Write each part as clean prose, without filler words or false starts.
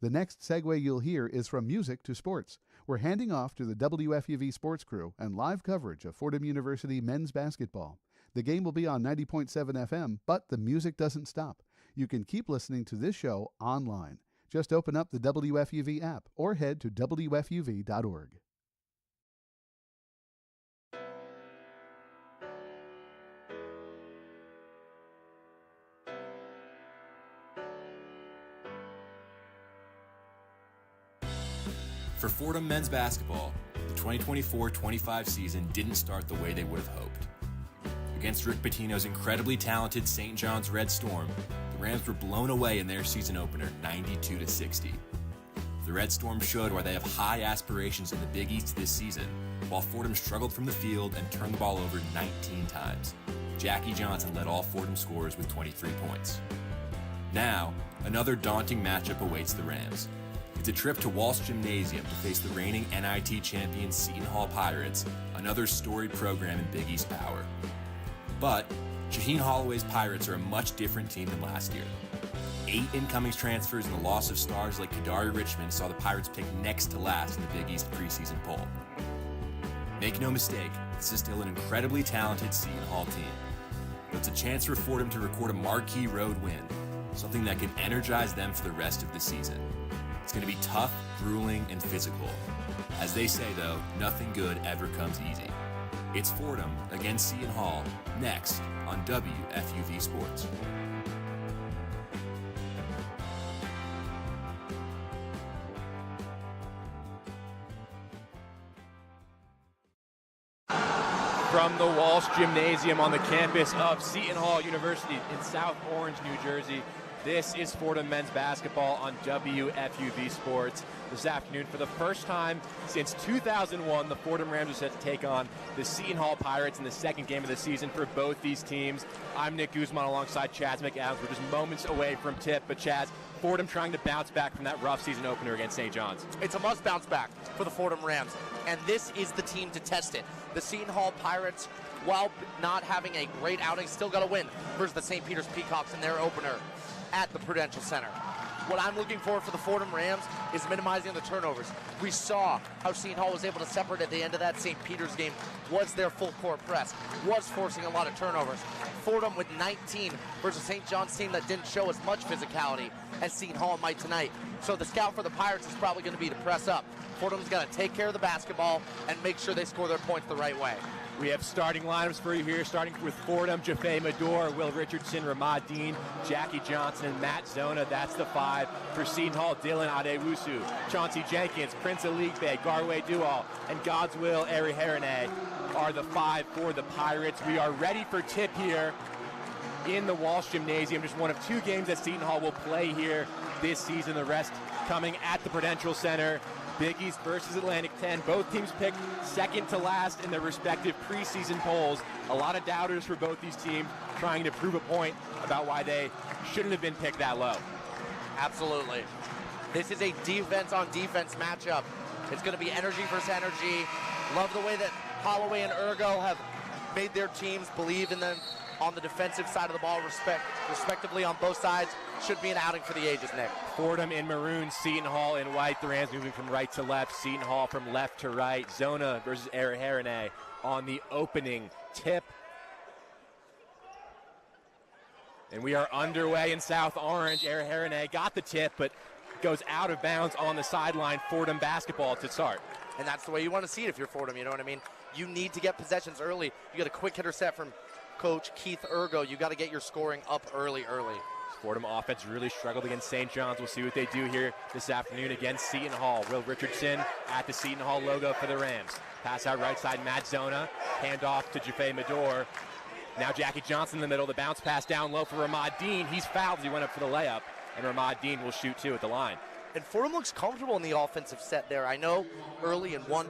The next segue you'll hear is from music to sports. We're handing off to the WFUV sports crew and live coverage of Fordham University men's basketball. The game will be on 90.7 FM, but the music doesn't stop. You can keep listening to this show online. Just open up the WFUV app or head to WFUV.org. For Fordham men's basketball, the 2024-25 season didn't start the way they would have hoped. Against Rick Pitino's incredibly talented St. John's Red Storm, the Rams were blown away in their season opener, 92-60. The Red Storm showed why they have high aspirations in the Big East this season, while Fordham struggled from the field and turned the ball over 19 times. Jackie Johnson led all Fordham scorers with 23 points. Now, another daunting matchup awaits the Rams. It's a trip to Walsh Gymnasium to face the reigning NIT champion Seton Hall Pirates, another storied program in Big East power. But Shaheen Holloway's Pirates are a much different team than last year. 8 incoming transfers and the loss of stars like Kadari Richmond saw the Pirates picked next to last in the Big East preseason poll. Make no mistake, this is still an incredibly talented Seton Hall team. But it's a chance for Fordham to record a marquee road win, something that can energize them for the rest of the season. It's going to be tough, grueling, and physical. As they say, though, nothing good ever comes easy. It's Fordham against Seton Hall, next on WFUV Sports. From the Walsh Gymnasium on the campus of Seton Hall University in South Orange, New Jersey, this is Fordham men's basketball on WFUV Sports. This afternoon, for the first time since 2001, the Fordham Rams are set to take on the Seton Hall Pirates in the second game of the season for both these teams. I'm Nick Guzman alongside Chaz McAdams. We're just moments away from tip, but Chaz, Fordham trying to bounce back from that rough season opener against St. John's. It's a must bounce back for the Fordham Rams, and this is the team to test it. The Seton Hall Pirates, while not having a great outing, still got to win versus the St. Peter's Peacocks in their opener at the Prudential Center. What I'm looking for the Fordham Rams is minimizing the turnovers. We saw how Seton Hall was able to separate at the end of that St. Peter's game, was their full court press, was forcing a lot of turnovers. Fordham with 19 versus St. John's team that didn't show as much physicality as Seton Hall might tonight. So the scout for the Pirates is probably going to be to press up. Fordham's got to take care of the basketball and make sure they score their points the right way. We have starting lineups for you here, starting with Fordham, Jaffe Medor, Will Richardson, Ramad Dean, Jackie Johnson, and Matt Zona. That's the 5. For Seton Hall, Dylan Adewusu, Chauncey Jenkins, Prince Aligbe, Garway Dual, and God's Will Eriherene are the 5 for the Pirates. We are ready for tip here in the Walsh Gymnasium. Just one of 2 games that Seton Hall will play here this season. The rest coming at the Prudential Center. Big East versus Atlantic 10. Both teams picked second to last in their respective preseason polls. A lot of doubters for both these teams trying to prove a point about why they shouldn't have been picked that low. Absolutely. This is a defense-on-defense matchup. It's going to be energy versus energy. Love the way that Holloway and Ergo have made their teams believe in them on the defensive side of the ball, respectively on both sides. Should be an outing for the ages, Nick. Fordham in maroon, Seton Hall in white. The Rams moving from right to left, Seton Hall from left to right. Zona versus Eriherene on the opening tip. And we are underway in South Orange. Eriherene got the tip, but goes out of bounds on the sideline. Fordham basketball to start. And that's the way you want to see it if you're Fordham, you know what I mean? You need to get possessions early. You get a quick hitter set from Coach Keith Ergo. You got to get your scoring up early. Fordham offense really struggled against St. John's. We'll see what they do here this afternoon against Seton Hall. Will Richardson at the Seton Hall logo for the Rams. Pass out right side, Matt Zona. Hand off to Jaffe Medor. Now Jackie Johnson in the middle. The bounce pass down low for Ramad Dean. He's fouled as he went up for the layup. And Ramad Dean will shoot 2 at the line. And Fordham looks comfortable in the offensive set there. I know early in one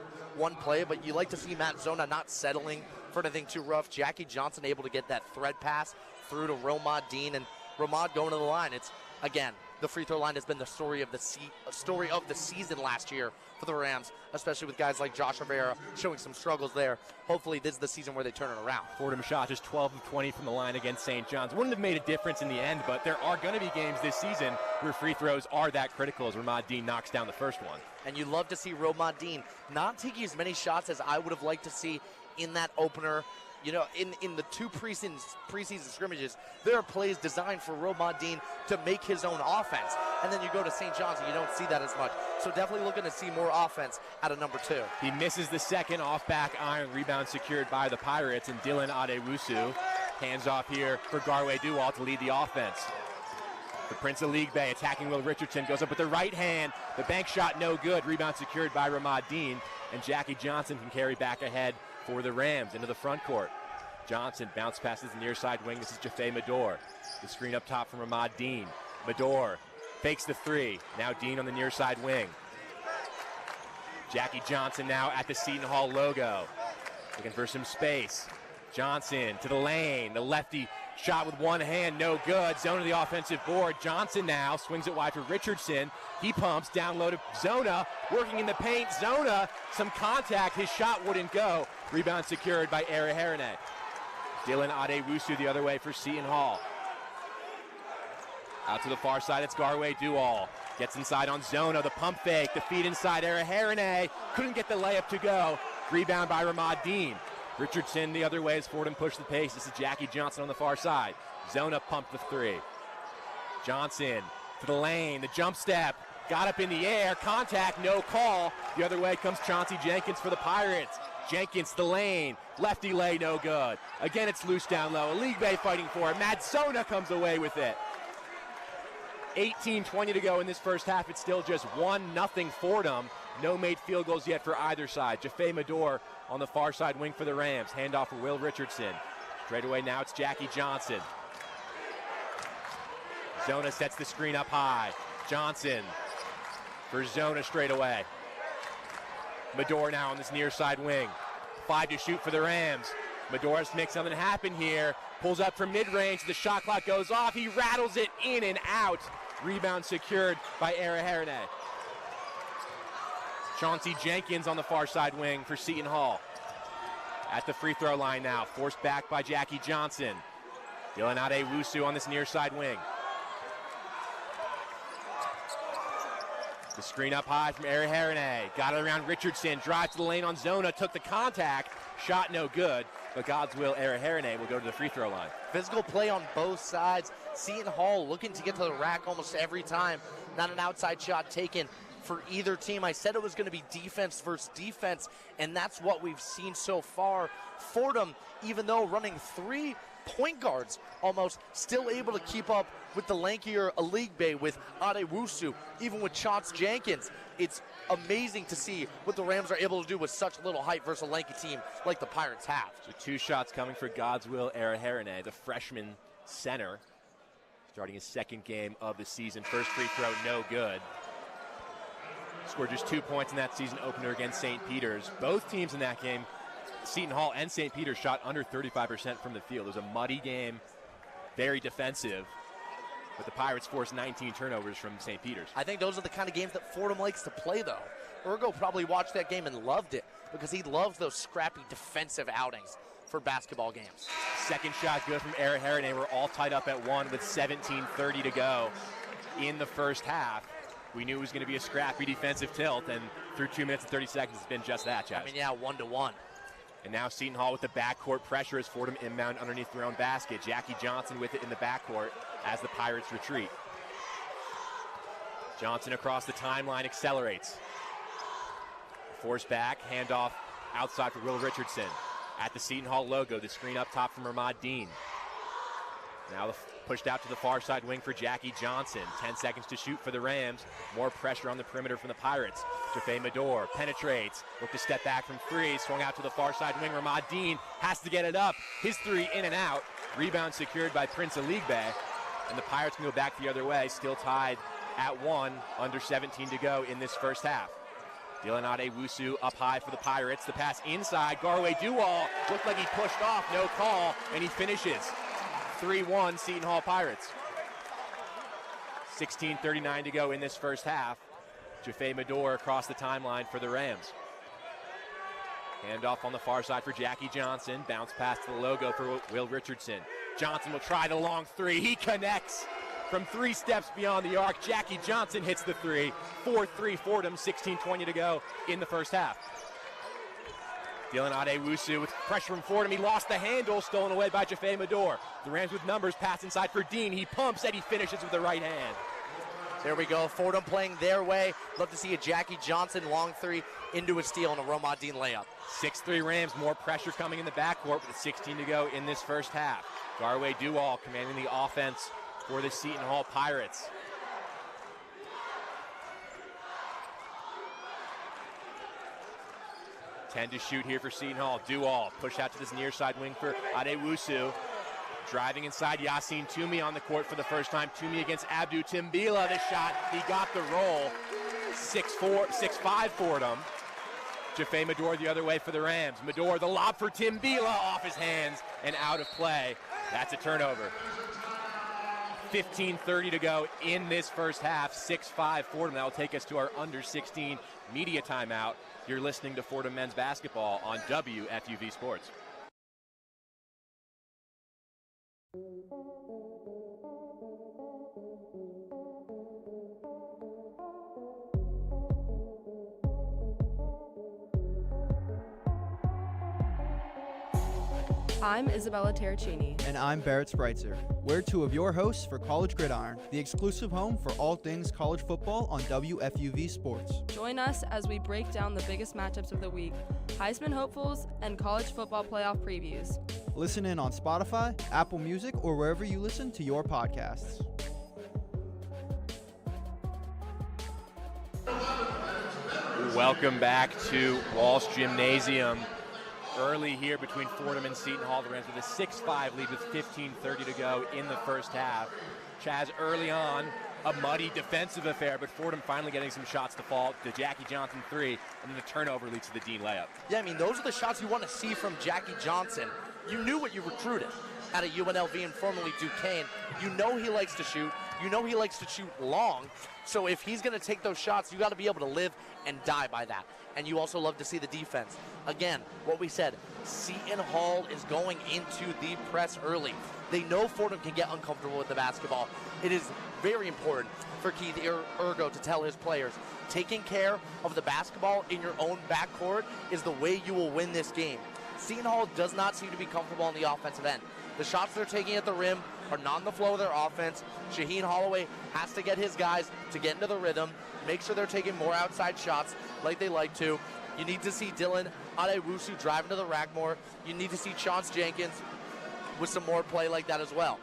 play, but you like to see Matt Zona not settling for anything too rough. Jackie Johnson able to get that thread pass through to Ramad Dean, and Ramad going to the line. It's, again, the free throw line has been the story of the season last year for the Rams, especially with guys like Josh Rivera showing some struggles there. Hopefully this is the season where they turn it around. Fordham shot just 12 of 20 from the line against St. John's. Wouldn't have made a difference in the end, but there are going to be games this season where free throws are that critical as Ramad Dean knocks down the first one. And you love to see Ramad Dean not taking as many shots as I would have liked to see in that opener. You know, in the two preseason scrimmages, there are plays designed for Ramad Dean to make his own offense. And then you go to St. John's and you don't see that as much. So definitely looking to see more offense out of number 2. He misses the second off back iron, rebound secured by the Pirates, and Dylan Adewusu hands off here for Garway Duwall to lead the offense. The Prince of League Bay attacking Will Richardson, goes up with the right hand. The bank shot no good. Rebound secured by Ramad Dean, and Jackie Johnson can carry back ahead for the Rams into the front court. Johnson bounce passes the near side wing. This is Jaffe Mador. The screen up top from Ramad Dean. Mador fakes the 3. Now Dean on the near side wing. Jackie Johnson now at the Seton Hall logo. Looking for some space. Johnson to the lane. The lefty shot with one hand, no good. Zona to the offensive board. Johnson now swings it wide for Richardson. He pumps down low to Zona, working in the paint. Zona, some contact. His shot wouldn't go. Rebound secured by Araherene. Dylan Adewusu the other way for Seton Hall. Out to the far side, it's Garway Duwall. Gets inside on Zona, the pump fake, the feed inside Araherene. Couldn't get the layup to go. Rebound by Ramad Dean. Richardson the other way as Fordham pushed the pace. This is Jackie Johnson on the far side. Zona pumped the 3. Johnson to the lane, the jump step. Got up in the air, contact, no call. The other way comes Chauncey Jenkins for the Pirates. Jenkins to the lane, lefty lay, no good. Again, it's loose down low. League Bay fighting for it. Matt Zona comes away with it. 18-20 to go in this first half. It's still just 1-0 Fordham. No made field goals yet for either side. Jaffe Mador on the far side wing for the Rams. Handoff for Will Richardson. Straight away now it's Jackie Johnson. Zona sets the screen up high. Johnson for Zona straight away. Mador now on this near side wing. 5 to shoot for the Rams. Mador has to make something happen here. Pulls up from mid-range. The shot clock goes off. He rattles it in and out. Rebound secured by Araherene. Chauncey Jenkins on the far side wing for Seton Hall. At the free throw line now. Forced back by Jackie Johnson. Dylan Adewusu on this near side wing. The screen up high from Araherene. Got it around Richardson. Drives to the lane on Zona. Took the contact. Shot no good. But God's will, Araherene will go to the free throw line. Physical play on both sides. Seton Hall looking to get to the rack almost every time. Not an outside shot taken for either team. I said it was going to be defense versus defense, and that's what we've seen so far. Fordham, even though running 3 point guards almost, still able to keep up with the lankier League Bay with Adewusu, even with Chauncey Jenkins. It's amazing to see what the Rams are able to do with such little height versus a lanky team like the Pirates have. So 2 shots coming for God's will, Araherene, the freshman center, starting his 2nd game of the season. First free throw, no good. Scored just 2 points in that season opener against St. Peter's. Both teams in that game, Seton Hall and St. Peter's, shot under 35% from the field. It was a muddy game, very defensive, but the Pirates forced 19 turnovers from St. Peter's. I think those are the kind of games that Fordham likes to play, though. Urgo probably watched that game and loved it because he loves those scrappy defensive outings for basketball games. Second shot good from Araherene. We're all tied up at 1 with 17:30 to go in the first half. We knew it was going to be a scrappy defensive tilt, and through 2 minutes and 30 seconds, it's been just that, Chaz. I mean, yeah, 1-1. And now Seton Hall with the backcourt pressure as Fordham inbound underneath their own basket. Jackie Johnson with it in the backcourt as the Pirates retreat. Johnson across the timeline accelerates. Force back, handoff outside for Will Richardson. At the Seton Hall logo, the screen up top from Ramad Dean. Now pushed out to the far side wing for Jackie Johnson. 10 seconds to shoot for the Rams. More pressure on the perimeter from the Pirates. Jaffe Mador penetrates. Look to step back from 3. Swung out to the far side wing. Ramad Dean has to get it up. His 3 in and out. Rebound secured by Prince of League Bay. And the Pirates can go back the other way. Still tied at 1. Under 17 to go in this first half. Dylan Adewusu up high for the Pirates. The pass inside. Garway Duwall looked like he pushed off. No call. And he finishes. 3-1 Seton Hall Pirates. 16:39 to go in this first half. Jaffe Mador across the timeline for the Rams. Handoff on the far side for Jackie Johnson. Bounce pass to the logo for Will Richardson. Johnson will try the long 3. He connects from 3 steps beyond the arc. Jackie Johnson hits the three. 4-3 Fordham, 16:20 to go in the first half. Dylan Adewusu with pressure from Fordham. He lost the handle, stolen away by Jaffe Mador. The Rams with numbers, pass inside for Dean. He pumps and he finishes with the right hand. There we go. Fordham playing their way. Love to see a Jackie Johnson long three into a steal and a Romad Dean layup. 6-3 Rams, more pressure coming in the backcourt with 16 to go in this first half. Garway Duwall commanding the offense for the Seton Hall Pirates. Ten to shoot here for Seton Hall. Duwall push out to this near side wing for Adewusu. Driving inside, Yassine Toomey on the court for the first time. Toomey against Abdou Timbila. The shot, he got the roll. 6-5 Fordham. Jaffe Mador the other way for the Rams. Mador, the lob for Timbila, off his hands and out of play. That's a turnover. 15:30 to go in this first half. 6-5 Fordham. That will take us to our under 16 media timeout. You're listening to Fordham men's basketball on WFUV Sports. I'm Isabella Terracini. And I'm Barrett Spreitzer. We're two of your hosts for College Gridiron, the exclusive home for all things college football on WFUV Sports. Join us as we break down the biggest matchups of the week, Heisman hopefuls, and college football playoff previews. Listen in on Spotify, Apple Music, or wherever you listen to your podcasts. Welcome back to Walsh Gymnasium. Early here between Fordham and Seton Hall. The Rams with a 6-5 lead with 15:30 to go in the first half. Chaz early on, a muddy defensive affair, but Fordham finally getting some shots to fall. The Jackie Johnson three, and then the turnover leads to the Dean layup. Yeah, I mean, those are the shots you want to see from Jackie Johnson. You knew what you recruited out of UNLV and formerly Duquesne. You know he likes to shoot. You know he likes to shoot long. So if he's going to take those shots, you got to be able to live and die by that. And you also love to see the defense. Again, what we said, Seton Hall is going into the press early. They know Fordham can get uncomfortable with the basketball. It is very important for Keith Ergo to tell his players, taking care of the basketball in your own backcourt is the way you will win this game. Seton Hall does not seem to be comfortable on the offensive end. The shots they're taking at the rim are not on the flow of their offense. Shaheen Holloway has to get his guys to get into the rhythm, make sure they're taking more outside shots like they like to. You need to see Dylan Adewusu drive into the rack more. You need to see Chance Jenkins with some more play like that as well.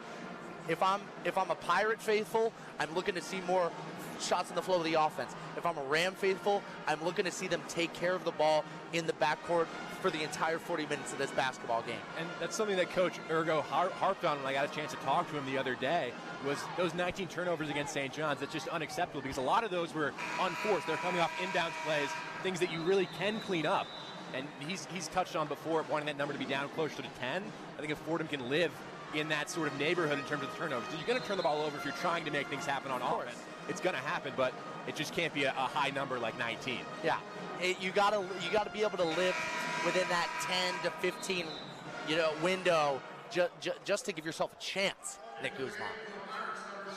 If I'm a Pirate faithful, I'm looking to see more shots in the flow of the offense. If I'm a Ram faithful, I'm looking to see them take care of the ball in the backcourt for the entire 40 minutes of this basketball game. And that's something that Coach Ergo harped on when I got a chance to talk to him the other day, was those 19 turnovers against St. John's. That's just unacceptable because a lot of those were unforced. They're coming off inbound plays, things that you really can clean up. And he's touched on before wanting that number to be down closer to 10. I think if Fordham can live in that sort of neighborhood in terms of turnovers, so you're going to turn the ball over if you're trying to make things happen on offense. It's going to happen, but it just can't be a high number like 19. Yeah, you got to be able to live within that 10 to 15, window, just to give yourself a chance, Nick Guzman.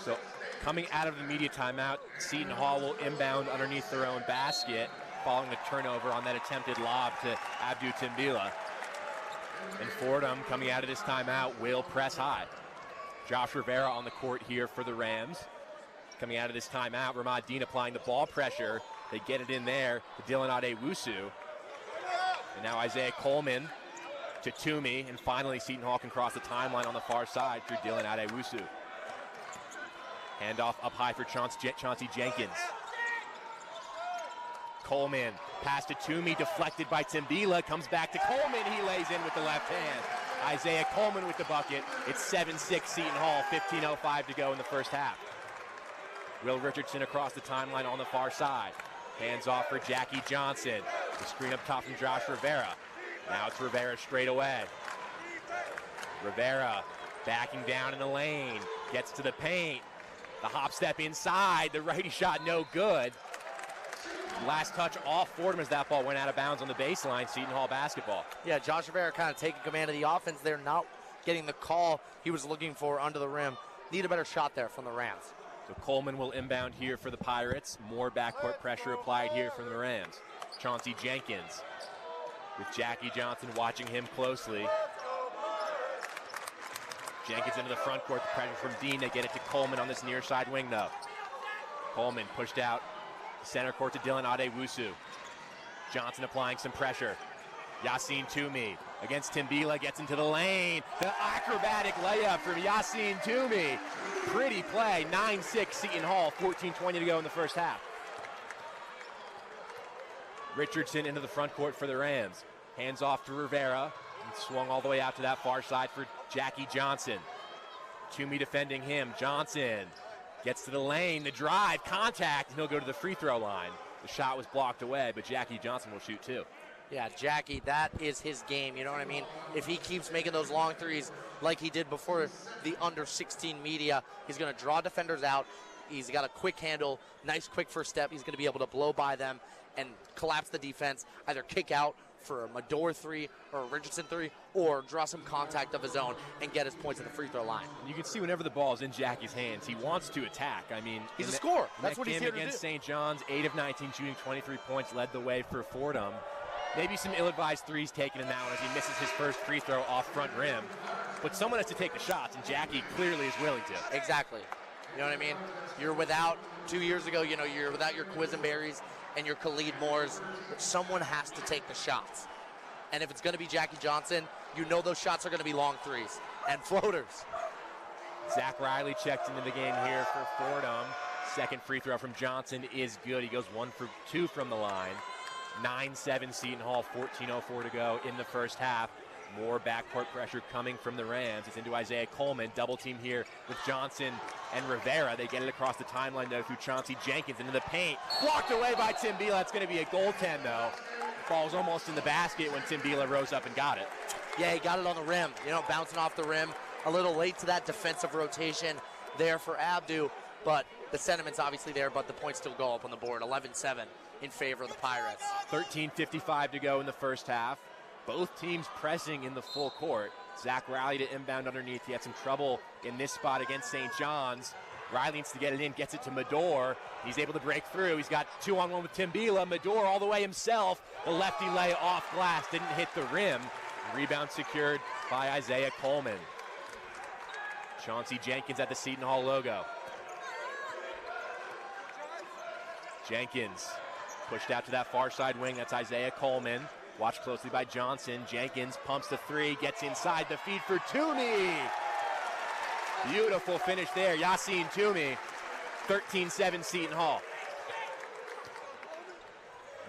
So, coming out of the media timeout, Seton Hall will inbound underneath their own basket, following the turnover on that attempted lob to Abdou Timbila. And Fordham, coming out of this timeout, will press high. Josh Rivera on the court here for the Rams. Coming out of this timeout, Romad Dean applying the ball pressure. They get it in there to Dylan Adewusu. And now Isaiah Coleman to Toomey. And finally, Seton Hall can cross the timeline on the far side through Dylan Adewusu. Handoff up high for Chauncey Jenkins. Coleman, pass to Toomey, deflected by Timbila, comes back to Coleman, he lays in with the left hand. Isaiah Coleman with the bucket. It's 7-6 Seton Hall, 15:05 to go in the first half. Will Richardson across the timeline on the far side. Hands off for Jackie Johnson. The screen up top from Josh Rivera. Now it's Rivera straight away. Rivera backing down in the lane, gets to the paint. The hop step inside, the righty shot no good. Last touch off Fordham as that ball went out of bounds on the baseline. Seton Hall basketball. Yeah, Josh Rivera kind of taking command of the offense. They're not getting the call he was looking for under the rim. need a better shot there from the Rams. So Coleman will inbound here for the Pirates. More backcourt pressure applied here from the Rams. Chauncey Jenkins with Jackie Johnson watching him closely. Jenkins into the front court, the pressure from Dean. They get it to Coleman on this near side wing though. Coleman pushed out center court to Dylan Adewusu. Johnson applying some pressure. Yassine Toomey against Timbila, gets into the lane. The acrobatic layup from Yassine Toomey. Pretty play, 9-6 Seton Hall, 14:20 to go in the first half. Richardson into the front court for the Rams. Hands off to Rivera. And swung all the way out to that far side for Jackie Johnson. Toomey defending him. Johnson gets to the lane, the drive, contact, and he'll go to the free throw line. The shot was blocked away, but Jackie Johnson will shoot too. Yeah, Jackie, that is his game, you know what I mean? If he keeps making those long threes like he did before the under-16 media, he's going to draw defenders out. He's got a quick handle, nice quick first step. He's going to be able to blow by them and collapse the defense, either kick out for a Mador 3 or a Richardson 3, or draw some contact of his own and get his points at the free throw line. You can see whenever the ball is in Jackie's hands, he wants to attack. I mean, he's a scorer. That's what he's here to do. Against St. John's, 8 of 19 shooting, 23 points, led the way for Fordham. Maybe some ill-advised threes taken in that one as he misses his first free throw off front rim. But someone has to take the shots, and Jackie clearly is willing to. Exactly. You know what I mean? You're without, 2 years ago, you're without your Quisenberries and your Khalid Moores. Someone has to take the shots. And if it's going to be Jackie Johnson, you know those shots are going to be long threes and floaters. Zach Riley checked into the game here for Fordham. Second free throw from Johnson is good. He goes 1 for 2 from the line. 9-7 Seton Hall, 14:04 to go in the first half. More backcourt pressure coming from the Rams. It's into Isaiah Coleman. Double team here with Johnson and Rivera. They get it across the timeline though through Chauncey Jenkins into the paint. Blocked away by Timbila. It's going to be a goaltend though. Ball was almost in the basket when Timbila rose up and got it. Yeah, he got it on the rim. Bouncing off the rim. A little late to that defensive rotation there for Abdu. But the sentiment's obviously there, but the points still go up on the board. 11-7 in favor of the Pirates. 13:55 to go in the first half. Both teams pressing in the full court. Zach Riley to inbound underneath. He had some trouble in this spot against St. John's. Riley needs to get it in, gets it to Mador. He's able to break through. He's got 2-on-1 with Timbila. Mador all the way himself. The lefty lay off glass, didn't hit the rim. Rebound secured by Isaiah Coleman. Chauncey Jenkins at the Seton Hall logo. Jenkins pushed out to that far side wing. That's Isaiah Coleman. Watched closely by Johnson. Jenkins pumps the 3, gets inside the feed for Toomey. Beautiful finish there. Yassine Toomey. 13-7 Seton Hall.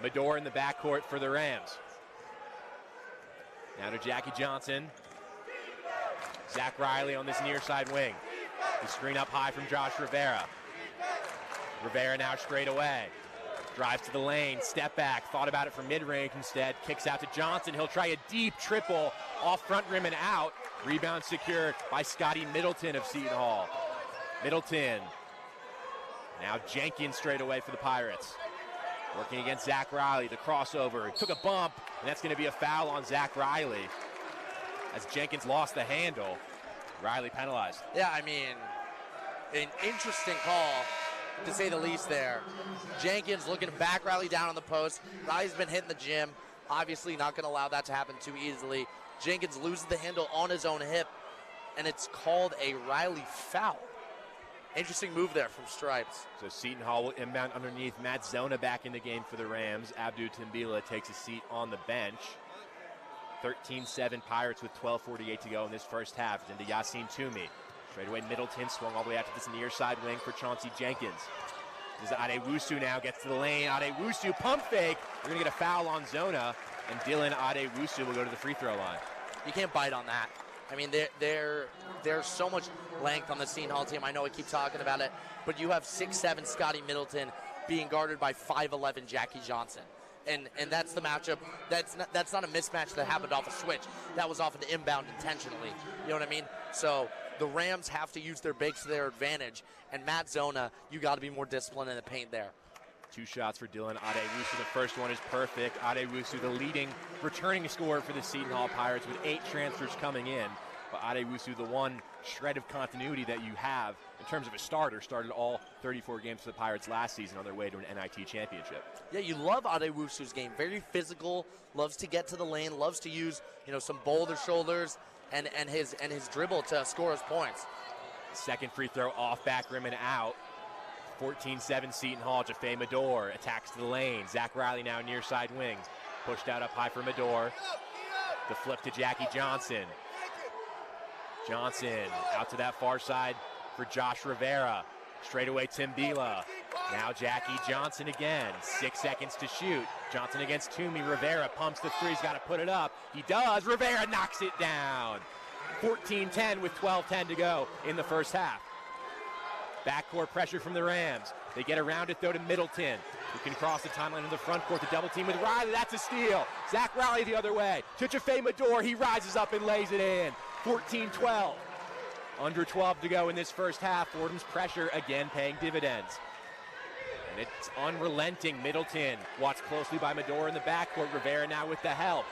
Mador in the backcourt for the Rams. Now to Jackie Johnson. Zach Riley on this near side wing. The screen up high from Josh Rivera. Rivera now straight away. Drives to the lane, step back, thought about it from mid-range instead, kicks out to Johnson. He'll try a deep triple off front rim and out. Rebound secured by Scotty Middleton of Seton Hall. Middleton. Now Jenkins straight away for the Pirates. Working against Zach Riley, the crossover. He took a bump, and that's going to be a foul on Zach Riley. As Jenkins lost the handle, Riley penalized. Yeah, I mean, an interesting call, to say the least there. Jenkins looking to back Riley down on the post. Riley's been hitting the gym. Obviously not going to allow that to happen too easily. Jenkins loses the handle on his own hip, and it's called a Riley foul. Interesting move there from Stripes. So Seton Hall will inbound underneath. Matt Zona back in the game for the Rams. Abdu Timbila takes a seat on the bench. 13-7 Pirates with 12:48 to go in this first half. It's into Yassine Toomey. Straight away Middleton swung all the way out to this near side wing for Chauncey Jenkins. This is Adewusu now, gets to the lane. Adewusu pump fake. We're going to get a foul on Zona, and Dylan Adewusu will go to the free throw line. You can't bite on that. I mean, there's so much length on the Seton Hall team. I know I keep talking about it, but you have 6'7" Scotty Middleton being guarded by 5'11" Jackie Johnson. And that's the matchup. That's not a mismatch that happened off a switch. That was off an inbound intentionally. You know what I mean? So the Rams have to use their bigs to their advantage. And Matt Zona, you got to be more disciplined in the paint there. 2 shots for Dylan Adewusu. The first one is perfect. Adewusu, the leading returning scorer for the Seton Hall Pirates with 8 transfers coming in. But Adewusu, the one shred of continuity that you have in terms of a starter, started all 34 games for the Pirates last season on their way to an NIT championship. Yeah, you love Adewusu's game. Very physical, loves to get to the lane, loves to use, some boulder shoulders and his dribble to score his points. Second free throw off back rim and out. 14-7 Seton Hall. Jaffe Medor attacks to the lane. Zach Riley now near side wing. Pushed out up high for Medor. The flip to Jackie Johnson. Johnson out to that far side for Josh Rivera. Straight away Tim Bila. Now Jackie Johnson again. 6 seconds to shoot. Johnson against Toomey. Rivera pumps the three. He's got to put it up. He does. Rivera knocks it down. 14-10 with 12:10 to go in the first half. Backcourt pressure from the Rams. They get around it though to Middleton, who can cross the timeline in the front court to double team with Riley. That's a steal. Zach Riley the other way to Jaffe Medor. He rises up and lays it in. 14-12. Under 12 to go in this first half. Fordham's pressure again paying dividends. And it's unrelenting. Middleton watched closely by Medor in the backcourt. Rivera now with the help.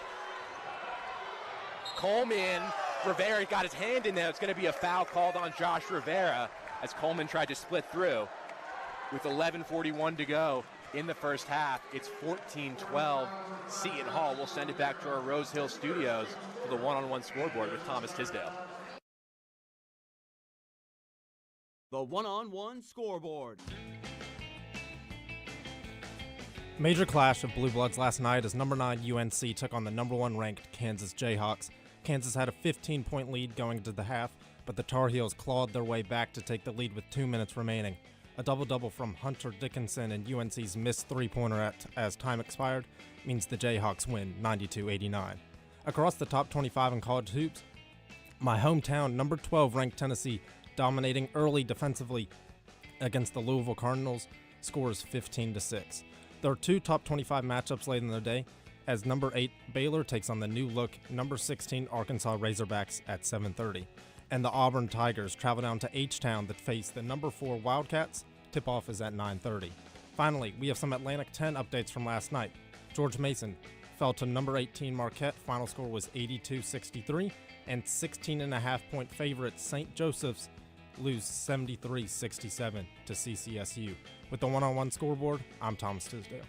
Coleman. Rivera got his hand in there. It's going to be a foul called on Josh Rivera as Coleman tried to split through. With 11:41 to go in the first half, it's 14-12. Seton Hall will send it back to our Rose Hill studios for the one-on-one scoreboard with Thomas Tisdale. The one-on-one scoreboard. Major clash of Blue Bloods last night as number 9 UNC took on the number 1 ranked Kansas Jayhawks. Kansas had a 15-point lead going into the half, but the Tar Heels clawed their way back to take the lead with 2 minutes remaining. A double-double from Hunter Dickinson and UNC's missed three-pointer as time expired means the Jayhawks win 92-89. Across the top 25 in college hoops, my hometown number 12 ranked Tennessee dominating early defensively against the Louisville Cardinals scores 15-6. There are 2 top 25 matchups late in the day as number 8 Baylor takes on the new look number 16 Arkansas Razorbacks at 7:30. And the Auburn Tigers travel down to H-Town to face the number 4 Wildcats. Tip-off is at 9:30. Finally, we have some Atlantic 10 updates from last night. George Mason fell to number 18 Marquette. Final score was 82-63, and 16.5-point favorite St. Joseph's lose 73-67 to CCSU. With the one-on-one scoreboard, I'm Thomas Tisdale.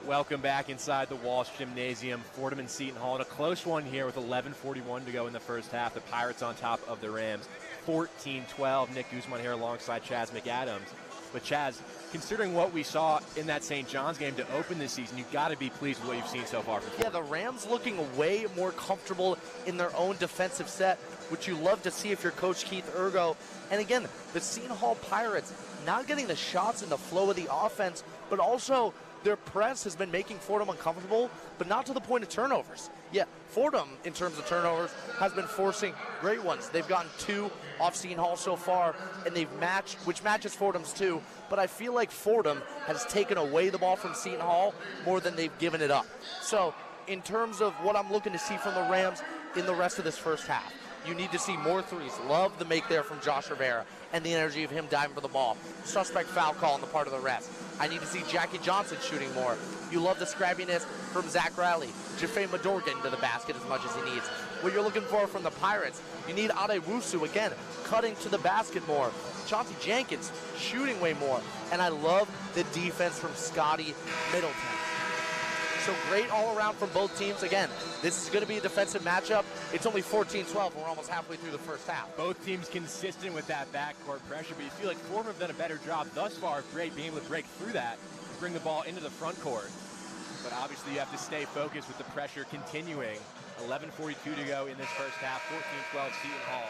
Welcome back inside the Walsh Gymnasium. Fordham and Seton Hall in a close one here with 11:41 to go in the first half. The Pirates on top of the Rams. 14-12. Nick Guzman here alongside Chaz McAdams. But Chaz, considering what we saw in that St. John's game to open this season, you've got to be pleased with what you've seen so far from Fordham. Yeah, the Rams looking way more comfortable in their own defensive set, which you love to see if you're Coach Keith Ergo. And again, the Seton Hall Pirates not getting the shots in the flow of the offense, but also their press has been making Fordham uncomfortable, but not to the point of turnovers. Yeah, Fordham, in terms of turnovers, has been forcing great ones. They've gotten 2 off Seton Hall so far, and they've matched, which matches Fordham's 2, but I feel like Fordham has taken away the ball from Seton Hall more than they've given it up. So, in terms of what I'm looking to see from the Rams in the rest of this first half, you need to see more threes. Love the make there from Josh Rivera and the energy of him diving for the ball. Suspect foul call on the part of the refs. I need to see Jackie Johnson shooting more. You love the scrappiness from Zach Riley. Jaffe Medor getting to the basket as much as he needs. What you're looking for from the Pirates, you need Adewusu, again, cutting to the basket more. Chauncey Jenkins shooting way more. And I love the defense from Scotty Middleton. So great all around from both teams. Again, this is going to be a defensive matchup. It's only 14-12. We're almost halfway through the first half. Both teams consistent with that backcourt pressure, but you feel like Fordham have done a better job thus far of being able to break through that and bring the ball into the front court. But obviously you have to stay focused with the pressure continuing. 11:42 to go in this first half. 14-12 Seton Hall.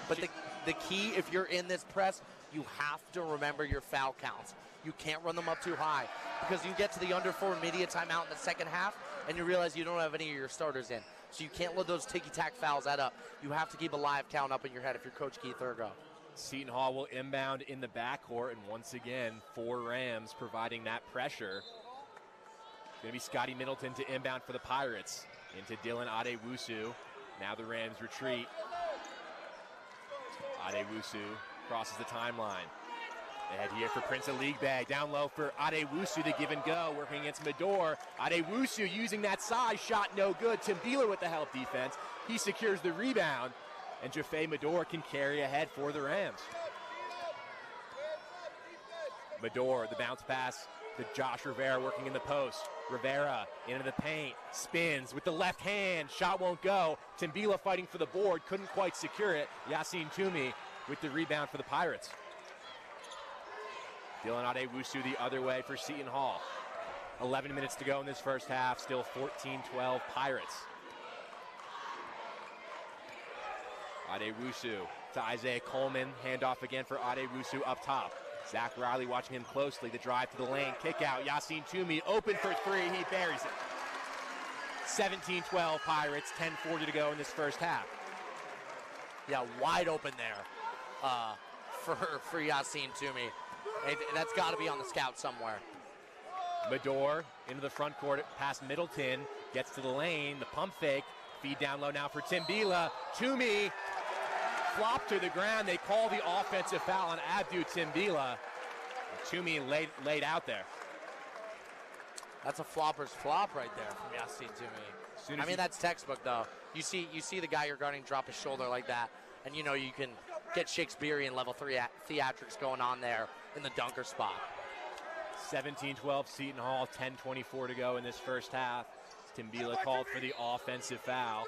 But the key, if you're in this press, you have to remember your foul counts. You can't run them up too high because you get to the under 4 media timeout in the second half and you realize you don't have any of your starters in. So you can't let those ticky-tack fouls add up. You have to keep a live count up in your head if you're Coach Keith Ergo. Seton Hall will inbound in the backcourt, and once again, 4 Rams providing that pressure. It's going to be Scotty Middleton to inbound for the Pirates. Into Dylan Adewusu. Now the Rams retreat. Adewusu crosses the timeline. Ahead here for Prince Aligbe. Down low for Adewusu to give and go. Working against Medor. Adewusu using that size. Shot no good. Timbila with the help defense. He secures the rebound. And Jaffe Medor can carry ahead for the Rams. Medor, the bounce pass to Josh Rivera working in the post. Rivera into the paint. Spins with the left hand. Shot won't go. Timbila fighting for the board. Couldn't quite secure it. Yassine Toomey with the rebound for the Pirates. Dylan Adewusu the other way for Seton Hall. 11 minutes to go in this first half. Still 14-12 Pirates. Adewusu to Isaiah Coleman. Handoff again for Adewusu up top. Zach Riley watching him closely. The drive to the lane. Kick out. Yassine Toomey open for three. He buries it. 17-12 Pirates. 10:40 to go in this first half. Yeah, wide open there for Yassine Toomey. That's got to be on the scout somewhere. Medor into the front court past Middleton. Gets to the lane. The pump fake. Feed down low now for Timbila. Toomey flopped to the ground. They call the offensive foul on Abdou Timbila. Toomey laid out there. That's a flopper's flop right there from Yassine Toomey. I mean, that's textbook, though. You see the guy you're guarding drop his shoulder like that, and you know you can get Shakespearean level 3 theatrics going on there in the dunker spot. 17-12 Seton Hall, 10:24 to go in this first half. Timbila called for the offensive foul.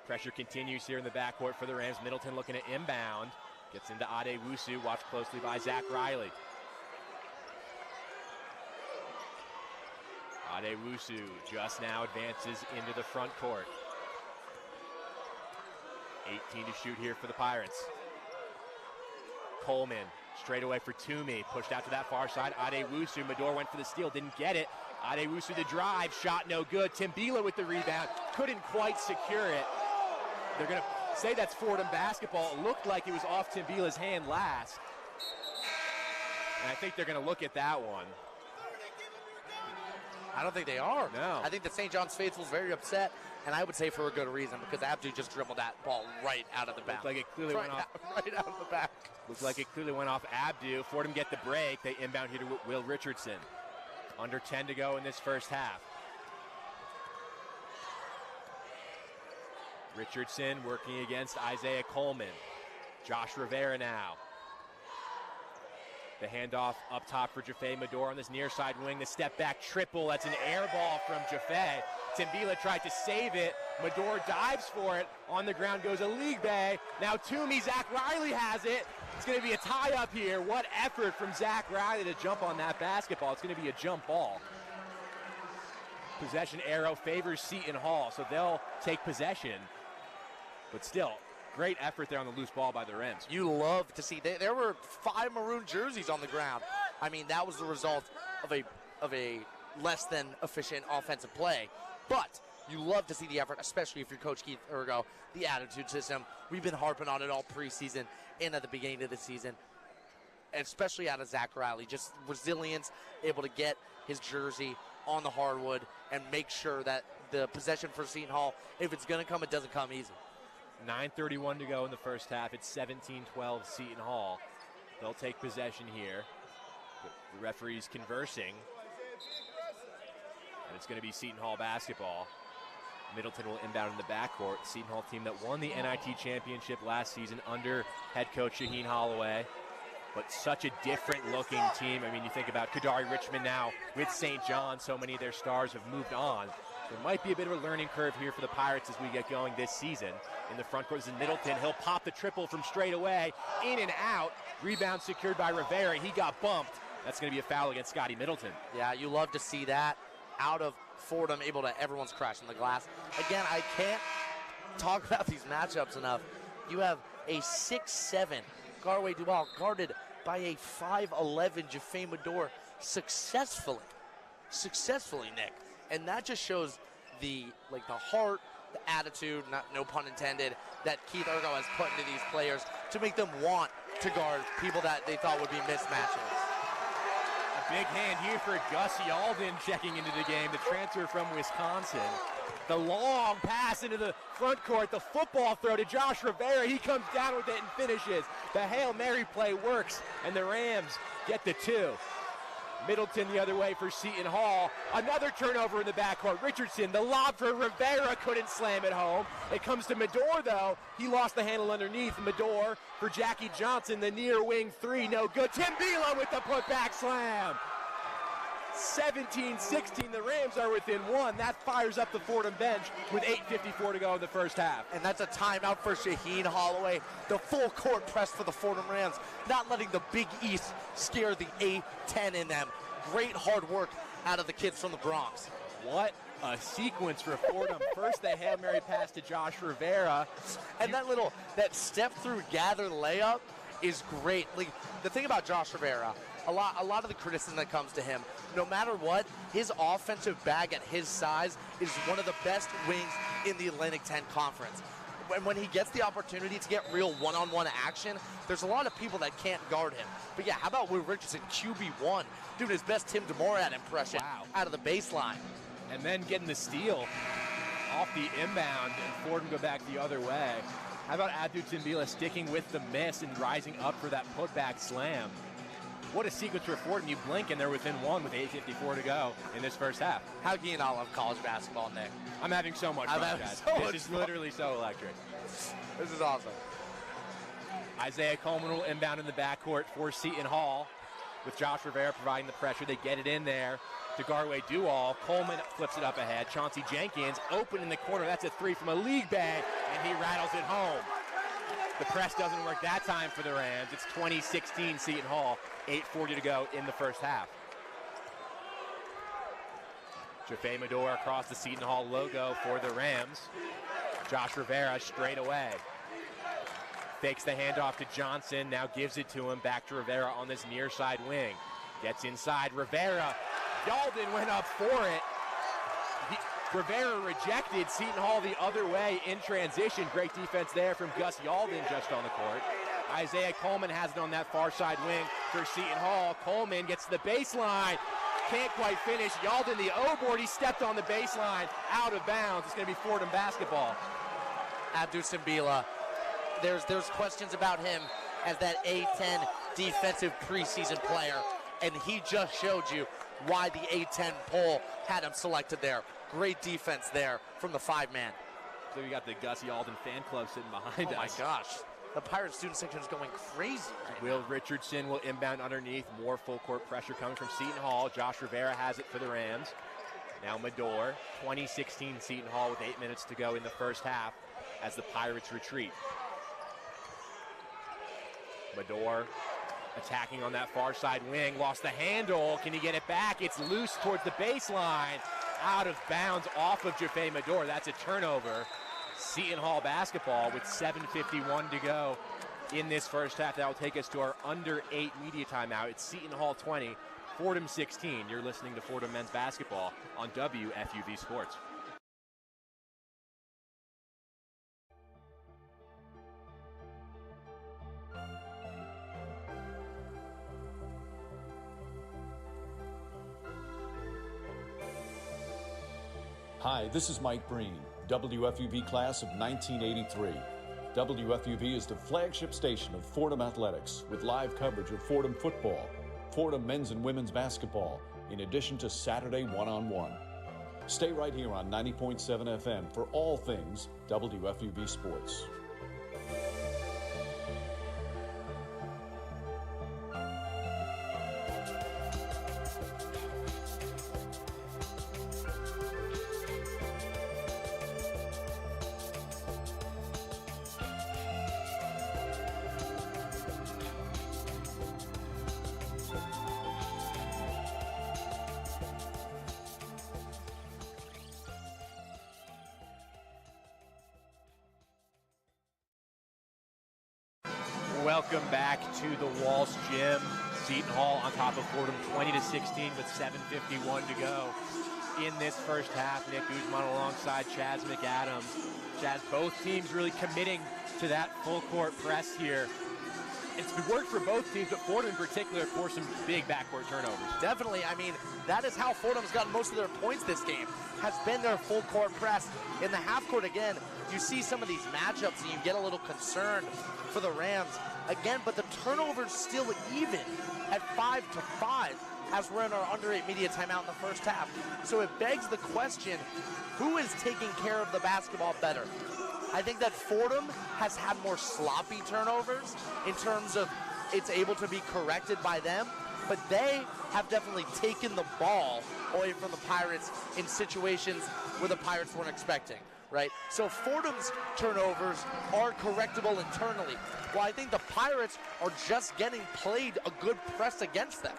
Pressure continues here in the backcourt for the Rams. Middleton looking at inbound. Gets into Adewusu, watched closely by Zach Riley. Adewusu just now advances into the front court. 18 to shoot here for the Pirates. Coleman straight away for Toomey. Pushed out to that far side. Adewusu. Medor went for the steal, didn't get it. Adewusu the drive, shot no good. Timbila with the rebound, couldn't quite secure it. They're going to say that's Fordham basketball. It looked like it was off Timbila's hand last. And I think they're going to look at that one. I don't think they are. No. I think the St. John's faithful is very upset, and I would say for a good reason, because Abdou just dribbled that ball right out of the back. Looked like it clearly went off. Right out of the back. Looked like it clearly went off Abdou. Fordham get the break. They inbound here to Will Richardson. Under 10 to go in this first half. Richardson working against Isaiah Coleman. Josh Rivera now. The handoff up top for Jaffe Medor on this near side wing. The step back triple. That's an air ball from Jaffe. Timbila tried to save it. Medor dives for it. On the ground goes Aligbe. Now Toomey, Zach Riley has it. It's going to be a tie up here. What effort from Zach Riley to jump on that basketball. It's going to be a jump ball. Possession arrow favors Seton Hall, so they'll take possession. But still, great effort there on the loose ball by the Rams. You love to see. There were 5 maroon jerseys on the ground. I mean, that was the result of a less than efficient offensive play. But you love to see the effort, especially if you're Coach Keith Urgo, the attitude system. We've been harping on it all preseason and at the beginning of the season, and especially out of Zach Riley. Just resilience, able to get his jersey on the hardwood and make sure that the possession for Seton Hall, if it's going to come, it doesn't come easy. 9:31 to go in the first half. It's 17-12 Seton Hall. They'll take possession here. The referees conversing. And it's going to be Seton Hall basketball. Middleton will inbound in the backcourt. Seton Hall team that won the NIT championship last season under head coach Shaheen Holloway. But such a different looking team. I mean, you think about Kadari Richmond now with St. John. So many of their stars have moved on. There might be a bit of a learning curve here for the Pirates as we get going this season. In the front court is Middleton. He'll pop the triple from straight away. In and out. Rebound secured by Rivera. He got bumped. That's going to be a foul against Scotty Middleton. Yeah, you love to see that out of Fordham, able to, everyone's crashing the glass. Again, I can't talk about these matchups enough. You have a 6'7" Garway Duval guarded by a 5'11" Jaffe Medor successfully, Nick. And that just shows the heart, the attitude, no pun intended, that Keith Urgo has put into these players to make them want to guard people that they thought would be mismatches. Big hand here for Gussie Alden checking into the game, the transfer from Wisconsin. The long pass into the front court, the football throw to Josh Rivera. He comes down with it and finishes. The Hail Mary play works, and the Rams get the 2. Middleton the other way for Seton Hall. Another turnover in the backcourt. Richardson, the lob for Rivera, couldn't slam it home. It comes to Medor, though. He lost the handle underneath. Medor for Jackie Johnson, the near wing 3, no good. Tim Bila with the putback slam. 17-16, the Rams are within 1. That fires up the Fordham bench with 8:54 to go in the first half. And that's a timeout for Shaheen Holloway. The full court press for the Fordham Rams, not letting the Big East scare the A-10 in them. Great hard work out of the kids from the Bronx. What a sequence for Fordham. First, the Hail Mary pass to Josh Rivera. And that step through gather layup is great. Like, the thing about Josh Rivera, a lot of the criticism that comes to him, no matter what, his offensive bag at his size is one of the best wings in the Atlantic 10 Conference. When he gets the opportunity to get real one-on-one action, there's a lot of people that can't guard him. But yeah, how about Will Richardson, QB1, doing his best Tim DeMorat impression out of the baseline. And then getting the steal off the inbound, and Fordham go back the other way. How about Abdou Timbila sticking with the miss and rising up for that putback slam? What a sequence for Fordham. You blink and they're within 1 with 8:54 to go in this first half. How can you not love college basketball, Nick? I'm having so much fun, guys. This is literally so electric. This is awesome. Isaiah Coleman will inbound in the backcourt for Seton Hall with Josh Rivera providing the pressure. They get it in there to Garway Duall. Coleman flips it up ahead. Chauncey Jenkins open in the corner. That's a 3 from a league bag, and he rattles it home. The press doesn't work that time for the Rams. It's 20-16 Seton Hall. 8:40 to go in the first half. Jaffe Medor across the Seton Hall logo for the Rams. Josh Rivera straight away. Fakes the handoff to Johnson, now gives it to him. Back to Rivera on this near side wing. Gets inside, Rivera. Yalden went up for it. Rivera rejected. Seton Hall the other way in transition. Great defense there from Gus Yalden just on the court. Isaiah Coleman has it on that far side wing for Seton Hall. Coleman gets to the baseline. Can't quite finish. Yalden the O-board. He stepped on the baseline. Out of bounds. It's going to be Fordham basketball. Abdou Timbila. There's questions about him as that A-10 defensive preseason player, and he just showed you why the A-10 poll had him selected there. Great defense there from the 5-man. So we got the Gussie Alden fan club sitting behind us. Oh my gosh. The Pirate student section is going crazy right Will now. Richardson will inbound underneath. More full court pressure coming from Seton Hall. Josh Rivera has it for the Rams. Now Medor. 2016 Seton Hall with 8 minutes to go in the first half as the Pirates retreat. Medor attacking on that far side wing. Lost the handle. Can he get it back? It's loose towards the baseline. Out of bounds off of Jaffe Medor. That's a turnover. Seton Hall basketball with 7:51 to go in this first half. That will take us to our under 8 media timeout. It's Seton Hall 20, Fordham 16. You're listening to Fordham men's basketball on WFUV Sports. Hi, this is Mike Breen, WFUV class of 1983. WFUV is the flagship station of Fordham Athletics with live coverage of Fordham football, Fordham men's and women's basketball, in addition to Saturday one-on-one. Stay right here on 90.7 FM for all things WFUV Sports. Welcome back to the Walsh Gym. Seton Hall on top of Fordham 20-16 with 7:51 to go in this first half. Nick Guzman alongside Chaz McAdams. Chaz, both teams really committing to that full court press here. it's worked for both teams, but Fordham in particular forced some big backcourt turnovers. Definitely. I mean, that is how Fordham's gotten most of their points this game, has been their full court press. In the half court, again, you see some of these matchups and you get a little concerned for the Rams. Again, but the turnovers still even at 5-5 as we're in our under 8 media timeout in the first half. So it begs the question, who is taking care of the basketball better? I think that Fordham has had more sloppy turnovers in terms of it's able to be corrected by them, but they have definitely taken the ball away from the Pirates in situations where the Pirates weren't expecting, right? So Fordham's turnovers are correctable internally, while I think the Pirates are just getting played a good press against them.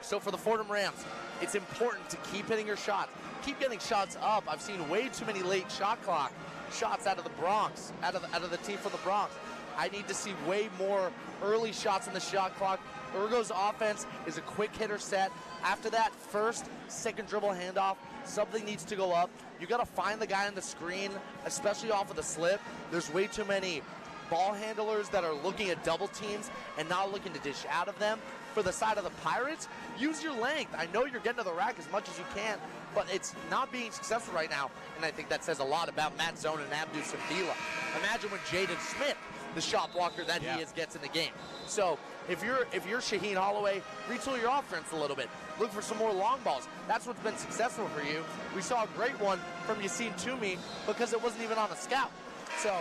So for the Fordham Rams, it's important to keep hitting your shots, keep getting shots up. I've seen way too many late shot clock shots out of the Bronx, out of the team from the Bronx. I need to see way more early shots in the shot clock. Urgo's offense is a quick hitter set. After that first, second dribble handoff, something needs to go up. You got to find the guy on the screen, especially off of the slip. There's way too many ball handlers that are looking at double teams and not looking to dish out of them. For the side of the Pirates, use your length. I know you're getting to the rack as much as you can, but it's not being successful right now, and I think that says a lot about Matt Zona and Abdou Sambila. Imagine when Jaden Smith, the shot blocker that he is, gets in the game. So if you're Shaheen Holloway, retool your offense a little bit. Look for some more long balls. That's what's been successful for you. We saw a great one from Yassine Toomey because it wasn't even on a scout. So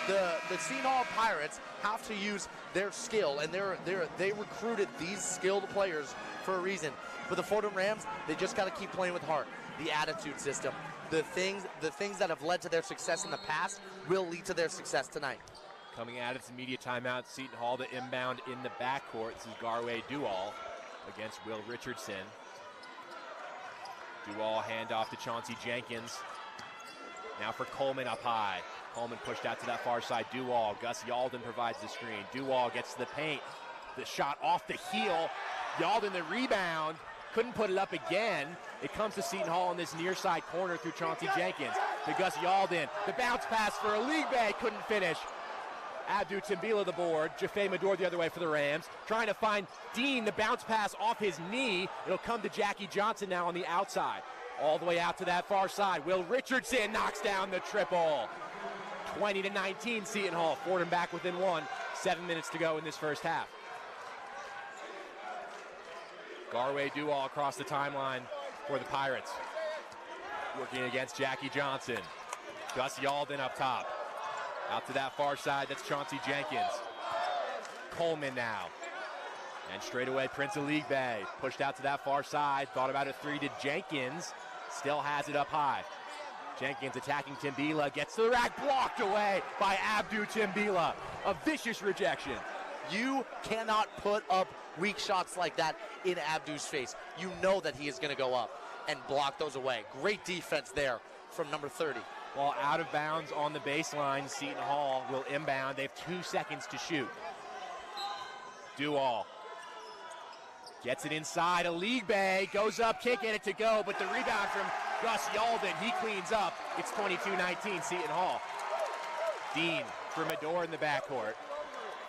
the Seton Hall Pirates have to use their skill, and they recruited these skilled players for a reason. But the Fordham Rams, they just got to keep playing with heart. The attitude system, the things that have led to their success in the past will lead to their success tonight. Coming out of its immediate timeout, Seton Hall to inbound in the backcourt. This is Garway Dual against Will Richardson. Dual handoff to Chauncey Jenkins. Now for Coleman up high. Coleman pushed out to that far side. Dual, Gus Yalden provides the screen. Dual gets to the paint. The shot off the heel. Yalden the rebound. Couldn't put it up again. It comes to Seton Hall in this near side corner through Chauncey Jenkins. To Gus Yalden. The bounce pass for a league bay. Couldn't finish. Abdou Timbila the board. Jaffe Mador the other way for the Rams. Trying to find Dean. The bounce pass off his knee. It'll come to Jackie Johnson now on the outside. All the way out to that far side. Will Richardson knocks down the triple. 20-19 Seton Hall. Fordham back within one. 7 minutes to go in this first half. Garway Dual across the timeline for the Pirates. Working against Jackie Johnson. Gus Yalden up top. Out to that far side, that's Chauncey Jenkins. Coleman now. And straight away, Prince of League Bay. Pushed out to that far side. Thought about a three to Jenkins. Still has it up high. Jenkins attacking Timbila. Gets to the rack. Blocked away by Abdou Timbila. A vicious rejection. You cannot put up weak shots like that in Abdou's face. You know that he is going to go up and block those away. Great defense there from number 30. Ball out of bounds on the baseline. Seton Hall will inbound. They have 2 seconds to shoot. Dual gets it inside. A league bay. Goes up. Can't get it to go. But the rebound from Gus Yalden. He cleans up. It's 22-19 Seton Hall. Dean for Mador in the backcourt.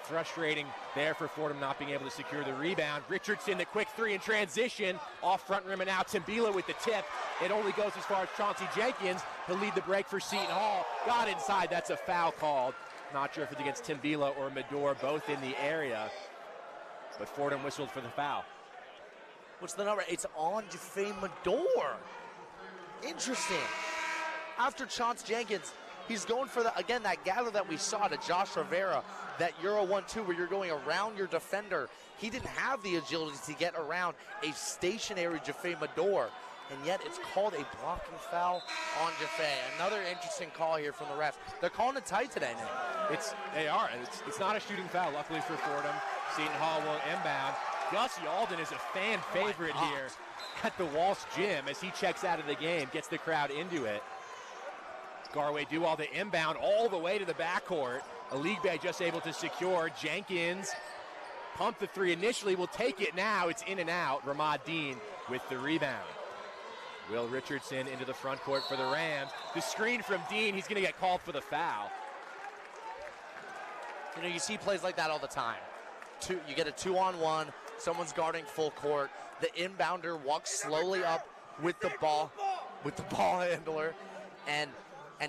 Frustrating there for Fordham not being able to secure the rebound. Richardson, the quick three in transition. Off front rim and out. Timbila with the tip. It only goes as far as Chauncey Jenkins to lead the break for Seton Hall. Got inside. That's a foul called. Not sure if it's against Timbila or Mador, both in the area. But Fordham whistled for the foul. What's the number? It's on Jaffe Mador. Interesting. After Chauncey Jenkins, he's going for, again, that gather that we saw to Josh Rivera, that Euro 1-2 where you're going around your defender. He didn't have the agility to get around a stationary Jaffe Mador, and yet it's called a blocking foul on Jaffe. Another interesting call here from the refs. They're calling it tight today, Nick. They are. It's not a shooting foul, luckily for Fordham. Seton Hall will inbound. Gus Yalden is a fan favorite here at the Walsh Gym as he checks out of the game, gets the crowd into it. Garway Dual the inbound all the way to the backcourt. A league bay just able to secure. Jenkins pumped the three initially, will take it now. It's in and out. Ramad Dean with the rebound. Will Richardson into the front court for the Rams. The screen from Dean, he's going to get called for the foul. You know, you see plays like that all the time. You get a 2-on-1, someone's guarding full court, the inbounder walks slowly up with the ball handler, and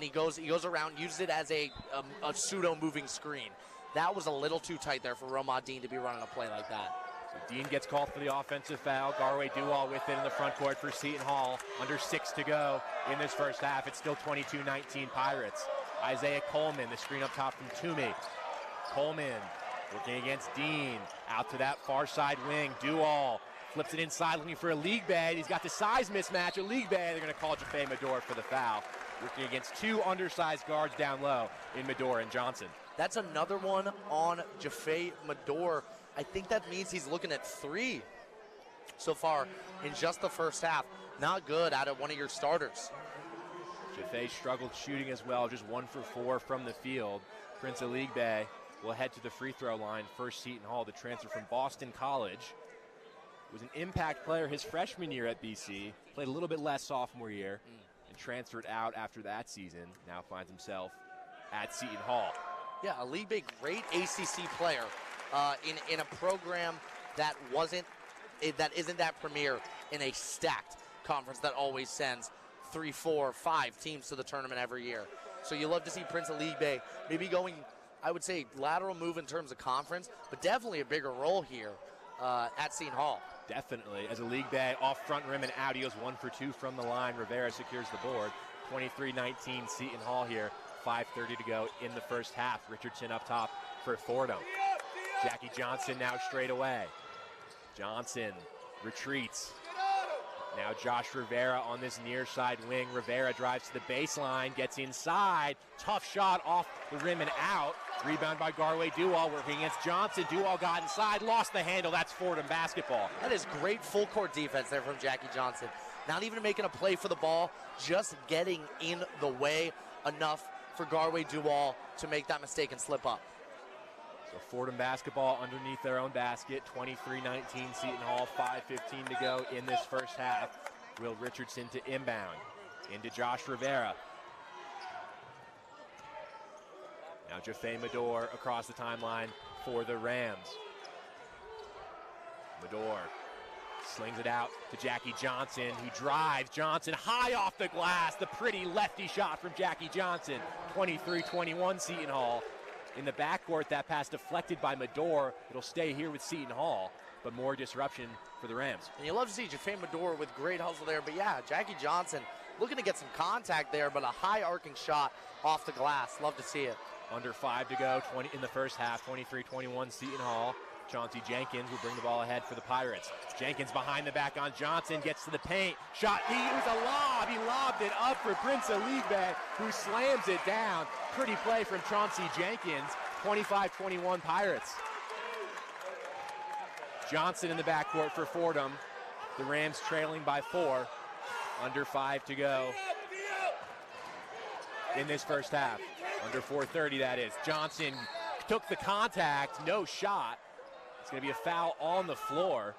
he goes around, uses it as a pseudo moving screen. That was a little too tight there for Romad Dean to be running a play like that. So Dean gets called for the offensive foul. Garway Dual with it in the front court for Seton Hall. Under 6 to go in this first half. It's still 22-19 Pirates. Isaiah Coleman, the screen up top from Toomey. Coleman working against Dean. Out to that far side wing. Dual flips it inside looking for a league bag. He's got the size mismatch. A league bag. They're going to call Jaffe Medor for the foul. Working against 2 undersized guards down low in Medor and Johnson. That's another one on Jaffe Medor. I think that means he's looking at 3 so far in just the first half. Not good out of one of your starters. Jaffe struggled shooting as well, just 1 for 4 from the field. Prince Aligbe will head to the free throw line. First Seton Hall, the transfer from Boston College. Was an impact player his freshman year at BC. Played a little bit less sophomore year and transferred out after that season. Now finds himself at Seton Hall. Yeah, Aligbe, great ACC player in a program that isn't that premier in a stacked conference that always sends 3, 4, 5 teams to the tournament every year. So you love to see Prince Aligbe maybe going, I would say, lateral move in terms of conference, but definitely a bigger role here at Seton Hall. Definitely. As Aligbe off front rim and out, he goes 1 for 2 from the line. Rivera secures the board. 23-19 Seton Hall here. 5:30 to go in the first half. Richardson up top for Fordham. Jackie Johnson now straight away. Johnson retreats. Now Josh Rivera on this near side wing. Rivera drives to the baseline, gets inside. Tough shot off the rim and out. Rebound by Garway Dual working against Johnson. Dual got inside, lost the handle. That's Fordham basketball. That is great full court defense there from Jackie Johnson. Not even making a play for the ball, just getting in the way enough for Garway Dual to make that mistake and slip up. So Fordham basketball underneath their own basket. 23-19 Seton Hall, 5:15 to go in this first half. Will Richardson to inbound. Into Josh Rivera. Now Jaffe Medor across the timeline for the Rams. Medor slings it out to Jackie Johnson. He drives. Johnson high off the glass. The pretty lefty shot from Jackie Johnson. 23-21 Seton Hall. In the backcourt, that pass deflected by Medor. It'll stay here with Seton Hall, but more disruption for the Rams. And you love to see Jaffe Medor with great hustle there, but yeah, Jackie Johnson looking to get some contact there, but a high arcing shot off the glass. Love to see it. Under 5 to go in the first half, 23-21 Seton Hall. Chauncey Jenkins will bring the ball ahead for the Pirates. Jenkins behind the back on Johnson, gets to the paint. Shot, it was a lob. He lobbed it up for Prince Aligbe, who slams it down. Pretty play from Chauncey Jenkins, 25-21 Pirates. Johnson in the backcourt for Fordham. The Rams trailing by 4. Under 5 to go in this first half. Under 4:30, that is. Johnson took the contact, no shot. It's going to be a foul on the floor.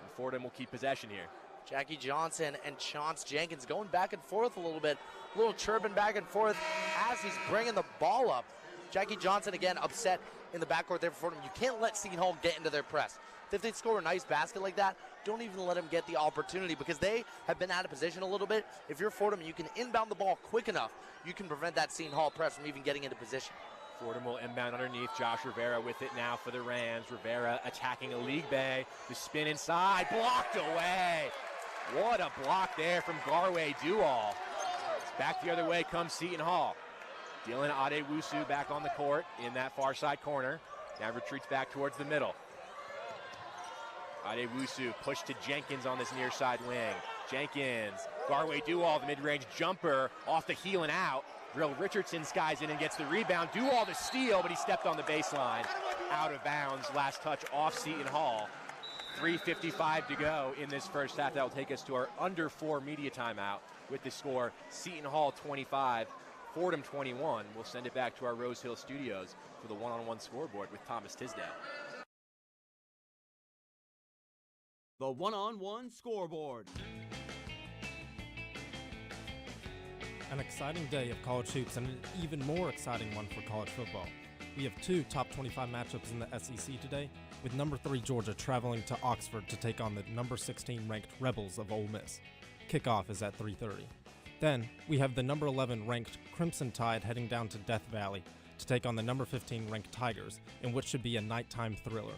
And Fordham will keep possession here. Jackie Johnson and Chauncey Jenkins going back and forth a little bit. A little chirping back and forth as he's bringing the ball up. Jackie Johnson, again, upset in the backcourt there for Fordham. You can't let Seton Hall get into their press. If they score a nice basket like that, don't even let them get the opportunity because they have been out of position a little bit. If you're Fordham, you can inbound the ball quick enough. You can prevent that Seton Hall press from even getting into position. Fordham will inbound underneath. Josh Rivera with it now for the Rams. Rivera attacking Aligbe. The spin inside, blocked away. What a block there from Garway Dual. It's back the other way comes Seton Hall. Dylan Adewusu back on the court in that far side corner. Now retreats back towards the middle. Adewusu pushed to Jenkins on this near side wing. Jenkins, Garway Dual, the mid-range jumper off the heel and out. Will Richardson skies in and gets the rebound. Dual the steal, but he stepped on the baseline. Out of bounds, last touch off Seton Hall. 3:55 to go in this first half. That will take us to our under 4 media timeout with the score Seton Hall 25, Fordham 21. We'll send it back to our Rose Hill studios for the one-on-one scoreboard with Thomas Tisdale. The one-on-one scoreboard. An exciting day of college hoops and an even more exciting one for college football. We have 2 top 25 matchups in the SEC today, with number 3 Georgia traveling to Oxford to take on the number 16 ranked Rebels of Ole Miss. Kickoff is at 3:30. Then, we have the number 11 ranked Crimson Tide heading down to Death Valley to take on the number 15 ranked Tigers, in which should be a nighttime thriller.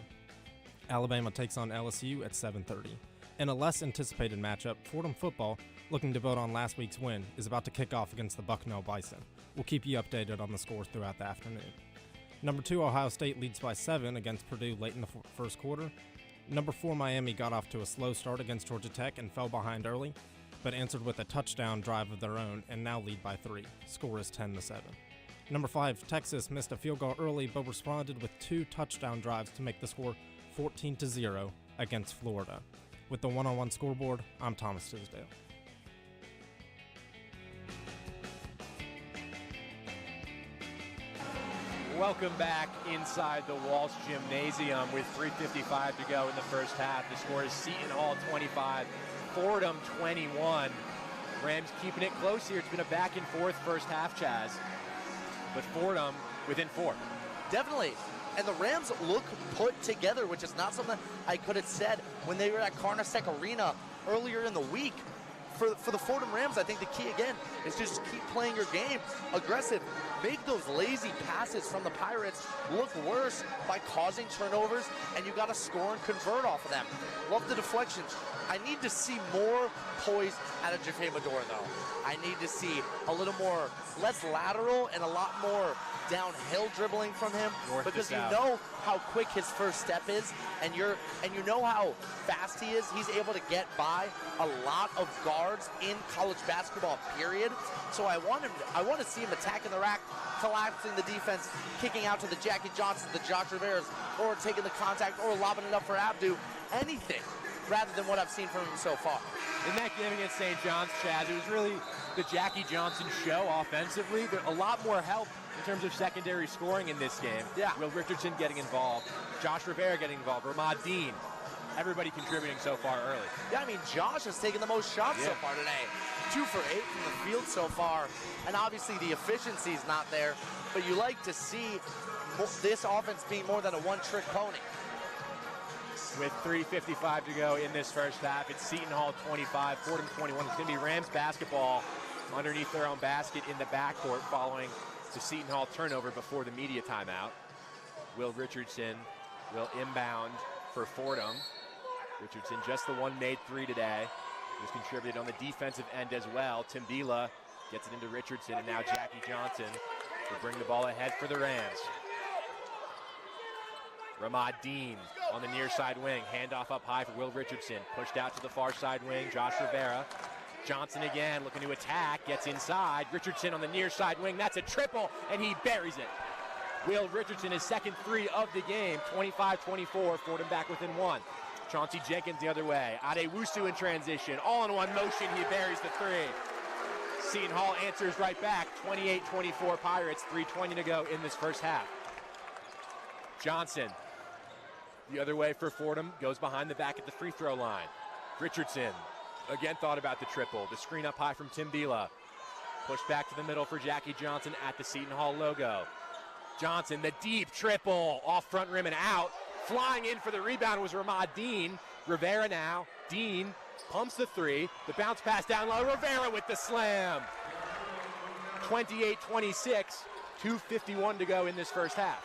Alabama takes on LSU at 7:30. In a less anticipated matchup, Fordham football, looking to build on last week's win, is about to kick off against the Bucknell Bison. We'll keep you updated on the scores throughout the afternoon. Number 2 Ohio State leads by 7 against Purdue late in the first quarter. Number 4 Miami got off to a slow start against Georgia Tech and fell behind early, but answered with a touchdown drive of their own and now lead by 3. Score is 10-7. Number 5 Texas missed a field goal early but responded with 2 touchdown drives to make the score 14-0 against Florida. With the one-on-one scoreboard, I'm Thomas Tisdale. Welcome back inside the Walsh Gymnasium with 3:55 to go in the first half. The score is Seton Hall 25, Fordham 21. Rams keeping it close here. It's been a back and forth first half, Chaz. But Fordham within 4. Definitely. And the Rams look put together, which is not something I could have said when they were at Carnesec Arena earlier in the week. For the Fordham Rams, I think the key, again, is just keep playing your game. Aggressive. Make those lazy passes from the Pirates look worse by causing turnovers, and you got to score and convert off of them. Love the deflections. I need to see more poise out of Jaffe Medora, though. I need to see a little more, less lateral and a lot more downhill dribbling from him, because you know how quick his first step is, and you know how fast he is. He's able to get by a lot of guards in college basketball, period. So I want to see him attacking the rack, collapsing the defense, kicking out to the Jackie Johnson, the Josh Riveras, or taking the contact, or lobbing it up for Abdu. Anything rather than what I've seen from him so far. In that game against St. John's, Chaz, it was really the Jackie Johnson show offensively. There's a lot more help in terms of secondary scoring in this game. Yeah. Will Richardson getting involved, Josh Rivera getting involved, Ramad Dean, everybody contributing so far early. Yeah, I mean, Josh has taken the most shots so far today. 2 for 8 from the field so far. And obviously the efficiency is not there, but you like to see this offense being more than a one-trick pony. With 3:55 to go in this first half, it's Seton Hall 25, Fordham 21. It's going to be Rams basketball underneath their own basket in the backcourt following the Seton Hall turnover before the media timeout. Will Richardson will inbound for Fordham. Richardson, just the one made 3 today. He's contributed on the defensive end as well. Timbila gets it into Richardson, and now Jackie Johnson will bring the ball ahead for the Rams. Ramad Dean on the near side wing. Handoff up high for Will Richardson. Pushed out to the far side wing. Josh Rivera. Johnson again looking to attack. Gets inside. Richardson on the near side wing. That's a triple, and he buries it. Will Richardson, his second 3 of the game. 25-24. Fordham back within 1. Chauncey Jenkins the other way. Adewusu in transition. All in one motion. He buries the 3. Seton Hall answers right back. 28-24 Pirates. 3:20 to go in this first half. Johnson. The other way for Fordham, goes behind the back at the free throw line. Richardson, again thought about the triple. The screen up high from Timbila. Pushed back to the middle for Jackie Johnson at the Seton Hall logo. Johnson, the deep triple, off front rim and out. Flying in for the rebound was Ramad Dean. Rivera now, Dean pumps the 3. The bounce pass down low, Rivera with the slam. 28-26, 2:51 to go in this first half.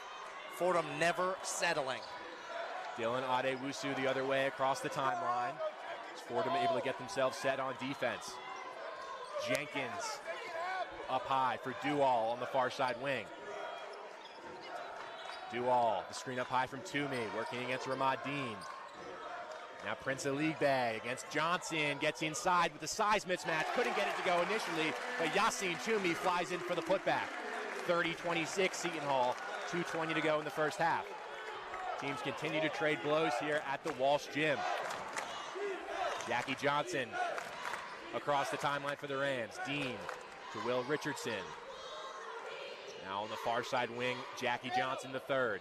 Fordham never settling. Dylan Adewusu the other way across the timeline. Fordham able to get themselves set on defense. Jenkins up high for Dual on the far side wing. Dual, the screen up high from Toomey, working against Ramad Dean. Now Prince Aligbe against Johnson, gets inside with the size mismatch. Couldn't get it to go initially, but Yassine Toomey flies in for the putback. 30-26 Seton Hall, 2:20 to go in the first half. Teams continue to trade blows here at the Walsh Gym. Jackie Johnson across the timeline for the Rams. Dean to Will Richardson. Now on the far side wing, Jackie Johnson the 3rd.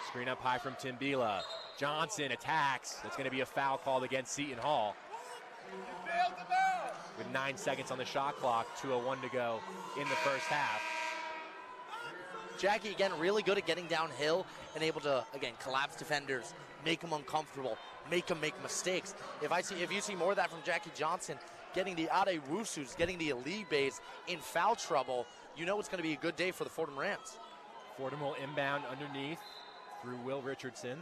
Screen up high from Timbila. Johnson attacks. That's going to be a foul called against Seton Hall. With 9 seconds on the shot clock, 2:01 to go in the first half. Jackie, again, really good at getting downhill and able to, again, collapse defenders, make them uncomfortable, make them make mistakes. If you see more of that from Jackie Johnson, getting the Ade Wusus, getting the elite base in foul trouble, you know it's going to be a good day for the Fordham Rams. Fordham will inbound underneath through Will Richardson.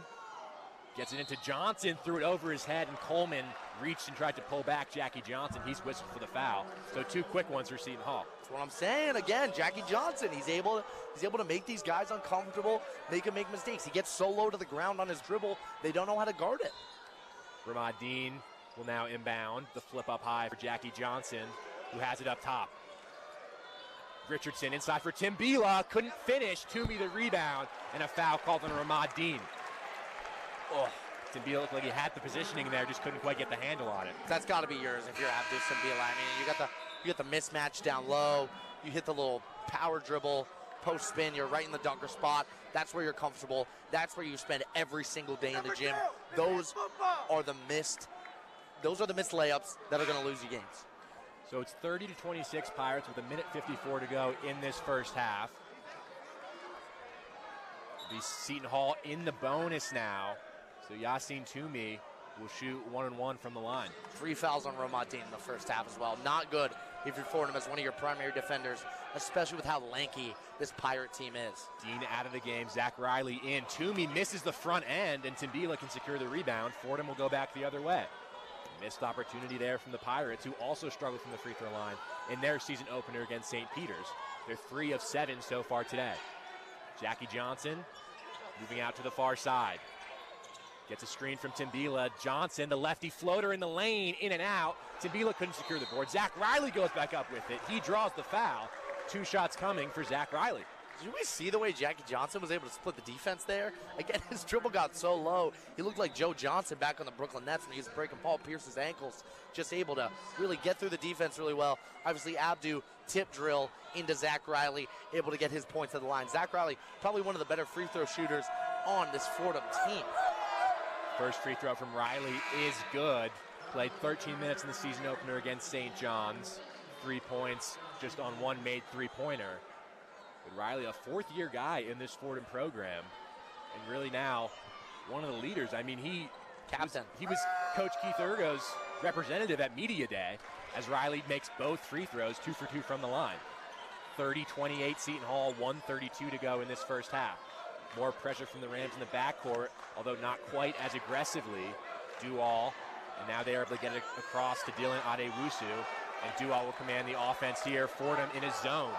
Gets it into Johnson, threw it over his head, and Coleman reached and tried to pull back Jackie Johnson. He's whistled for the foul. So 2 quick ones for Seton Hall. That's what I'm saying. Again, Jackie Johnson, he's able to make these guys uncomfortable, make them make mistakes. He gets so low to the ground on his dribble, they don't know how to guard it. Ramad Dean will now inbound. The flip up high for Jackie Johnson, who has it up top. Richardson inside for Tim Bila, couldn't finish. Toomey the rebound, and a foul called on Ramad Dean. Oh, Tim Bila looked like he had the positioning there, just couldn't quite get the handle on it. That's got to be yours if you're Abdus Tim Bila. I mean, you got the mismatch down low. You hit the little power dribble, post spin. You're right in the dunker spot. That's where you're comfortable. That's where you spend every single day in the gym. Those are the missed layups that are going to lose you games. So it's 30-26 Pirates with 1:54 to go in this first half. Be Seton Hall in the bonus now. So Yassine Toomey will shoot 1-1 from the line. 3 fouls on Ramad Dean in the first half as well. Not good if you're Fordham as one of your primary defenders, especially with how lanky this Pirate team is. Dean out of the game, Zach Riley in. Toomey misses the front end, and Timbila can secure the rebound. Fordham will go back the other way. Missed opportunity there from the Pirates, who also struggled from the free throw line in their season opener against St. Peter's. They're 3 of 7 so far today. Jackie Johnson moving out to the far side. Gets a screen from Timbila. Johnson, the lefty floater in the lane, in and out. Timbila couldn't secure the board. Zach Riley goes back up with it. He draws the foul. 2 shots coming for Zach Riley. Did we see the way Jackie Johnson was able to split the defense there? Again, his dribble got so low. He looked like Joe Johnson back on the Brooklyn Nets when he was breaking Paul Pierce's ankles. Just able to really get through the defense really well. Obviously, Abdu tip drill into Zach Riley, able to get his points at the line. Zach Riley, probably one of the better free throw shooters on this Fordham team. First free throw from Riley is good. Played 13 minutes in the season opener against St. John's. 3 points just on 1 made three-pointer. But Riley, a 4th-year guy in this Fordham program, and really now one of the leaders. I mean, he was Coach Keith Ergo's representative at Media Day as Riley makes both free throws, 2 for 2 from the line. 30-28 Seton Hall, 1:32 to go in this first half. More pressure from the Rams in the backcourt, although not quite as aggressively. Dual, and now they are able to get it across to Dylan Adewusu, and Dual will command the offense here. Fordham in his zone.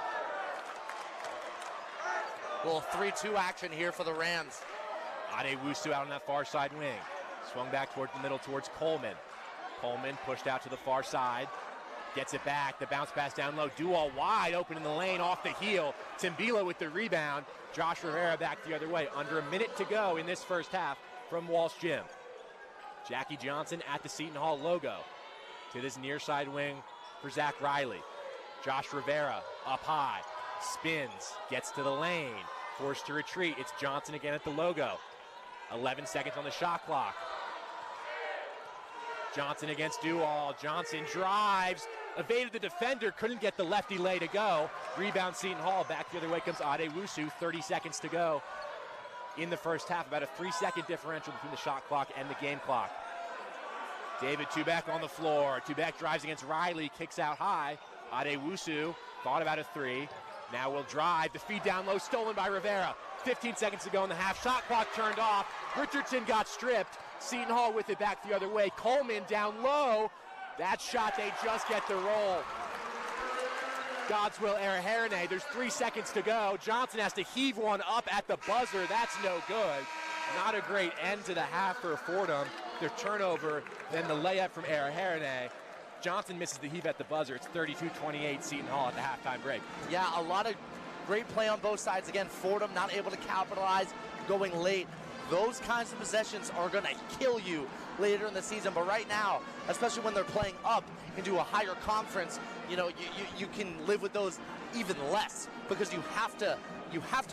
Little 3-2 action here for the Rams. Adewusu out on that far side wing. Swung back toward the middle towards Coleman. Coleman pushed out to the far side. Gets it back. The bounce pass down low. Dual wide open in the lane off the heel. Timbila with the rebound. Josh Rivera back the other way. Under a minute to go in this first half from Walsh Gym. Jackie Johnson at the Seton Hall logo. To this near side wing for Zach Riley. Josh Rivera up high. Spins. Gets to the lane. Forced to retreat. It's Johnson again at the logo. 11 seconds on the shot clock. Johnson against Dual. Johnson drives. Evaded the defender. Couldn't get the lefty lay to go. Rebound Seton Hall. Back the other way comes Adewusu. 30 seconds to go in the first half. About a 3-second differential between the shot clock and the game clock. David Tubeck on the floor. Tubeck drives against Riley. Kicks out high. Adewusu thought about a 3. Now will drive. The feed down low. Stolen by Rivera. 15 seconds to go in the half. Shot clock turned off. Richardson got stripped. Seton Hall with it back the other way. Coleman down low. That shot, they just get the roll. Godswill Araherene. There's 3 seconds to go. Johnson has to heave one up at the buzzer. That's no good. Not a great end to the half for Fordham. Their turnover, then the layup from Araherene. Johnson misses the heave at the buzzer. It's 32-28 Seton Hall at the halftime break. Yeah, a lot of great play on both sides. Again, Fordham not able to capitalize, going late. Those kinds of possessions are going to kill you later in the season. But right now, especially when they're playing up into a higher conference, you know, you can live with those even less because you have to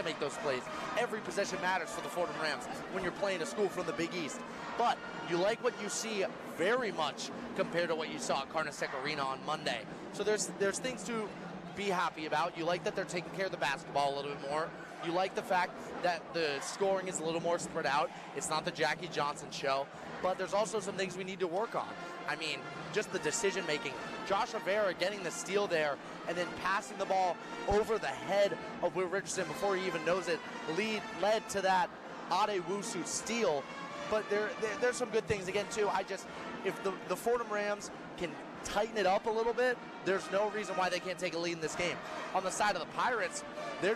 make those plays. Every possession matters for the Fordham Rams when you're playing a school from the Big East. But you like what you see very much compared to what you saw at Carnesec Arena on Monday. So there's things to be happy about. You like that they're taking care of the basketball a little bit more. You like the fact that the scoring is a little more spread out. It's not the Jackie Johnson show, but there's also some things we need to work on. I mean, just the decision making. Josh Rivera getting the steal there and then passing the ball over the head of Will Richardson before he even knows it led to that Adewusu steal. But there's some good things again too. If the Fordham Rams can tighten it up a little bit, there's no reason why they can't take a lead in this game. On the side of the Pirates, they're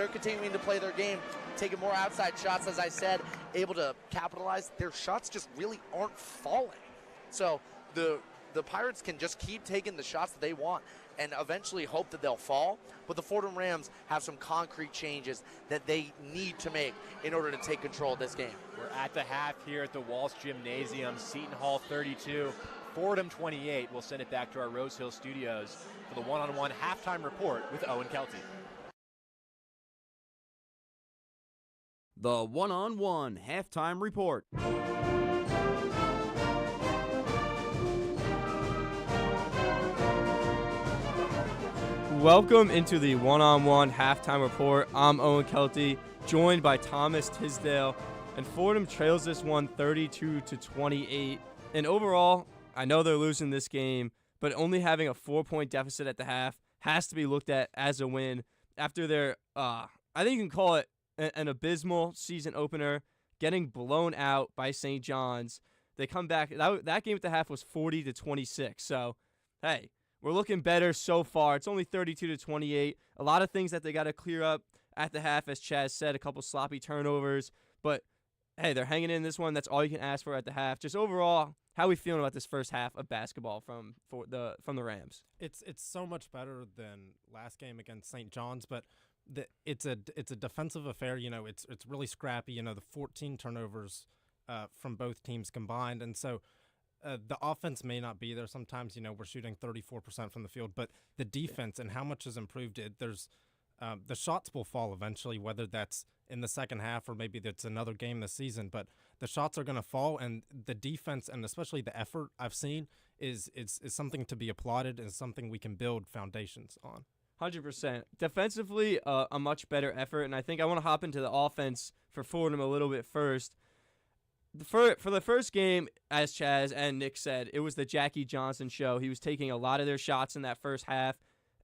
continuing to play their game, taking more outside shots, as I said, able to capitalize. Their shots just really aren't falling. So the Pirates can just keep taking the shots that they want and eventually hope that they'll fall. But the Fordham Rams have some concrete changes that they need to make in order to take control of this game. We're at the half here at the Walsh Gymnasium. Seton Hall 32, Fordham 28. We'll send it back to our Rose Hill studios for the one-on-one halftime report with Owen Kelty. The one-on-one halftime report. Welcome into the one-on-one halftime report. I'm Owen Kelty, joined by Thomas Tisdale, and Fordham trails this one 32-28. And overall, I know they're losing this game, but only having a 4-point deficit at the half has to be looked at as a win after their, I think you can call it an abysmal season opener, getting blown out by St. John's. They come back. That game at the half was 40-26. So, hey, we're looking better so far. It's only 32-28. A lot of things that they got to clear up at the half, as Chaz said, a couple sloppy turnovers. But, hey, they're hanging in this one. That's all you can ask for at the half. Just overall, how are we feeling about this first half of basketball from the Rams? It's so much better than last game against St. John's, but it's a defensive affair. It's really scrappy. The 14 turnovers from both teams combined, and so the offense may not be there sometimes. We're shooting 34% from the field, but the defense and how much has improved it. There's the shots will fall eventually, whether that's in the second half or maybe that's another game this season. But the shots are going to fall, and the defense and especially the effort I've seen is something to be applauded and something we can build foundations on. 100%. Defensively, a much better effort, and I think I want to hop into the offense for Fordham a little bit first. For the first game, as Chaz and Nick said, it was the Jackie Johnson show. He was taking a lot of their shots in that first half,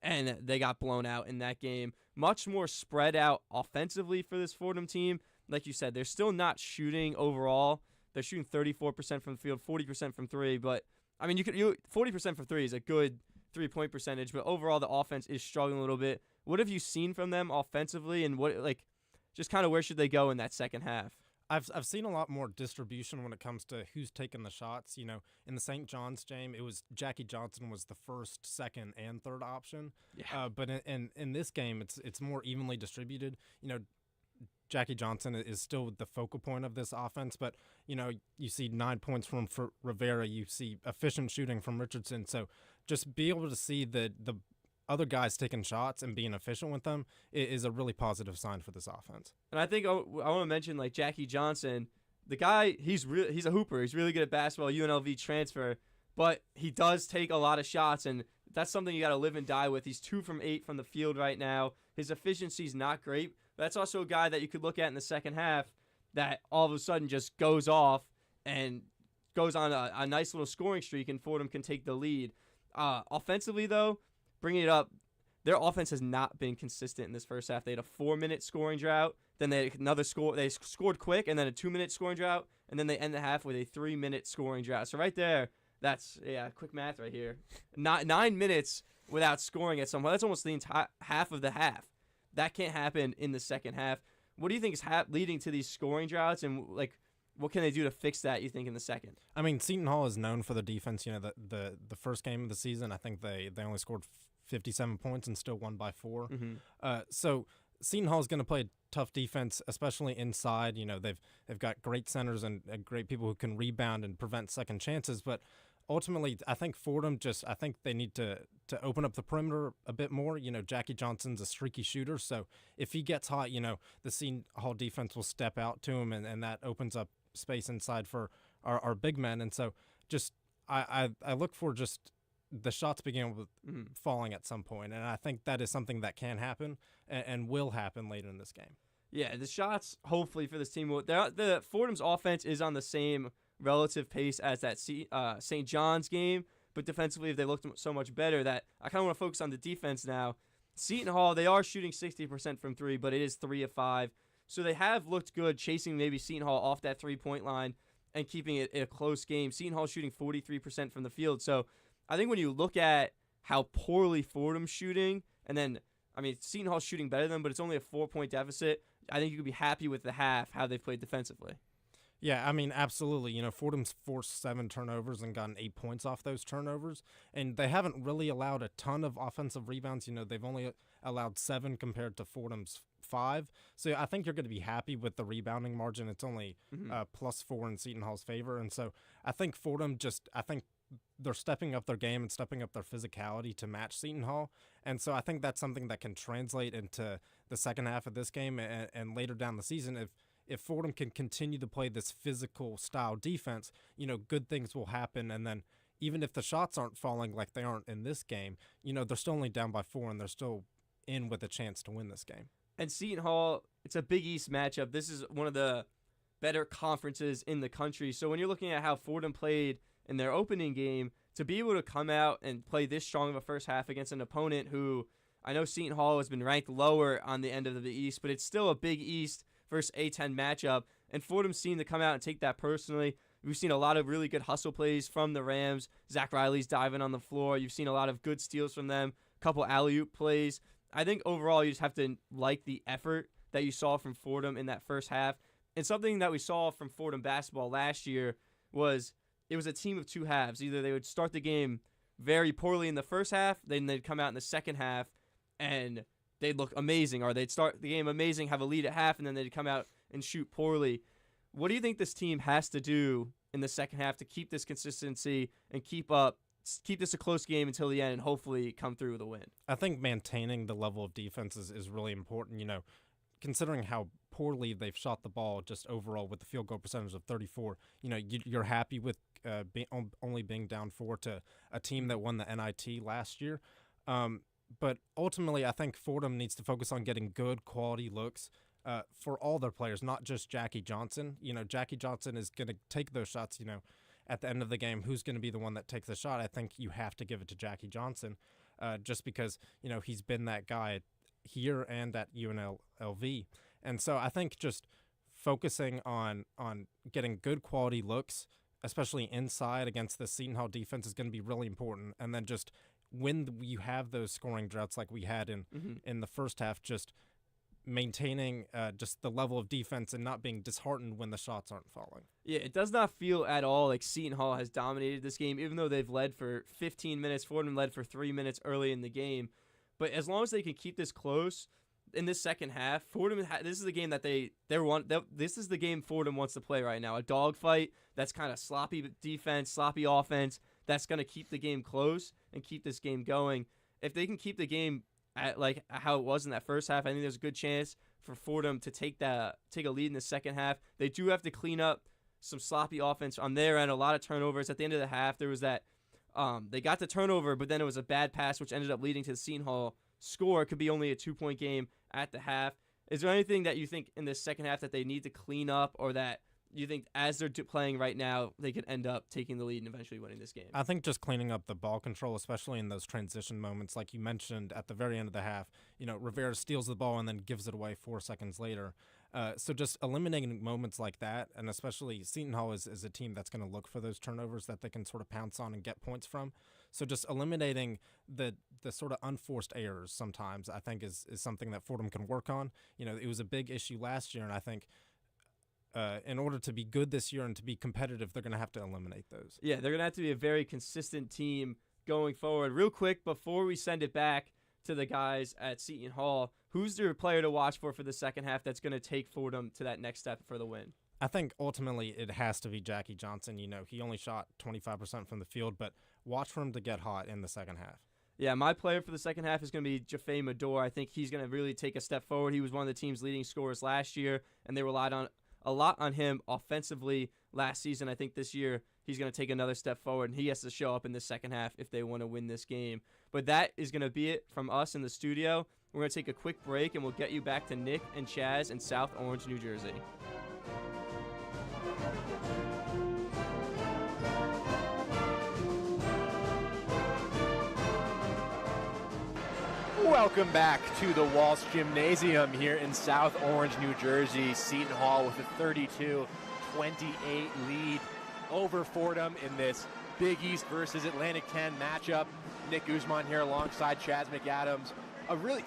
and they got blown out in that game. Much more spread out offensively for this Fordham team. Like you said, they're still not shooting overall. They're shooting 34% from the field, 40% from three. But, I mean, 40% from three is a good three-point percentage, but overall the offense is struggling a little bit. What have you seen from them offensively, and just kind of where should they go in that second half? I've seen a lot more distribution when it comes to who's taking the shots. In the St. John's game, it was Jackie Johnson was the first, second, and third option. Yeah. But in this game, it's more evenly distributed. Jackie Johnson is still the focal point of this offense, but you see 9 points from Rivera, you see efficient shooting from Richardson. So just be able to see the other guys taking shots and being efficient with them is a really positive sign for this offense. And I think I want to mention Jackie Johnson, the guy, he's a hooper. He's really good at basketball, UNLV transfer, but he does take a lot of shots, and that's something you got to live and die with. He's 2 from 8 from the field right now. His efficiency's not great. But that's also a guy that you could look at in the second half that all of a sudden just goes off and goes on a nice little scoring streak, and Fordham can take the lead. Offensively, though, bringing it up, their offense has not been consistent in this first half. They had a 4-minute scoring drought, then they had another score. They scored quick, and then a 2-minute scoring drought, and then they end the half with a 3-minute scoring drought. So right there, that's quick math right here. 9 minutes without scoring at some point. That's almost the entire half of the half. That can't happen in the second half. What do you think is leading to these scoring droughts, and what can they do to fix that, you think, in the second? I mean, Seton Hall is known for the defense. The first game of the season, I think they only scored 57 points and still won by 4. Mm-hmm. So Seton Hall is going to play a tough defense, especially inside. They've got great centers and great people who can rebound and prevent second chances. But ultimately, I think Fordham I think they need to open up the perimeter a bit more. Jackie Johnson's a streaky shooter, so if he gets hot, the Seton Hall defense will step out to him, and that opens up space inside for our big men. And so just I look for just the shots begin with falling at some point, and I think that is something that can happen and will happen later in this game. Yeah, the shots, hopefully, for this team, the Fordham's offense is on the same relative pace as that St. John's game, but defensively they looked so much better that I kind of want to focus on the defense now. Seton Hall, they are shooting 60% from three, but it is 3 of 5. So they have looked good chasing maybe Seton Hall off that three-point line and keeping it in a close game. Seton Hall shooting 43% from the field. So I think when you look at how poorly Fordham's shooting, and then, I mean, Seton Hall's shooting better than them, but it's only a 4-point deficit. I think you could be happy with the half, how they've played defensively. Yeah, I mean, absolutely. You know, Fordham's forced 7 turnovers and gotten 8 points off those turnovers, and they haven't really allowed a ton of offensive rebounds. You know, they've only allowed 7 compared to Fordham's 5. So I think you're going to be happy with the rebounding margin. It's only +4 in Seton Hall's favor, and so I think Fordham I think they're stepping up their game and stepping up their physicality to match Seton Hall, and so I think that's something that can translate into the second half of this game and later down the season. If Fordham can continue to play this physical style defense, you know, good things will happen. And then even if the shots aren't falling like they aren't in this game, you know, they're still only down by 4 and they're still in with a chance to win this game. And Seton Hall, it's a Big East matchup. This is one of the better conferences in the country. So when you're looking at how Fordham played in their opening game, to be able to come out and play this strong of a first half against an opponent who, I know Seton Hall has been ranked lower on the end of the East, but it's still a Big East versus A10 matchup, and Fordham seemed to come out and take that personally. We've seen a lot of really good hustle plays from the Rams. Zach Riley's diving on the floor. You've seen a lot of good steals from them, a couple alley-oop plays. I think overall you just have to like the effort that you saw from Fordham in that first half. And something that we saw from Fordham basketball last year was it was a team of two halves. Either they would start the game very poorly in the first half, then they'd come out in the second half and they'd look amazing, or they'd start the game amazing, have a lead at half, and then they'd come out and shoot poorly. What do you think this team has to do in the second half to keep this consistency and keep this a close game until the end and hopefully come through with a win? I think maintaining the level of defense is really important, you know, considering how poorly they've shot the ball just overall with the field goal percentage of 34. You know, you're happy with only being down 4 to a team that won the NIT last year. But ultimately, I think Fordham needs to focus on getting good quality looks for all their players, not just Jackie Johnson. You know, Jackie Johnson is going to take those shots, you know, at the end of the game. Who's going to be the one that takes the shot? I think you have to give it to Jackie Johnson just because, you know, he's been that guy here and at UNLV. And so I think just focusing on getting good quality looks, especially inside against the Seton Hall defense, is going to be really important. And then just when you have those scoring droughts like we had in the first half, just maintaining just the level of defense and not being disheartened when the shots aren't falling. Yeah, it does not feel at all like Seton Hall has dominated this game, even though they've led for 15 minutes. Fordham led for 3 minutes early in the game. But as long as they can keep this close in this second half, Fordham, this is the game that this is the game Fordham wants to play right now. A dogfight that's kind of sloppy defense, sloppy offense, that's going to keep the game close and keep this game going. If they can keep the game at like how it was in that first half, I think there's a good chance for Fordham to take a lead in the second half. They do have to clean up some sloppy offense on their end, a lot of turnovers. At the end of the half, there was that they got the turnover, but then it was a bad pass, which ended up leading to the Seton Hall score. It could be only a 2-point game at the half. Is there anything that you think in this second half that they need to clean up, or that you think as they're playing right now, they could end up taking the lead and eventually winning this game? I think just cleaning up the ball control, especially in those transition moments, like you mentioned at the very end of the half. You know, Rivera steals the ball and then gives it away 4 seconds later. So just eliminating moments like that, and especially Seton Hall is a team that's going to look for those turnovers that they can sort of pounce on and get points from. So just eliminating the sort of unforced errors sometimes, I think, is something that Fordham can work on. You know, it was a big issue last year, and I think in order to be good this year and to be competitive, they're going to have to eliminate those. Yeah, they're going to have to be a very consistent team going forward. Real quick, before we send it back to the guys at Seton Hall, who's their player to watch for the second half that's going to take Fordham to that next step for the win? I think ultimately it has to be Jackie Johnson. You know, he only shot 25% from the field, but watch for him to get hot in the second half. Yeah, my player for the second half is going to be Jaffe Medor. I think he's going to really take a step forward. He was one of the team's leading scorers last year, and they relied on a lot on him offensively last season. I think this year he's going to take another step forward, and he has to show up in the second half if they want to win this game. But that is going to be it from us in the studio. We're going to take a quick break, and we'll get you back to Nick and Chaz in South Orange, New Jersey. Welcome back to the Walsh Gymnasium here in South Orange, New Jersey. Seton Hall with a 32-28 lead over Fordham in this Big East versus Atlantic 10 matchup. Nick Guzman here alongside Chaz McAdams.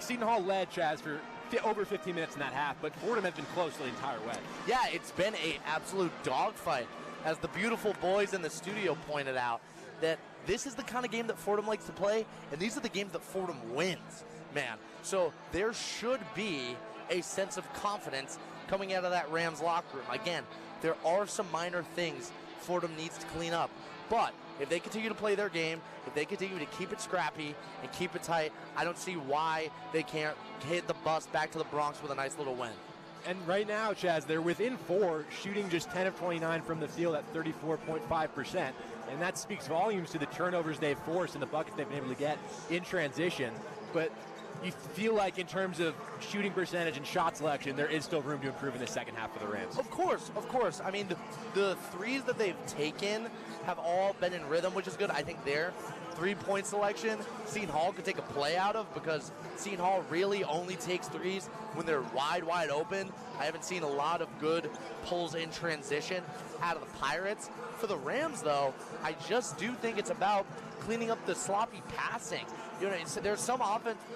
Seton Hall led, Chaz, for over 15 minutes in that half, but Fordham has been close the entire way. Yeah, it's been an absolute dogfight. As the beautiful boys in the studio pointed out, that this is the kind of game that Fordham likes to play, and these are the games that Fordham wins, man. So there should be a sense of confidence coming out of that Rams locker room. Again, there are some minor things Fordham needs to clean up, but if they continue to play their game, if they continue to keep it scrappy and keep it tight, I don't see why they can't hit the bus back to the Bronx with a nice little win. And right now, Chaz, they're within 4, shooting just 10 of 29 from the field at 34.5%. And that speaks volumes to the turnovers they've forced and the buckets they've been able to get in transition. But you feel like in terms of shooting percentage and shot selection, there is still room to improve in the second half for the Rams. Of course. I mean, the threes that they've taken have all been in rhythm, which is good. I think their three-point selection, Seton Hall could take a play out of, because Seton Hall really only takes threes when they're wide open. I haven't seen a lot of good pulls in transition out of the Pirates. For the Rams, though, I just do think it's about cleaning up the sloppy passing. You know, there's some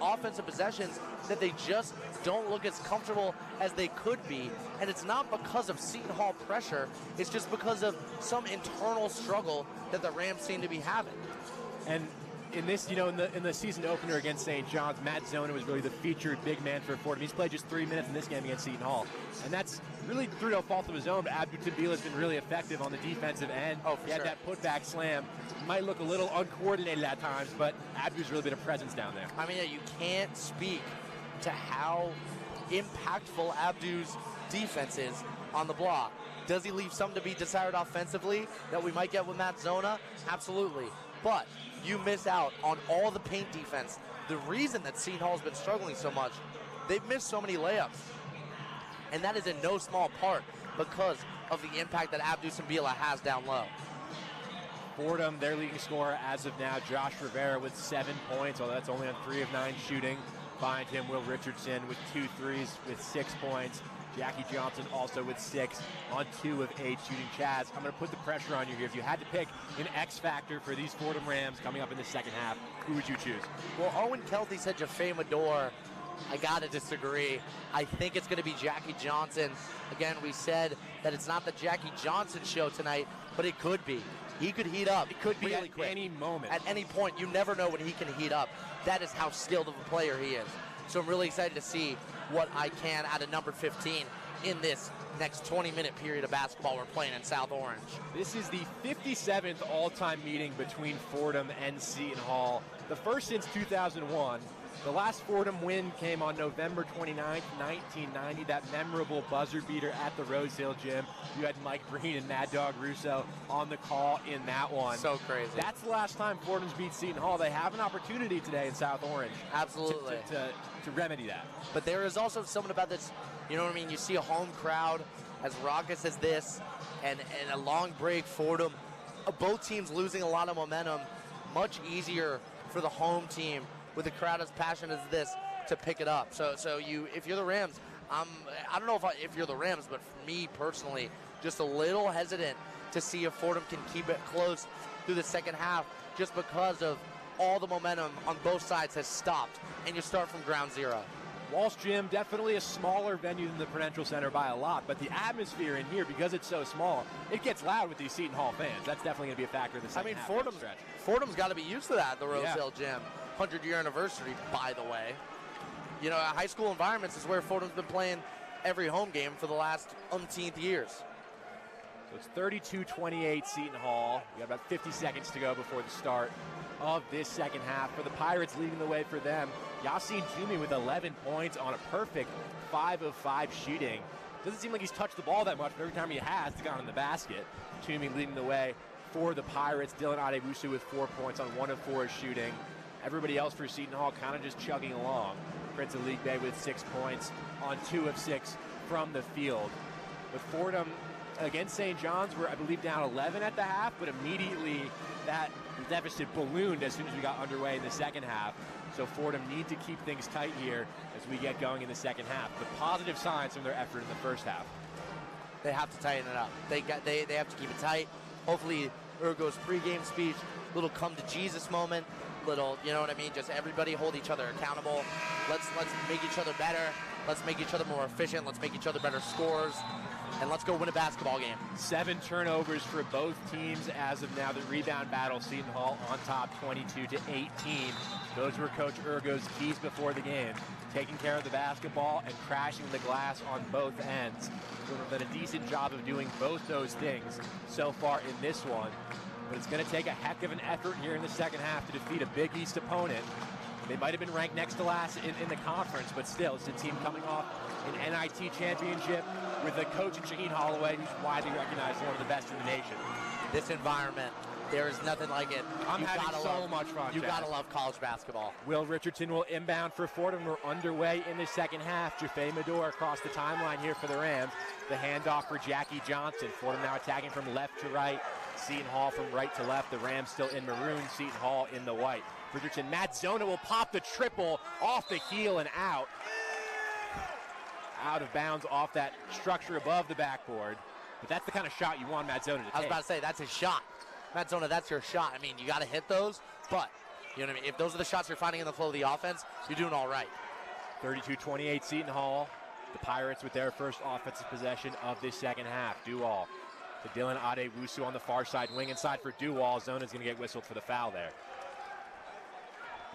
offensive possessions that they just don't look as comfortable as they could be, and it's not because of Seton Hall pressure. It's just because of some internal struggle that the Rams seem to be having. And in this, in the season opener against St. John's, Matt Zona was really the featured big man for Fordham. He's played just 3 minutes in this game against Seton Hall. And that's really through no fault of his own, but Abdul Tabila has been really effective on the defensive end. He had that putback slam. Might look a little uncoordinated at times, but Abdul's really been a presence down there. I mean, you can't speak to how impactful Abdul's defense is on the block. Does he leave something to be desired offensively that we might get with Matt Zona? Absolutely. But you miss out on all the paint defense. The reason that Seton Hall's been struggling so much, they've missed so many layups. And that is in no small part because of the impact that Abdul Tabila has down low. Fordham, their leading scorer as of now, Josh Rivera with 7 points, although that's only on 3 of 9 shooting. Behind him, Will Richardson with 2 threes with 6 points. Jackie Johnson also with 6 on 2 of 8 shooting. Chaz, I'm going to put the pressure on you here. If you had to pick an X factor for these Fordham Rams coming up in the second half, who would you choose? Well, Owen Kelty said Jaffe Mador. I got to disagree. I think it's going to be Jackie Johnson. Again, we said that it's not the Jackie Johnson show tonight, but it could be. He could heat up. It could be really at quick. any moment. At any point. You never know when he can heat up. That is how skilled of a player he is. So I'm really excited to see what I can out of number 15 in this next 20-minute period of basketball we're playing in South Orange. This is the 57th all-time meeting between Fordham and Seton Hall, the first since 2001. The last Fordham win came on November 29th, 1990, that memorable buzzer beater at the Rose Hill Gym. You had Mike Breen and Mad Dog Russo on the call in that one. So crazy. That's the last time Fordham's beat Seton Hall. They have an opportunity today in South Orange. Absolutely. To remedy that. But there is also something about this, you know what I mean? You see a home crowd as raucous as this, and a long break, Fordham, both teams losing a lot of momentum. Much easier for the home team with a crowd as passionate as this to pick it up. So if you're the Rams, I don't know if you're the Rams, but for me personally, just a little hesitant to see if Fordham can keep it close through the second half, just because of all the momentum on both sides has stopped, and you start from ground zero. Walsh Gym, definitely a smaller venue than the Prudential Center by a lot, but the atmosphere in here, because it's so small, it gets loud with these Seton Hall fans. That's definitely going to be a factor in the second half. Fordham's got to be used to that at the Rose Hill Gym. 100-year anniversary, by the way. You know, high school environments is where Fordham's been playing every home game for the last umpteenth years. So it's 32-28 Seton Hall. We got about 50 seconds to go before the start of this second half. For the Pirates, leading the way for them, Yassine Toomey with 11 points on a perfect 5 of 5 shooting. Doesn't seem like he's touched the ball that much, but every time he has, it's gone in the basket. Toomey leading the way for the Pirates. Dylan Adewusu with 4 points on 1 of 4 shooting. Everybody else for Seton Hall kind of just chugging along. Prince of League Bay with 6 points on 2 of 6 from the field. But Fordham against St. John's were, I believe, down 11 at the half, but immediately that deficit ballooned as soon as we got underway in the second half. So Fordham need to keep things tight here as we get going in the second half. The positive signs from their effort in the first half. They have to tighten it up. They have to keep it tight. Hopefully, Urgo's pregame speech, little come to Jesus moment, little, you know what I mean? Just everybody hold each other accountable. Let's make each other better. Let's make each other more efficient. Let's make each other better scorers. And let's go win a basketball game. 7 turnovers for both teams as of now. The rebound battle, Seton Hall on top 22-18. Those were Coach Urgo's keys before the game. Taking care of the basketball and crashing the glass on both ends. We've done a decent job of doing both those things so far in this one. But it's going to take a heck of an effort here in the second half to defeat a Big East opponent. They might have been ranked next to last in the conference, but still, it's a team coming off an NIT championship with a coach in Shaheen Holloway who's widely recognized as one of the best in the nation. This environment, there is nothing like it. I'm having so much fun. You gotta love college basketball. Will Richardson will inbound for Fordham. We're underway in the second half. Jaffe Medor across the timeline here for the Rams. The handoff for Jackie Johnson. Fordham now attacking from left to right. Seton Hall from right to left. The Rams still in maroon. Seton Hall in the white. Richardson, Matt Zona will pop the triple off the heel and out. Out of bounds off that structure above the backboard. But that's the kind of shot you want Matt Zona to take. I was about to say, that's his shot. Matt Zona, that's your shot. I mean, you got to hit those, but, you know what I mean? If those are the shots you're finding in the flow of the offense, you're doing all right. 32-28 Seton Hall. The Pirates with their first offensive possession of this second half. Duwall to Dylan Adewusu on the far side, wing inside for Duwall. Zona's going to get whistled for the foul there.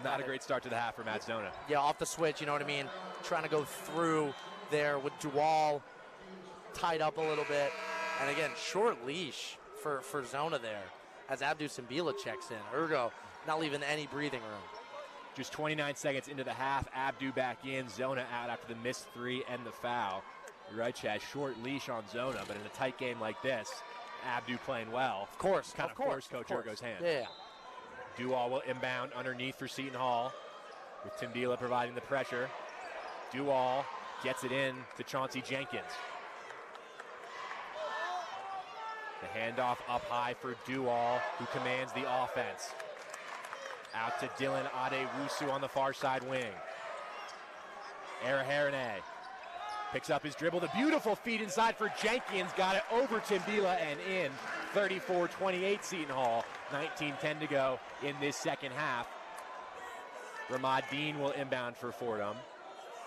Not a great start to the half for Matt Zona. Yeah, off the switch, you know what I mean? Trying to go through there with Duwall tied up a little bit. And again, short leash for Zona there as Abdou Simbila checks in. Urgo not leaving any breathing room. Just 29 seconds into the half, Abdou back in, Zona out after the missed 3 and the foul. You're right, Chaz, short leash on Zona, but in a tight game like this, Abdou playing well. Of course, kind of forced Coach Urgo's hand. Yeah. Duwall will inbound underneath for Seton Hall, with Timbila providing the pressure. Duwall gets it in to Chauncey Jenkins. The handoff up high for Duwall, who commands the offense. Out to Dylan Adewusu on the far side wing. Araherene picks up his dribble. The beautiful feed inside for Jenkins. Got it over Timbila and in. 34-28 Seton Hall. 19-10 to go in this second half. Ramad Dean will inbound for Fordham.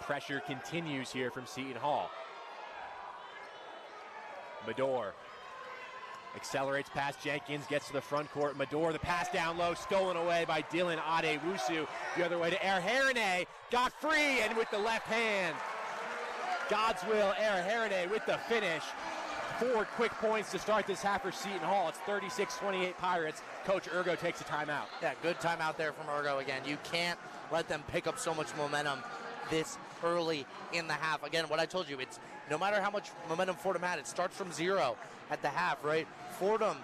Pressure continues here from Seton Hall. Medor accelerates past Jenkins, gets to the front court. Medor, the pass down low, stolen away by Dylan Adewusu. The other way to Araherene, got free, and with the left hand, God's will, Araherene with the finish. 4 quick points to start this half for Seton Hall. It's 36-28 Pirates. Coach Urgo takes a timeout. Yeah, good timeout there from Urgo again. You can't let them pick up so much momentum this early in the half. Again, what I told you, it's no matter how much momentum Fordham had, it starts from 0 at the half, right? Fordham,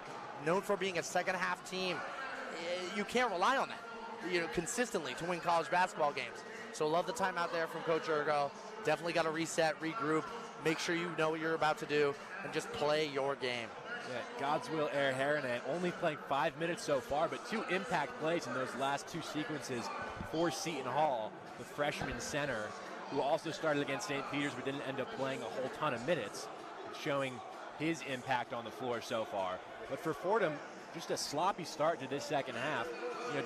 known for being a second half team, you can't rely on that, consistently to win college basketball games. So love the timeout there from Coach Urgo. Definitely got to reset, regroup, make sure you know what you're about to do, and just play your game. Yeah, God's will, Araherene only playing 5 minutes so far, but 2 impact plays in those last 2 sequences for Seton Hall, the freshman center, who also started against St. Peter's but didn't end up playing a whole ton of minutes, showing his impact on the floor so far. But for Fordham, just a sloppy start to this second half.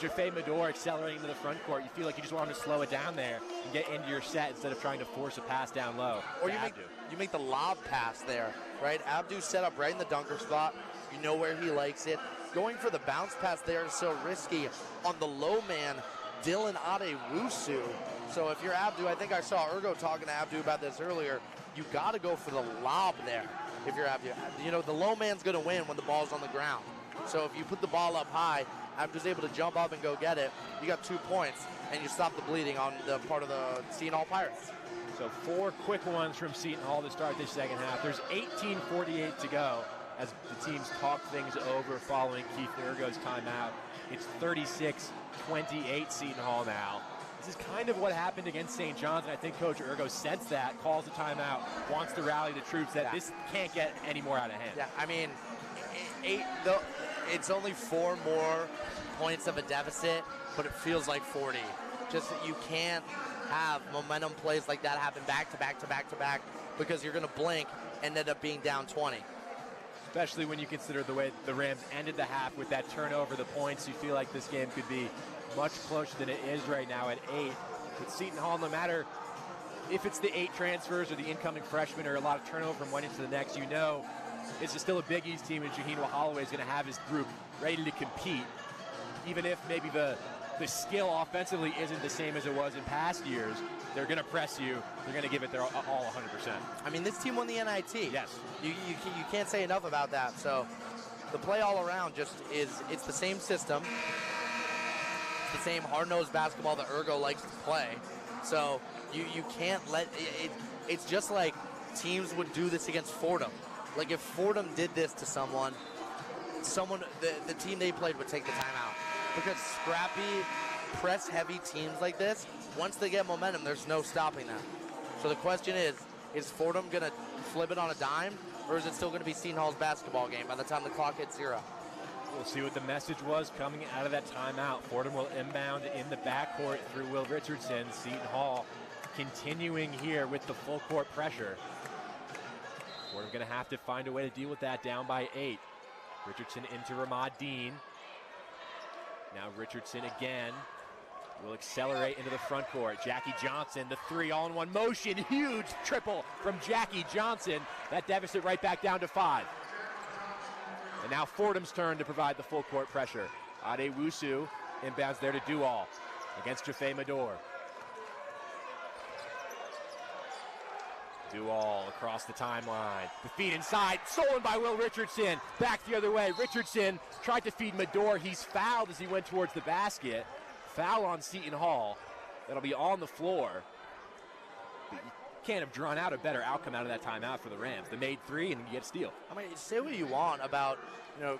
Jaffe Medor accelerating to the front court. You feel like you just want him to slow it down there and get into your set instead of trying to force a pass down low. Or you make the lob pass there, right? Abdou set up right in the dunker spot. You know where he likes it. Going for the bounce pass there is so risky on the low man, Dylan Adewusu. So if you're Abdou, I think I saw Urgo talking to Abdou about this earlier, you got to go for the lob there if you're Abdou. The low man's going to win when the ball's on the ground. So if you put the ball up high, Abdou's able to jump up and go get it. You got 2 points, and you stop the bleeding on the part of the Seton Hall Pirates. So 4 quick ones from Seton Hall to start this second half. There's 18:48 to go as the teams talk things over following Keith Urgo's timeout. It's 36-28 Seton Hall now. This is kind of what happened against St. John's, and I think Coach Urgo sensed that, calls the timeout, wants to rally the troops that this can't get any more out of hand. Yeah, I mean, it's only 4 more points of a deficit, but it feels like 40. Just that you can't have momentum plays like that happen back to back to back to back, because you're going to blink and end up being down 20. Especially when you consider the way the Rams ended the half with that turnover, the points. You feel like this game could be much closer than it is right now at 8. With Seton Hall, no matter if it's the 8 transfers or the incoming freshmen or a lot of turnover from one into the next, you know this is still a Big East team, and Shaheen Holloway is going to have his group ready to compete, even if maybe the skill offensively isn't the same as it was in past years. They're going to press you. They're going to give it their all 100%. I mean, this team won the NIT. Yes. You can't say enough about that. So the play all around it's the same system. It's the same hard-nosed basketball that Urgo likes to play. So you can't let it. It's just like teams would do this against Fordham. Like if Fordham did this to someone, the team they played would take the timeout. Because scrappy, press-heavy teams like this, once they get momentum, there's no stopping them. So the question is Fordham going to flip it on a dime, or is it still going to be Seton Hall's basketball game by the time the clock hits 0? We'll see what the message was coming out of that timeout. Fordham will inbound in the backcourt through Will Richardson. Seton Hall continuing here with the full court pressure. Fordham going to have to find a way to deal with that, down by 8. Richardson into Ramad Dean. Now Richardson again will accelerate into the front court. Jackie Johnson, the 3 all-in-one motion. Huge triple from Jackie Johnson. That deficit right back down to 5. And now Fordham's turn to provide the full court pressure. Adewusu inbounds there to Duall against Jaffe Mador. Duall across the timeline. The feed inside, stolen by Will Richardson. Back the other way. Richardson tried to feed Mador. He's fouled as he went towards the basket. Foul on Seton Hall. That'll be on the floor. But you can't have drawn out a better outcome out of that timeout for the Rams. They made 3 and you get a steal. I mean, say what you want about,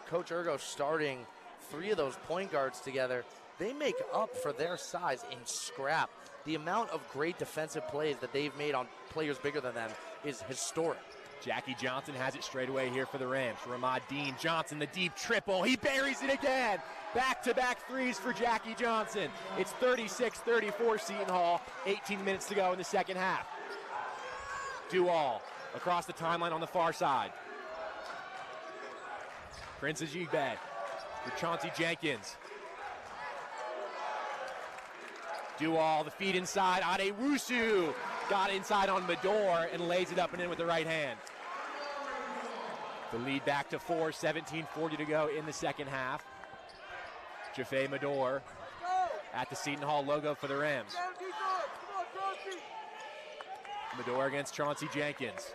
Coach Urgo starting 3 of those point guards together. They make up for their size in scrap. The amount of great defensive plays that they've made on players bigger than them is historic. Jackie Johnson has it straight away here for the Rams. Ramad Dean Johnson, the deep triple. He buries it again. Back-to-back threes for Jackie Johnson. It's 36-34 Seton Hall. 18 minutes to go in the second half. Duall across the timeline on the far side. Prince Ajigbe for Chauncey Jenkins. Duall, the feed inside. Adewusu got inside on Mador and lays it up and in with the right hand. The lead back to 4, 17:40 to go in the second half. Jaffe Mador at the Seton Hall logo for the Rams. Mador against Chauncey Jenkins.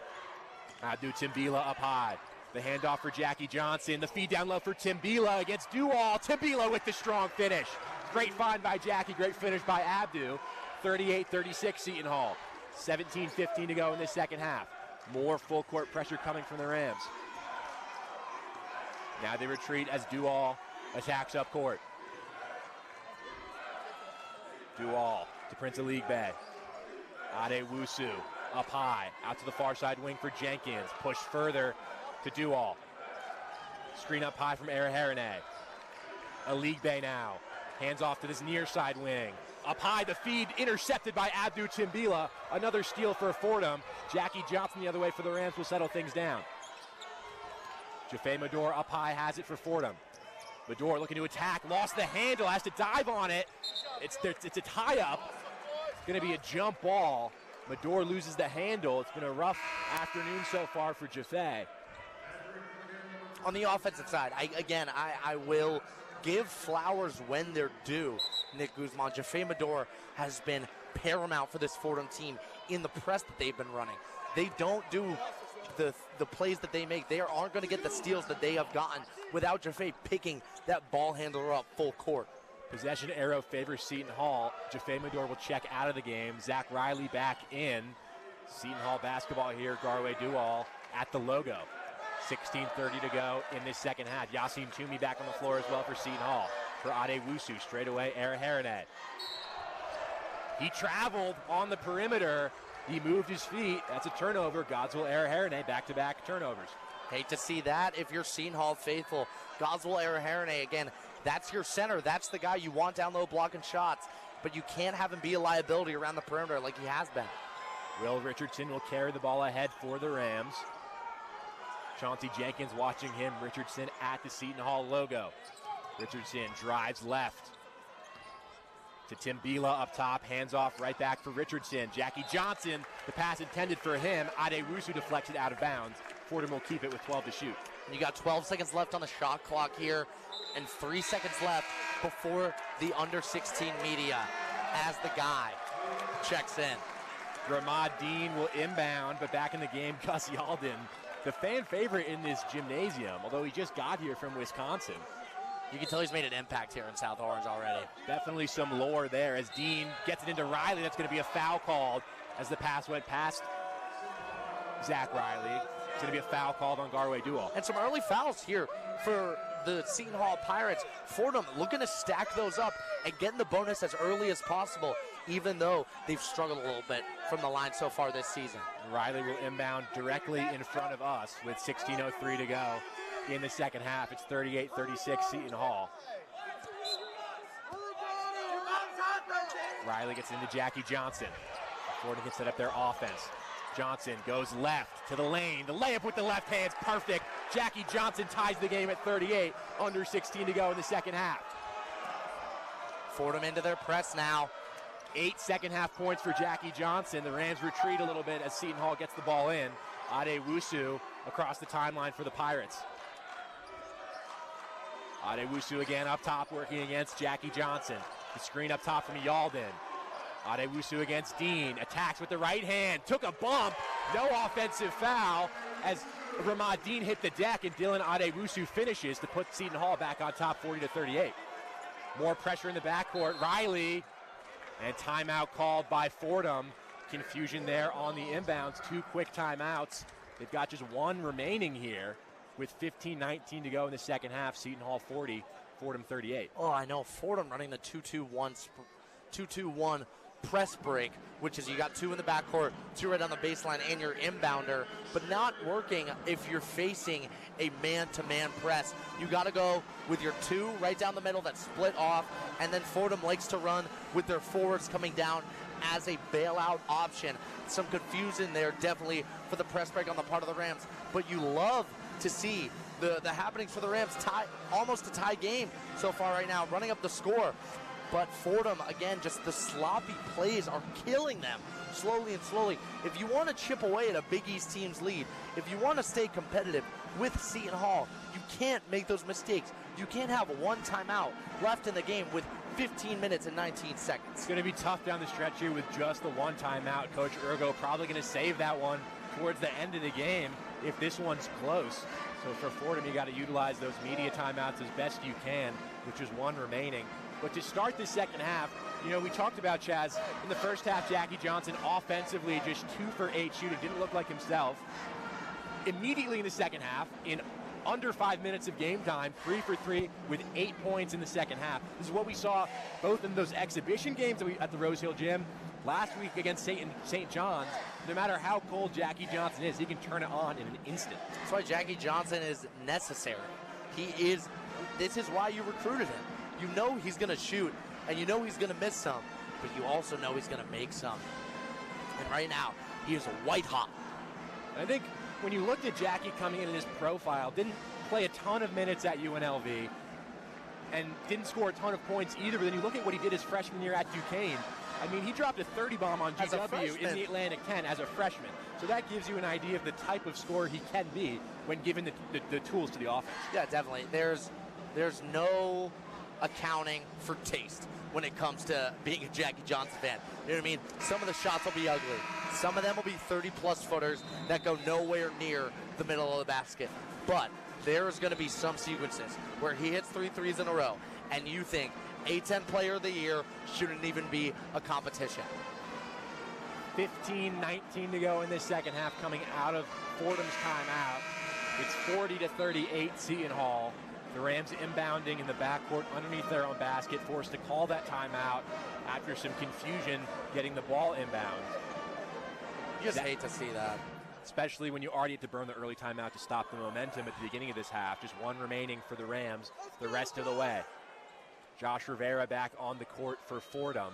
Abdou Timbila up high. The handoff for Jackie Johnson. The feed down low for Timbila against Duall. Timbila with the strong finish. Great find by Jackie. Great finish by Abdou. 38-36 Seton Hall. 17:15 to go in the second half. More full court pressure coming from the Rams. Now they retreat as Duall attacks up court. Duall to Prince Aligbe. Adewusu up high, out to the far side wing for Jenkins. Push further to Duall. Screen up high from Araharene. Aligbe now. Hands off to this near side wing. Up high, the feed intercepted by Abdou Timbila. Another steal for Fordham. Jackie Johnson the other way for the Rams will settle things down. Jaffe Mador up high has it for Fordham. Mador looking to attack, lost the handle, has to dive on it. It's a tie-up. It's going to be a jump ball. Mador loses the handle. It's been a rough afternoon so far for Jaffe. On the offensive side, I will give flowers when they're due. Nick Guzman, Jaffe Mador has been paramount for this Fordham team in the press that they've been running. They don't do the plays that they make. They aren't going to get the steals that they have gotten without Jaffe picking that ball handler up full court. Possession arrow favors Seton Hall. Jaffe Mador will check out of the game. Zach Riley back in. Seton Hall basketball here. Garway Duall at the logo. 16:30 to go in this second half. Yassine Toomey back on the floor as well for Seton Hall. For Adewusu, straight away, Araherene. He traveled on the perimeter. He moved his feet. That's a turnover. Godswill Araherene, back-to-back turnovers. Hate to see that if you're Seton Hall faithful. Godswill Araherene, again, that's your center. That's the guy you want down low blocking shots. But you can't have him be a liability around the perimeter like he has been. Will Richardson will carry the ball ahead for the Rams. Chauncey Jenkins watching him. Richardson at the Seton Hall logo. Richardson drives left to Tim Bila up top. Hands off right back for Richardson. Jackie Johnson, the pass intended for him. Adewusu deflects it out of bounds. Fordham will keep it with 12 to shoot. You got 12 seconds left on the shot clock here and 3 seconds left before the under 16 media as the guy checks in. Ramad Dean will inbound, but back in the game, Gus Yalden, the fan favorite in this gymnasium, although he just got here from Wisconsin. You can tell he's made an impact here in South Orange already. Definitely some lore there as Dean gets it into Riley. That's going to be a foul called as the pass went past Zach Riley. It's going to be a foul called on Garway Dual. And some early fouls here for the Seton Hall Pirates. Fordham looking to stack those up and getting the bonus as early as possible, even though they've struggled a little bit from the line so far this season. Riley will inbound directly in front of us with 16:03 to go in the second half. It's 38-36 Seton Hall. Riley gets into Jackie Johnson. Fordham can set up their offense. Johnson goes left to the lane. The layup with the left hand's perfect. Jackie Johnson ties the game at 38. Under 16 to go in the second half. Fordham into their press now. 8 second half points for Jackie Johnson. The Rams retreat a little bit as Seton Hall gets the ball in. Adewusu across the timeline for the Pirates. Adewusu again up top working against Jackie Johnson. The screen up top from Yalden. Adewusu against Dean. Attacks with the right hand. Took a bump. No offensive foul as Ramad Dean hit the deck and Dylan Adewusu finishes to put Seton Hall back on top 40-38. More pressure in the backcourt. Riley. And timeout called by Fordham. Confusion there on the inbounds. 2 quick timeouts. They've got just one remaining here with 15:19 to go in the second half. Seton Hall 40, Fordham 38. Oh, I know. Fordham running the 2-2-1 press break, which is you got 2 in the backcourt, 2 right on the baseline, and your inbounder, but not working if you're facing a man-to-man press. You got to go with your 2 right down the middle that split off, and then Fordham likes to run with their forwards coming down as a bailout option. Some confusion there definitely for the press break on the part of the Rams, but you love to see the happenings for the Rams. Almost a tie game so far right now, running up the score. But Fordham, again, just the sloppy plays are killing them slowly and slowly. If you want to chip away at a Big East team's lead, if you want to stay competitive with Seton Hall, you can't make those mistakes. You can't have one timeout left in the game with 15 minutes and 19 seconds. It's going to be tough down the stretch here with just the one timeout. Coach Urgo probably going to save that one towards the end of the game if this one's close. So for Fordham, you got to utilize those media timeouts as best you can, which is one remaining. But to start the second half, you know, we talked about, Chaz, in the first half, Jackie Johnson offensively just 2 for 8 shooting, didn't look like himself. Immediately in the second half, in under 5 minutes of game time, 3 for 3 with 8 points in the second half. This is what we saw both in those exhibition games at the Rose Hill Gym last week against St. John's. No matter how cold Jackie Johnson is, he can turn it on in an instant. That's why Jackie Johnson is necessary. This is why you recruited him. You know he's going to shoot, and you know he's going to miss some, but you also know he's going to make some. And right now, he is white hot. I think when you looked at Jackie coming in his profile, didn't play a ton of minutes at UNLV, and didn't score a ton of points either, but then you look at what he did his freshman year at Duquesne. I mean, he dropped a 30 bomb on GW in the Atlantic 10 as a freshman. So that gives you an idea of the type of scorer he can be when given the tools to the offense. Yeah, definitely. There's no accounting for taste when it comes to being a Jackie Johnson fan. You know what I mean? Some of the shots will be ugly. Some of them will be 30-plus footers that go nowhere near the middle of the basket. But there's going to be some sequences where he hits 3 threes in a row, and you think A-10 player of the year shouldn't even be a competition. 15-19 to go in this second half coming out of Fordham's timeout. It's 40-38 Seton Hall. The Rams inbounding in the backcourt underneath their own basket, forced to call that timeout after some confusion getting the ball inbound. You just hate to see that. Especially when you already had to burn the early timeout to stop the momentum at the beginning of this half. Just one remaining for the Rams the rest of the way. Josh Rivera back on the court for Fordham.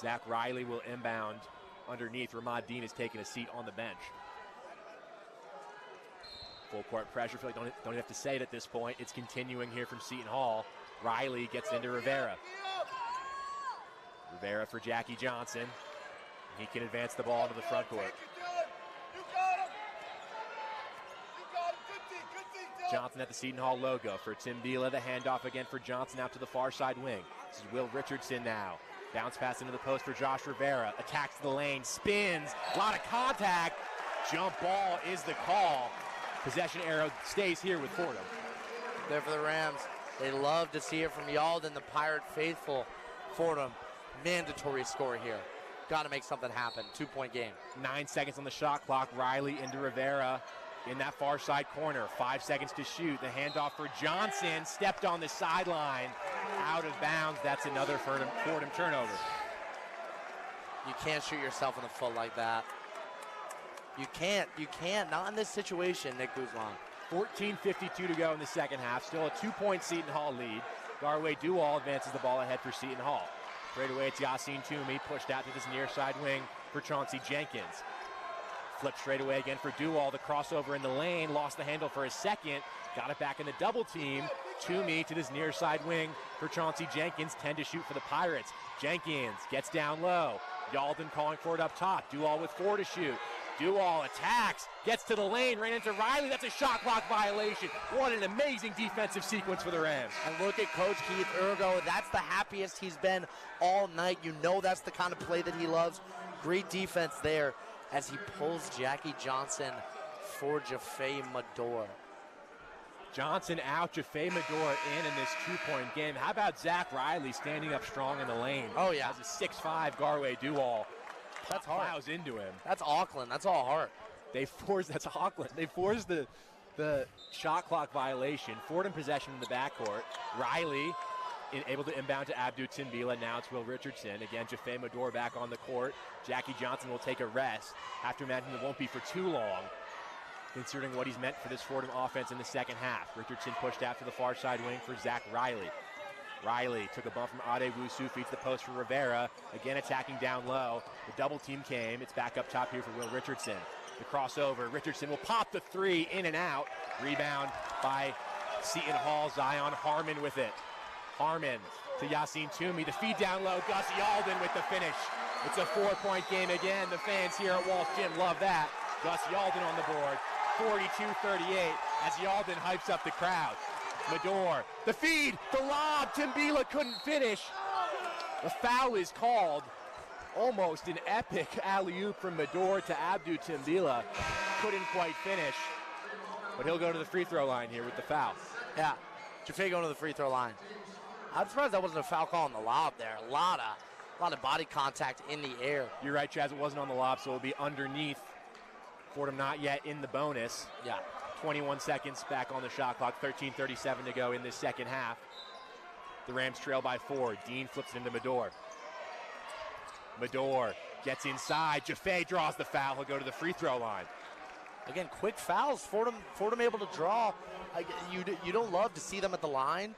Zach Riley will inbound underneath. Ramad Dean is taking a seat on the bench. Full court pressure. Feel like don't even have to say it at this point. It's continuing here from Seton Hall. Riley gets into Rivera. Rivera for Jackie Johnson. He can advance the ball to the front court. Johnson at the Seton Hall logo for Tim Bila. The handoff again for Johnson out to the far side wing. This is Will Richardson now. Bounce pass into the post for Josh Rivera. Attacks the lane, spins, a lot of contact. Jump ball is the call. Possession arrow stays here with Fordham. There for the Rams. They love to see it from Yalden, the Pirate faithful. Fordham, mandatory score here. Got to make something happen. 2-point game. 9 seconds on the shot clock. Riley into Rivera in that far side corner. 5 seconds to shoot. The handoff for Johnson. Stepped on the sideline. Out of bounds. That's another Fordham turnover. You can't shoot yourself in the foot like that. You can't. Not in this situation, Nick Guzman. 14:52 to go in the second half. Still a 2-point Seton Hall lead. Garway Dual advances the ball ahead for Seton Hall. Straight away, it's Yassine Toomey, pushed out to this near side wing for Chauncey Jenkins. Flip straight away again for Dual. The crossover in the lane, lost the handle for a second. Got it back in the double team. Toomey to this near side wing for Chauncey Jenkins. 10 to shoot for the Pirates. Jenkins gets down low. Yalden calling for it up top. Dual with 4 to shoot. Dual attacks, gets to the lane, ran into Riley. That's a shot clock violation. What an amazing defensive sequence for the Rams. And look at Coach Keith Ergo. That's the happiest he's been all night. You know that's the kind of play that he loves. Great defense there as he pulls Jackie Johnson for Jaffe Medor. Johnson out, Jaffe Medor in this 2-point game. How about Zach Riley standing up strong in the lane? Oh, yeah. As a 6'5" Garway Dual. That's hard. Plows into him. That's Auckland. That's all heart. That's Auckland. They forced the shot clock violation. Fordham possession in the backcourt. Riley able to inbound to Abdou Timbila. Now it's Will Richardson. Again, Jaffe Medor back on the court. Jackie Johnson will take a rest. Have to imagine it won't be for too long, considering what he's meant for this Fordham offense in the second half. Richardson pushed out to the far side wing for Zach Riley. Riley took a bump from Adewusu, feeds the post for Rivera. Again attacking down low. The double team came. It's back up top here for Will Richardson. The crossover. Richardson will pop the 3 in and out. Rebound by Seton Hall. Zion Harmon with it. Harmon to Yassine Toomey. The feed down low. Gus Yalden with the finish. It's a 4-point game again. The fans here at Walsh Gym love that. Gus Yalden on the board. 42-38 as Yalden hypes up the crowd. Medor, the feed, the lob, Timbila couldn't finish. The foul is called. Almost an epic alley-oop from Medor to Abdou Timbila. Couldn't quite finish, but he'll go to the free throw line here with the foul. Yeah, Jaffe going to the free throw line. I'm surprised that wasn't a foul call on the lob there. A lot of body contact in the air. You're right, Chaz, it wasn't on the lob, so it'll be underneath. Fordham not yet in the bonus. Yeah. 21 seconds back on the shot clock, 13:37 to go in this second half. The Rams trail by 4. Dean flips it into Medor. Medor gets inside. Jaffe draws the foul. He'll go to the free throw line. Again, quick fouls. Fordham able to draw. You don't love to see them at the line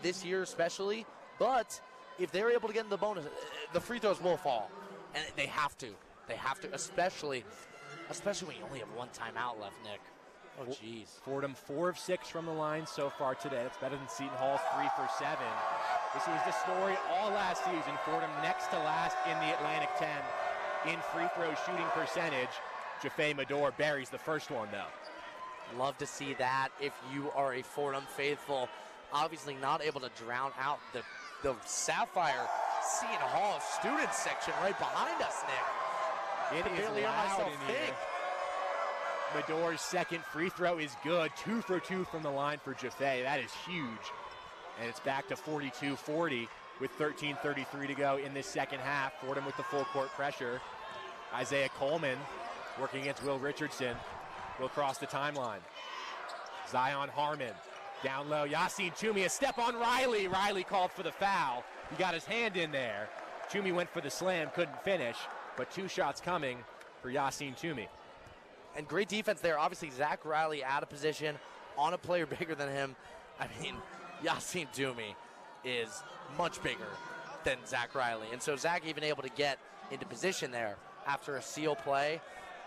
this year especially, but if they're able to get in the bonus, the free throws will fall. And they have to. They have to, especially when you only have one timeout left, Nick. Oh, jeez. Fordham 4 of 6 from the line so far today. That's better than Seton Hall's 3 for 7. This was the story all last season. Fordham next to last in the Atlantic 10 in free throw shooting percentage. Jaffe Medor buries the first one, though. Love to see that if you are a Fordham faithful. Obviously not able to drown out the Sapphire Seton Hall student section right behind us, Nick. It is loud in here. Medor's second free throw is good. 2 for 2 from the line for Jaffe. That is huge. And it's back to 42-40 with 13:33 to go in this second half. Fordham with the full court pressure. Isaiah Coleman working against Will Richardson. will cross the timeline. Zion Harmon down low. Yassine Toomey, a step on Riley. Riley called for the foul. He got his hand in there. Toomey went for the slam, couldn't finish, but 2 shots coming for Yassine Toomey. And great defense there. Obviously, Zach Riley out of position on a player bigger than him. I mean, Yassine Toomey is much bigger than Zach Riley. And so Zach even able to get into position there after a seal play.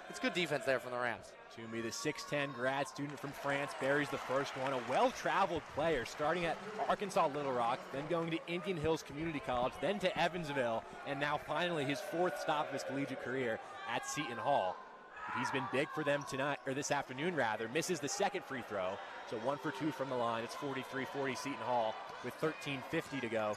It's good defense there from the Rams. Toomey, the 6'10 grad student from France, buries the first one. A well-traveled player, starting at Arkansas Little Rock, then going to Indian Hills Community College, then to Evansville, and now finally his 4th stop of his collegiate career at Seton Hall. He's been big for them tonight, or this afternoon rather. Misses the second free throw, so 1 for 2 from the line. It's 43-40 Seton Hall with 13:15 to go.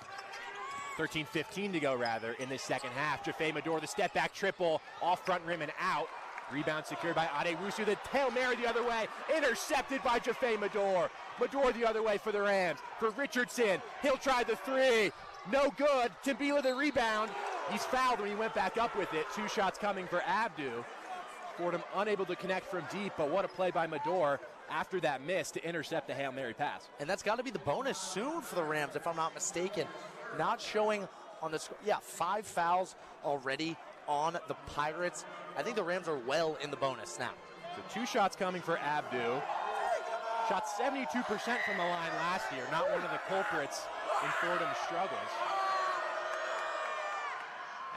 13:15 to go rather in this second half. Jaffe Medor, the step back triple off front rim and out. Rebound secured by Adewusu. The Hail Mary the other way. Intercepted by Jaffe Medor. Medor the other way for the Rams. For Richardson. He'll try the 3. No good. Timbila the rebound. He's fouled when he went back up with it. 2 shots coming for Abdu. Fordham unable to connect from deep, but what a play by Medor after that miss to intercept the Hail Mary pass. And that's got to be the bonus soon for the Rams, if I'm not mistaken. Not showing on the score. Yeah, 5 fouls already on the Pirates. I think the Rams are well in the bonus now. So 2 shots coming for Abdu. Shot 72% from the line last year. Not one of the culprits in Fordham's struggles.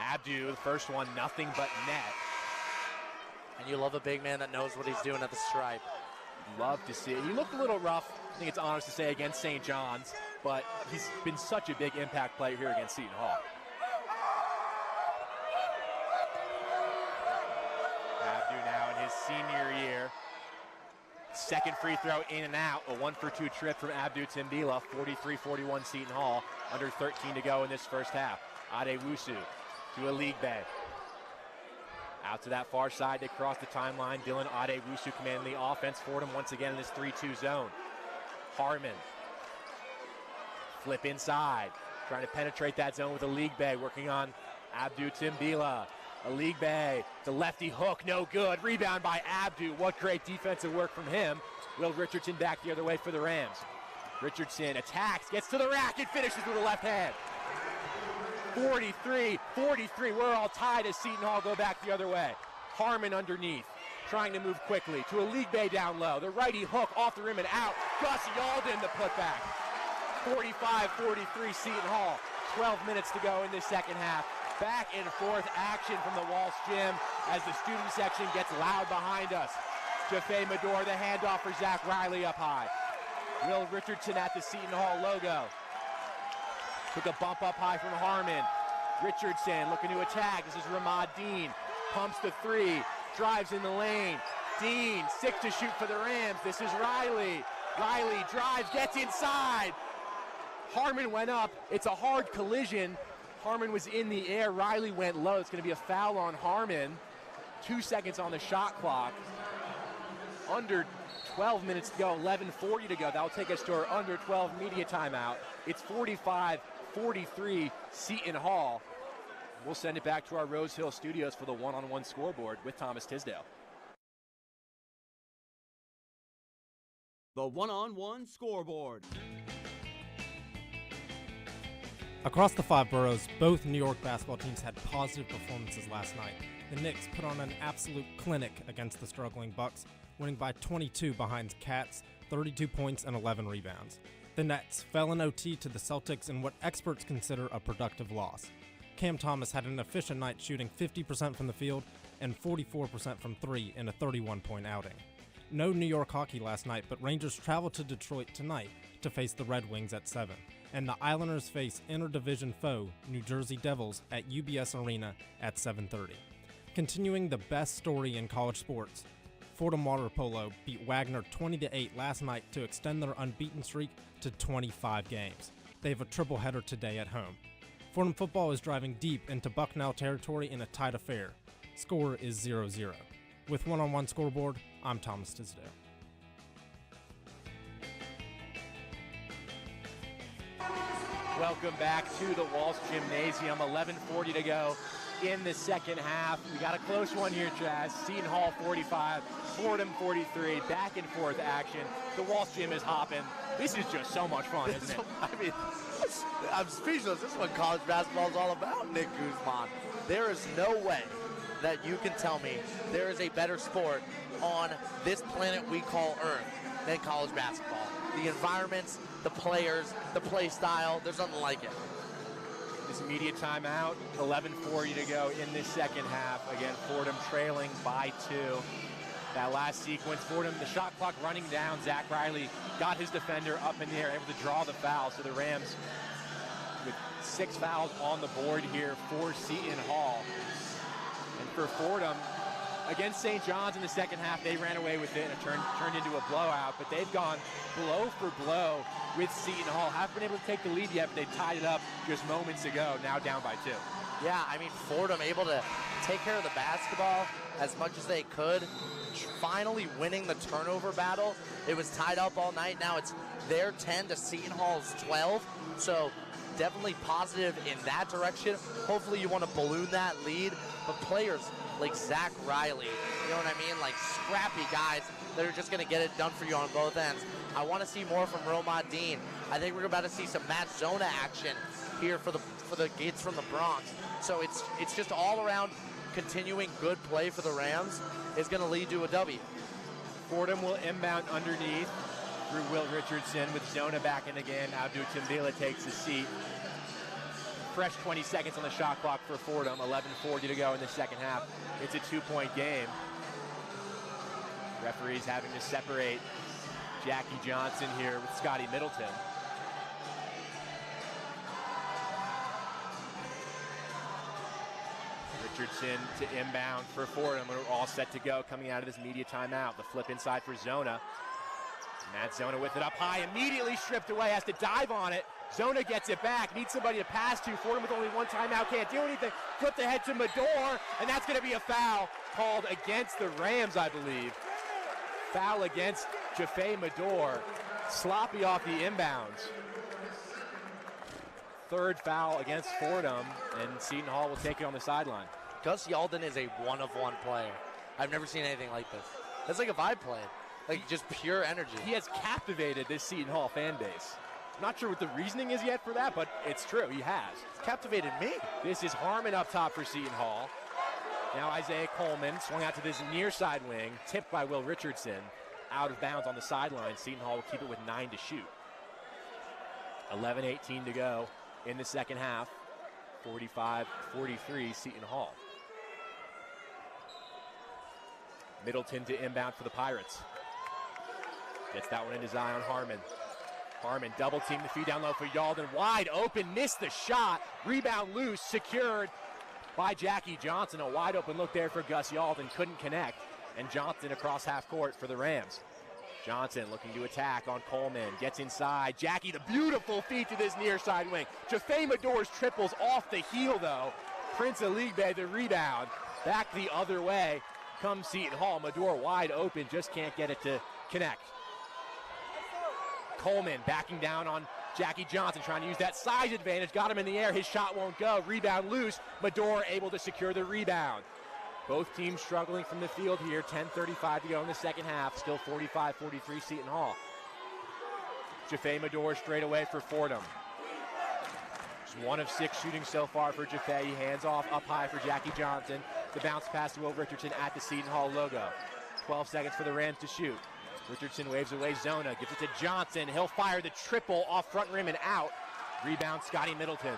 Abdu, the first one, nothing but net. And you love a big man that knows what he's doing at the stripe. Love to see it. He looked a little rough, I think it's honest to say, against St. John's, but he's been such a big impact player here against Seton Hall. Abdu now in his senior year. Second free throw in and out. A 1 for 2 trip from Abdu Timbila. 43-41 Seton Hall. Under 13 to go in this first half. Adewusu to a league bay. Out to that far side, they cross the timeline. Dylan Adewusu commanding the offense. Fordham once again in this 3-2 zone. Harmon. Flip inside. Trying to penetrate that zone with a league bay. Working on Abdu Timbila. A league bay. The lefty hook, no good. Rebound by Abdu. What great defensive work from him. Will Richardson back the other way for the Rams. Richardson attacks, gets to the rack, and finishes with a left hand. 43-43, we're all tied as Seton Hall go back the other way. Harmon underneath, trying to move quickly to a league bay down low. The righty hook off the rim and out. Gus Yalden the putback. 45-43 Seton Hall. 12 minutes to go in this second half. Back and forth action from the Walsh Gym as the student section gets loud behind us. Jaffe Medor, the handoff for Zach Riley up high. Will Richardson at the Seton Hall logo. Took a bump up high from Harmon. Richardson looking to attack. This is Ramad Dean. Pumps the 3. Drives in the lane. Dean, 6 to shoot for the Rams. This is Riley. Riley drives, gets inside. Harmon went up. It's a hard collision. Harmon was in the air. Riley went low. It's going to be a foul on Harmon. 2 seconds on the shot clock. Under 12 minutes to go, 11:40 to go. That'll take us to our under 12 media timeout. It's 45-43 Seton Hall. We'll send it back to our Rose Hill studios for the one-on-one scoreboard with Thomas Tisdale. The one-on-one scoreboard. Across the 5 boroughs, both New York basketball teams had positive performances last night. The Knicks put on an absolute clinic against the struggling Bucks, winning by 22 behind Cats, 32 points and 11 rebounds. The Nets fell in OT to the Celtics in what experts consider a productive loss. Cam Thomas had an efficient night, shooting 50% from the field and 44% from 3 in a 31-point outing. No New York hockey last night, but Rangers travel to Detroit tonight to face the Red Wings at 7. And the Islanders face interdivision foe, New Jersey Devils, at UBS Arena at 7:30. Continuing the best story in college sports, Fordham Water Polo beat Wagner 20-8 last night to extend their unbeaten streak to 25 games. They have a triple header today at home. Fordham football is driving deep into Bucknell territory in a tight affair. Score is 0-0. With one-on-one scoreboard, I'm Thomas Tisdale. Welcome back to the Walsh Gymnasium. 11:40 to go in the second half. We got a close one here, Chaz. Seton Hall 45, Fordham 43, back and forth action. The Walsh Gym is hopping. This is just so much fun, isn't it? I mean, I'm speechless. This is what college basketball is all about, Nick Guzman. There is no way that you can tell me there is a better sport on this planet we call Earth than college basketball. The environments, the players, the play style, there's nothing like it. This immediate timeout, 11:40 to go in this second half. Again, Fordham trailing by 2. That last sequence, Fordham, the shot clock running down. Zach Riley got his defender up in the air, able to draw the foul. So the Rams with 6 fouls on the board here for Seton Hall. And for Fordham, against St. John's in the second half, they ran away with it and it turned into a blowout. But they've gone blow for blow with Seton Hall. Haven't been able to take the lead yet, but they tied it up just moments ago, now down by 2. Yeah, I mean, Fordham able to take care of the basketball as much as they could. Finally winning the turnover battle. It was tied up all night. Now it's their 10 to Seton Hall's 12. So definitely positive in that direction. Hopefully you want to balloon that lead. But players like Zach Riley, you know what I mean? Like scrappy guys that are just going to get it done for you on both ends. I want to see more from Romad Dean. I think we're about to see some Matt Zona action here for the kids from the Bronx. So it's just all around continuing good play for the Rams is going to lead to a W. Fordham will inbound underneath through Will Richardson with Zona back in again. Abdul Timbila takes his seat. Fresh 20 seconds on the shot clock for Fordham. 11:40 to go in the second half. It's a 2-point game. Referees having to separate Jackie Johnson here with Scotty Middleton. Richardson to inbound for Fordham. We're all set to go coming out of this media timeout. The flip inside for Zona. Matt Zona with it up high, immediately stripped away, has to dive on it. Zona gets it back, needs somebody to pass to. Fordham with only one timeout, can't do anything. Flip the head to Mador, and that's going to be a foul called against the Rams, I believe. Foul against Jaffe Mador. Sloppy off the inbounds. Third foul against Fordham, and Seton Hall will take it on the sideline. Gus Yalden is a one-of-one player. I've never seen anything like this. That's like if I played. Like just pure energy. He has captivated this Seton Hall fan base. I'm not sure what the reasoning is yet for that, but it's true, he has. It's captivated me. This is Harmon up top for Seton Hall. Now Isaiah Coleman swung out to this near side wing, tipped by Will Richardson. Out of bounds on the sideline. Seton Hall will keep it with 9 to shoot. 11:18 to go in the second half. 45-43 Seton Hall. Middleton to inbound for the Pirates. Gets that one into Zion Harmon. Harmon double team the feed down low for Yalden. Wide open, missed the shot. Rebound loose, secured by Jackie Johnson. A wide open look there for Gus Yalden. Couldn't connect. And Johnson across half court for the Rams. Johnson looking to attack on Coleman. Gets inside. Jackie, the beautiful feed to this near side wing. Jaffe Mador's triples off the heel, though. Prince Aligbe, the rebound. Back the other way comes Seton Hall. Mador wide open, just can't get it to connect. Coleman backing down on Jackie Johnson, trying to use that size advantage. Got him in the air. His shot won't go. Rebound loose. Mador able to secure the rebound. Both teams struggling from the field here. 10:35 to go in the second half. Still 45-43 Seton Hall. Jaffe Mador straight away for Fordham. Just 1 of 6 shooting so far for Jaffe. He hands off up high for Jackie Johnson. The bounce pass to Will Richardson at the Seton Hall logo. 12 seconds for the Rams to shoot. Richardson waves away Zona. Gives it to Johnson. He'll fire the triple off front rim and out. Rebound Scotty Middleton.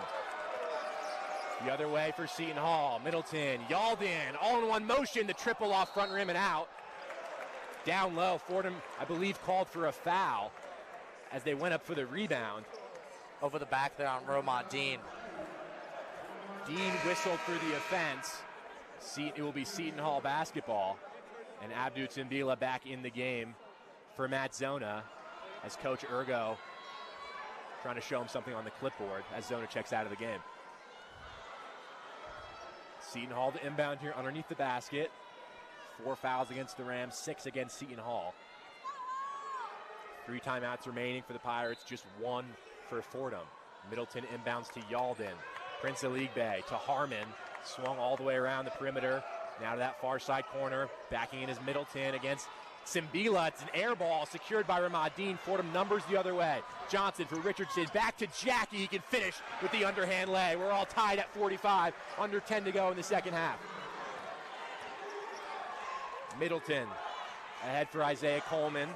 The other way for Seton Hall. Middleton, Yalden, all in one motion. The triple off front rim and out. Down low, Fordham, I believe, called for a foul as they went up for the rebound. Over the back there on Romad Dean. Dean whistled for the offense. It will be Seton Hall basketball. And Abdul Timbila back in the game for Matt Zona as Coach Ergo trying to show him something on the clipboard as Zona checks out of the game. Seton Hall to inbound here underneath the basket. 4 fouls against the Rams, 6 against Seton Hall. 3 timeouts remaining for the Pirates, just 1 for Fordham. Middleton inbounds to Yalden. Prince Aligbe to Harmon. Swung all the way around the perimeter Now to that far side corner, backing in is Middleton against Simbila. It's an air ball secured by Ramadine. Fordham numbers the other way. Johnson for Richardson. Back to Jackie. He can finish with the underhand lay. We're all tied at 45. Under 10 to go in the second half. Middleton ahead for Isaiah Coleman.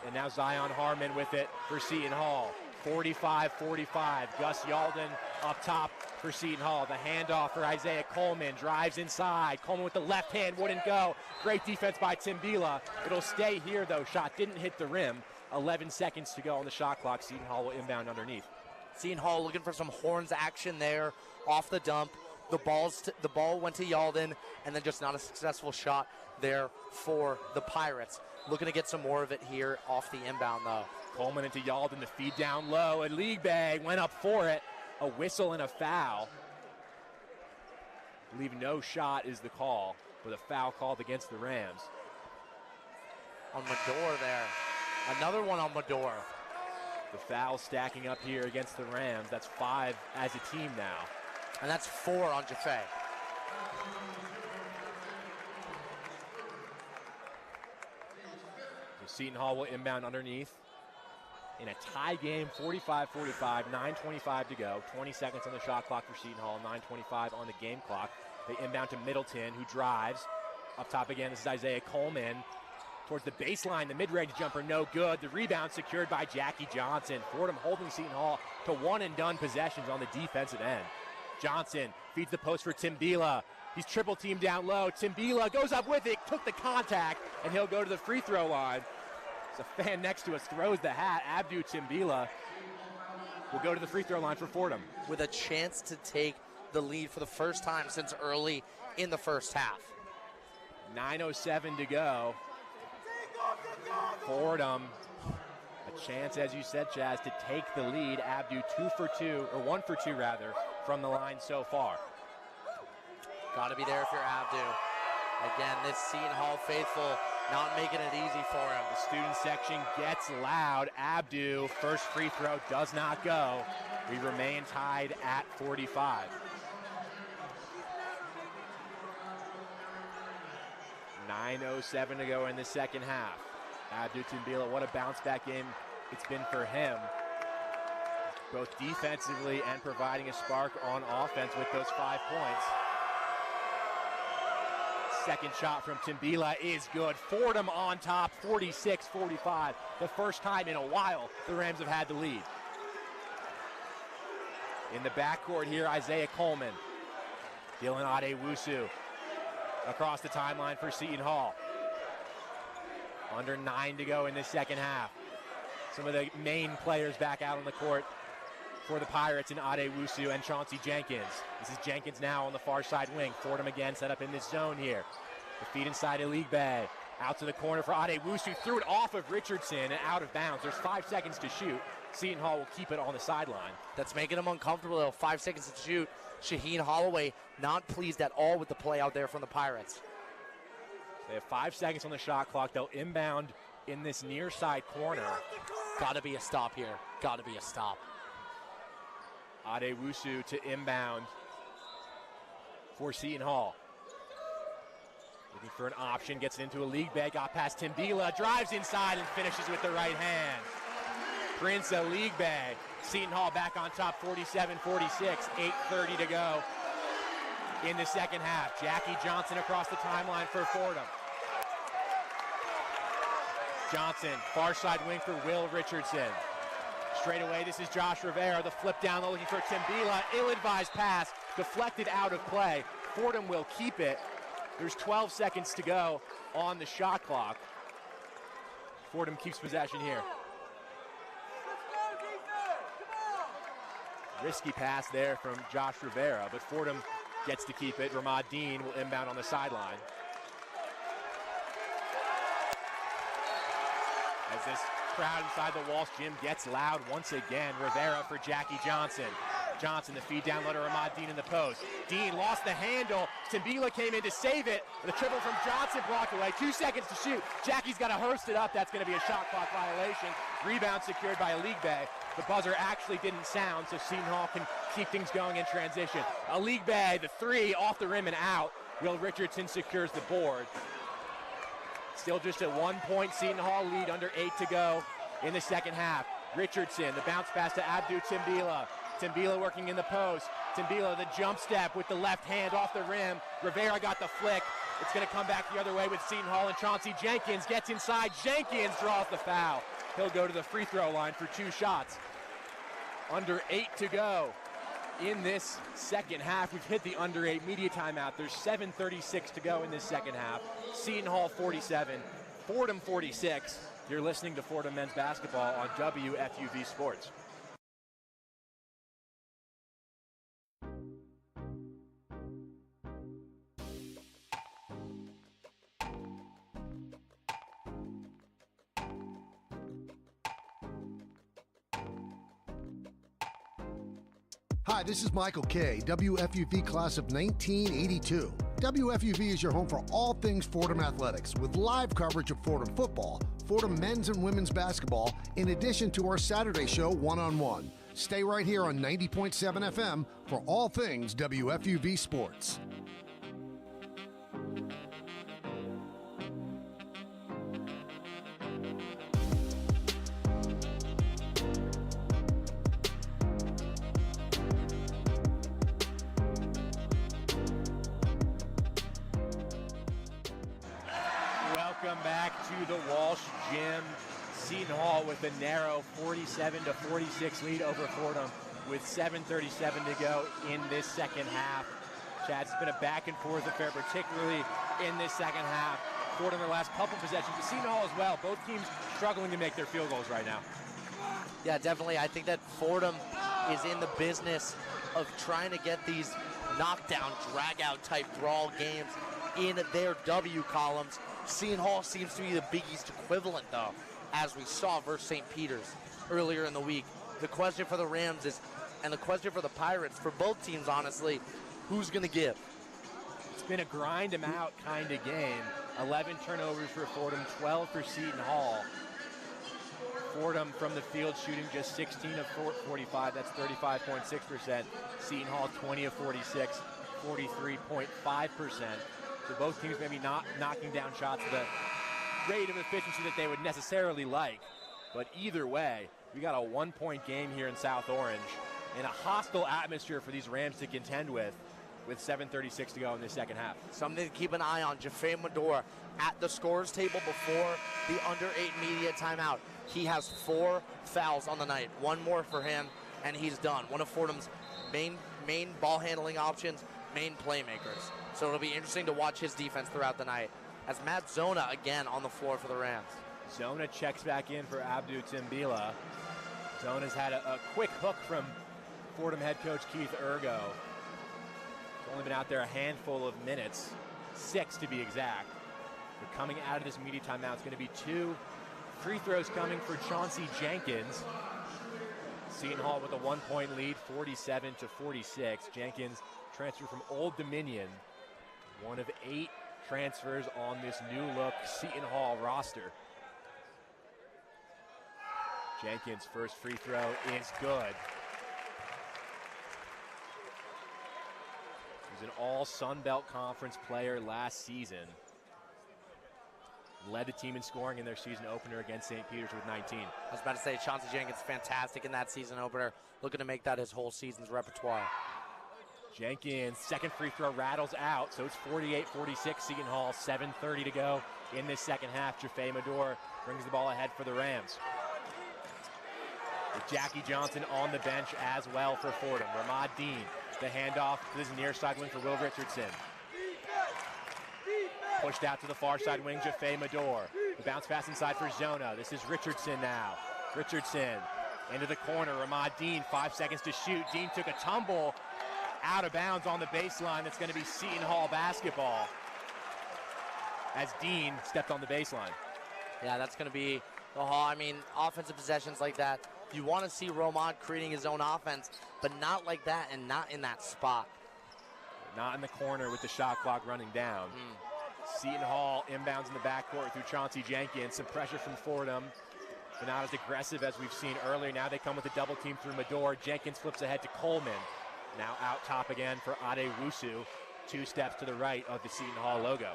And now Zion Harmon with it for Seton Hall. 45-45. Gus Yalden up top for Seton Hall. The handoff for Isaiah Coleman. Drives inside. Coleman with the left hand wouldn't go. Great defense by Timbila. It'll stay here though. Shot didn't hit the rim. 11 seconds to go on the shot clock. Seton Hall will inbound underneath. Seton Hall looking for some horns action there off the dump. The ball went to Yalden, and then just not a successful shot there for the Pirates. Looking to get some more of it here off the inbound, though. Coleman into Yalden to feed down low. And League Bag went up for it. A whistle and a foul. I believe no shot is the call, with a foul called against the Rams. On Medor there. Another one on Medor. The foul stacking up here against the Rams. That's 5 as a team now. And that's 4 on Jaffe. Seton Hall will inbound underneath. In a tie game, 45-45, 9:25 to go. 20 seconds on the shot clock for Seton Hall, 9:25 on the game clock. They inbound to Middleton, who drives. Up top again, this is Isaiah Coleman. Towards the baseline, the mid-range jumper, no good. The rebound secured by Jackie Johnson. Fordham holding Seton Hall to one-and-done possessions on the defensive end. Johnson feeds the post for Timbila. He's triple teamed down low. Timbila goes up with it, took the contact, and he'll go to the free throw line. A fan next to us throws the hat. Abdu Timbila will go to the free throw line for Fordham. With a chance to take the lead for the first time since early in the first half. 9:07 to go. Fordham, a chance, as you said, Chaz, to take the lead. Abdu 1 for 2 rather, from the line so far. Got to be there if you're Abdu. Again, this Seton Hall faithful not making it easy for him. The student section gets loud. Abdu, first free throw does not go. We remain tied at 45. .907 to go in the second half. Abdu Timbila, what a bounce back game it's been for him. Both defensively and providing a spark on offense with those 5 points. Second shot from Timbila is good. Fordham on top, 46-45. The first time in a while the Rams have had the lead. In the backcourt here, Isaiah Coleman. Dylan Adewusu across the timeline for Seton Hall. Under 9 to go in this second half. Some of the main players back out on the court for the Pirates in Adewusu and Chauncey Jenkins. This is Jenkins now on the far side wing. Fordham again set up in this zone here. The feed inside a League Bay. Out to the corner for Adewusu. Threw it off of Richardson and out of bounds. There's 5 seconds to shoot. Seton Hall will keep it on the sideline. That's making him uncomfortable though. 5 seconds to shoot. Shaheen Holloway not pleased at all with the play out there from the Pirates. They have 5 seconds on the shot clock. They'll inbound in this near side corner. Gotta be a stop here. Gotta be a stop. Adewusu to inbound for Seton Hall. Looking for an option, gets it into a League Bay, got past Timbila, drives inside and finishes with the right hand. Prince a League Bay. Seton Hall back on top, 47-46, 8:30 to go in the second half. Jackie Johnson across the timeline for Fordham. Johnson, far side wing for Will Richardson. Straight away, this is Josh Rivera. The flip down, looking for Timbila. Ill-advised pass, deflected out of play. Fordham will keep it. There's 12 seconds to go on the shot clock. Fordham keeps possession here. Risky pass there from Josh Rivera, but Fordham gets to keep it. Ramad Dean will inbound on the sideline. As this crowd inside the Walsh Gym gets loud once again. Rivera for Jackie Johnson. Johnson, the feed down low to Ramad Dean in the post. Dean lost the handle, Timbila came in to save it. The triple from Johnson blocked away. 2 seconds to shoot. Jackie's got to hurst it up. That's going to be a shot clock violation. Rebound secured by Aligbe. The buzzer actually didn't sound, so Seton Hall can keep things going in transition. Aligbe, the three, off the rim and out. Will Richardson secures the board. Still just a 1 point Seton Hall lead, under 8 to go in the second half. Richardson, the bounce pass to Abdou Timbila. Timbila working in the post. Timbila, the jump step with the left hand off the rim. Rivera got the flick. It's going to come back the other way with Seton Hall, and Chauncey Jenkins gets inside. Jenkins draws the foul. He'll go to the free throw line for 2 shots. Under 8 to go in this second half. We've hit the under 8 media timeout. There's 7:36 to go in this second half. Seton Hall 47, Fordham 46. You're listening to Fordham men's basketball on WFUV Sports. Hi, this is Michael Kay, WFUV class of 1982. WFUV is your home for all things Fordham athletics, with live coverage of Fordham football, Fordham men's and women's basketball, in addition to our Saturday show, One on One. Stay right here on 90.7 FM for all things WFUV sports. Welcome back to the Walsh Gym. Seton Hall with a narrow 47-46 lead over Fordham with 7:37 to go in this second half. Chaz, it's been a back and forth affair, particularly in this second half. Fordham their last couple possessions, but Seton Hall as well. Both teams struggling to make their field goals right now. Yeah, definitely. I think that Fordham is in the business of trying to get these knockdown, drag-out type brawl games in their W columns. Seton Hall seems to be the Big East equivalent, though, as we saw versus St. Peter's earlier in the week. The question for the Rams is, and the question for the Pirates, for both teams, honestly, who's going to give? It's been a grind them out kind of game. 11 turnovers for Fordham, 12 for Seton Hall. Fordham from the field shooting just 16 of 45, that's 35.6%. Seton Hall 20 of 46, 43.5%. So both teams maybe not knocking down shots at the rate of efficiency that they would necessarily like. But either way, we got a 1 point game here in South Orange and a hostile atmosphere for these Rams to contend with 7:36 to go in this second half. Something to keep an eye on. Jaffe Medora at the scorers table before the under 8 media timeout. He has 4 fouls on the night. One more for him, and he's done. One of Fordham's main ball handling options, main playmakers. So it'll be interesting to watch his defense throughout the night. As Matt Zona again on the floor for the Rams. Zona checks back in for Abdou Timbila. Zona's had a quick hook from Fordham head coach Keith Ergo. He's only been out there a handful of minutes, 6 to be exact. But coming out of this media timeout, it's going to be 2 free throws coming for Chauncey Jenkins. Seton Hall with a 1 point lead, 47-46. Jenkins transfer from Old Dominion. One of 8 transfers on this new look Seton Hall roster. Jenkins' first free throw is good. He's an all Sun Belt Conference player last season. Led the team in scoring in their season opener against St. Peter's with 19. I was about to say, Chauncey Jenkins fantastic in that season opener. Looking to make that his whole season's repertoire. Jenkins' second free throw rattles out, so it's 48-46 Seton Hall, 7:30 to go in this second half. Jaffe Medora brings the ball ahead for the Rams. With Jackie Johnson on the bench as well for Fordham. Ramad Dean, the handoff to this near side wing for Will Richardson. Pushed out to the far side wing, Jaffe Medora. The bounce pass inside for Zona. This is Richardson now. Richardson into the corner. Ramad Dean, 5 seconds to shoot. Dean took a tumble out of bounds on the baseline. That's going to be Seton Hall basketball as Dean stepped on the baseline. Yeah, that's going to be the Hall. I mean, offensive possessions like that, you want to see Romad creating his own offense, but not like that and not in that spot. not in the corner with the shot clock running down. Seton Hall inbounds in the backcourt through Chauncey Jenkins. Some pressure from Fordham, but not as aggressive as we've seen earlier. Now they come with a double team through Medor. Jenkins flips ahead to Coleman. Now out top again for Adewusu. 2 steps to the right of the Seton Hall logo.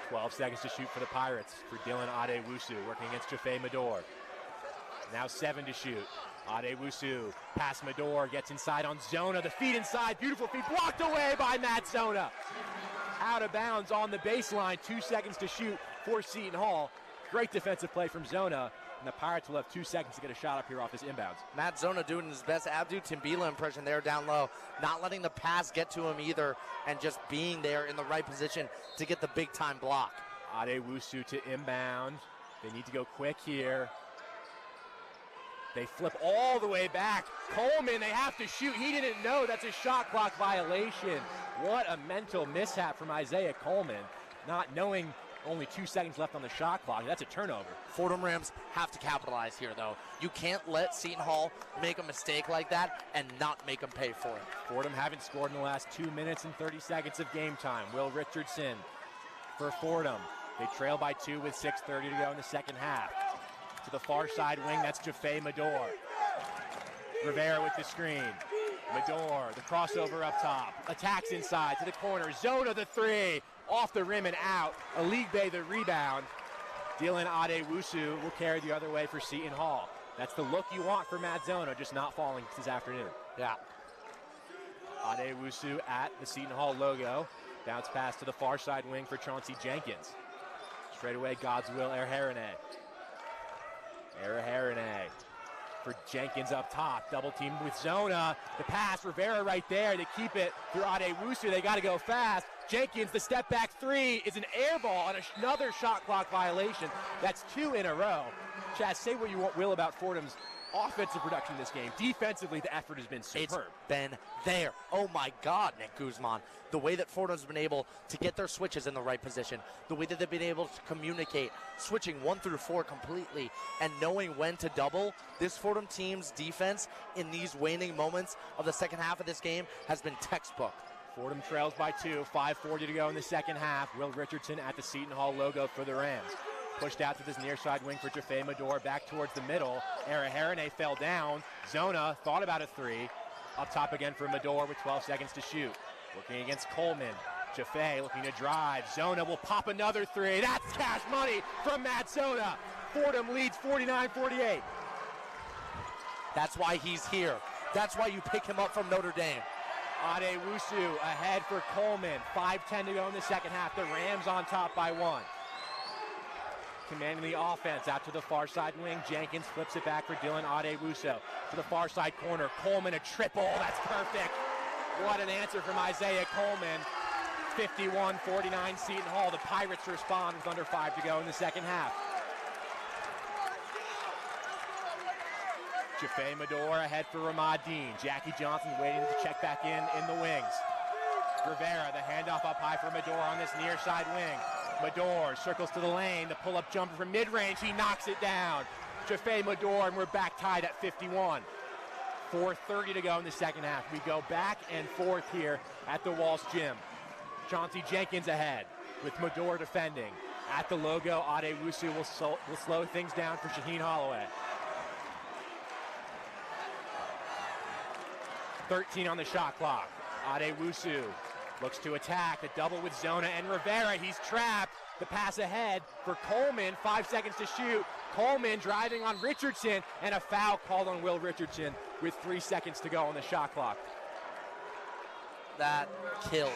12 seconds to shoot for the Pirates for Dylan Adewusu, working against Jaffe Medor. Now 7 to shoot. Adewusu, pass Medor, gets inside on Zona. The feed inside, beautiful feed, blocked away by Matt Zona. Out of bounds on the baseline, 2 seconds to shoot for Seton Hall. Great defensive play from Zona, and the Pirates will have 2 seconds to get a shot up here off his inbounds. Matt Zona doing his best Abdu Timbila impression there down low, not letting the pass get to him either, and just being there in the right position to get the big-time block. Adewusu to inbound. They need to go quick here. They flip all the way back. Coleman, they have to shoot. He didn't know. That's a shot clock violation. What a mental mishap from Isaiah Coleman, not knowing only 2 seconds left on the shot clock. That's a turnover. Fordham Rams have to capitalize here, though. You can't let Seton Hall make a mistake like that and not make them pay for it. Fordham haven't scored in the last 2 minutes and 30 seconds of game time. Will Richardson for Fordham. They trail by 2 with 6:30 to go in the second half. To the far side wing, that's Jaffe Medor. Rivera with the screen. Medor, the crossover up top. Attacks inside to the corner. Zona the 3. Off the rim and out. Aligbe the rebound. Dylan Adewusu will carry the other way for Seton Hall. That's the look you want for Matt Zona, just not falling this afternoon. Yeah. Adewusu at the Seton Hall logo. Bounce pass to the far side wing for Chauncey Jenkins. Straight away, God's will, Erharene. Erharene for Jenkins up top. Double team with Zona. The pass, Rivera right there. They keep it through Adewusu. They got to go fast. Jenkins, the step back 3 is an air ball on another shot clock violation. That's 2 in a row. Chaz, say what you will about Fordham's offensive production in this game. Defensively, the effort has been superb. It's been there. Oh my God, Nick Guzman. The way that Fordham's been able to get their switches in the right position, the way that they've been able to communicate, switching 1 through 4 completely, and knowing when to double. This Fordham team's defense in these waning moments of the second half of this game has been textbook. Fordham trails by 2, 5:40 to go in the second half. Will Richardson at the Seton Hall logo for the Rams. Pushed out to this near side wing for Jaffe Medor, back towards the middle. Erharene fell down. Zona thought about a 3. Up top again for Medor with 12 seconds to shoot. Working against Coleman. Jaffe looking to drive. Zona will pop another 3. That's cash money from Matt Zona. Fordham leads 49-48. That's why he's here. That's why you pick him up from Notre Dame. Adewusu ahead for Coleman. 5:10 to go in the second half. The Rams on top by 1. Commanding the offense out to the far side wing. Jenkins flips it back for Dylan Adewusu. To the far side corner. Coleman a triple. That's perfect. What an answer from Isaiah Coleman. 51-49 Seton Hall. The Pirates respond with under 5 to go in the second half. Jaffe Medor ahead for Ramad Dean. Jackie Johnson waiting to check back in the wings. Rivera, the handoff up high for Medor on this near side wing. Medor circles to the lane. The pull-up jumper from mid-range. He knocks it down. Jaffe Medor, and we're back tied at 51. 4:30 to go in the second half. We go back and forth here at the Walsh Gym. Chauncey Jenkins ahead with Medor defending. At the logo, Adewusu will slow things down for Shaheen Holloway. 13 on the shot clock. Adewusu looks to attack. A double with Zona and Rivera. He's trapped. The pass ahead for Coleman. 5 seconds to shoot. Coleman driving on Richardson, and a foul called on Will Richardson with 3 seconds to go on the shot clock. That kills.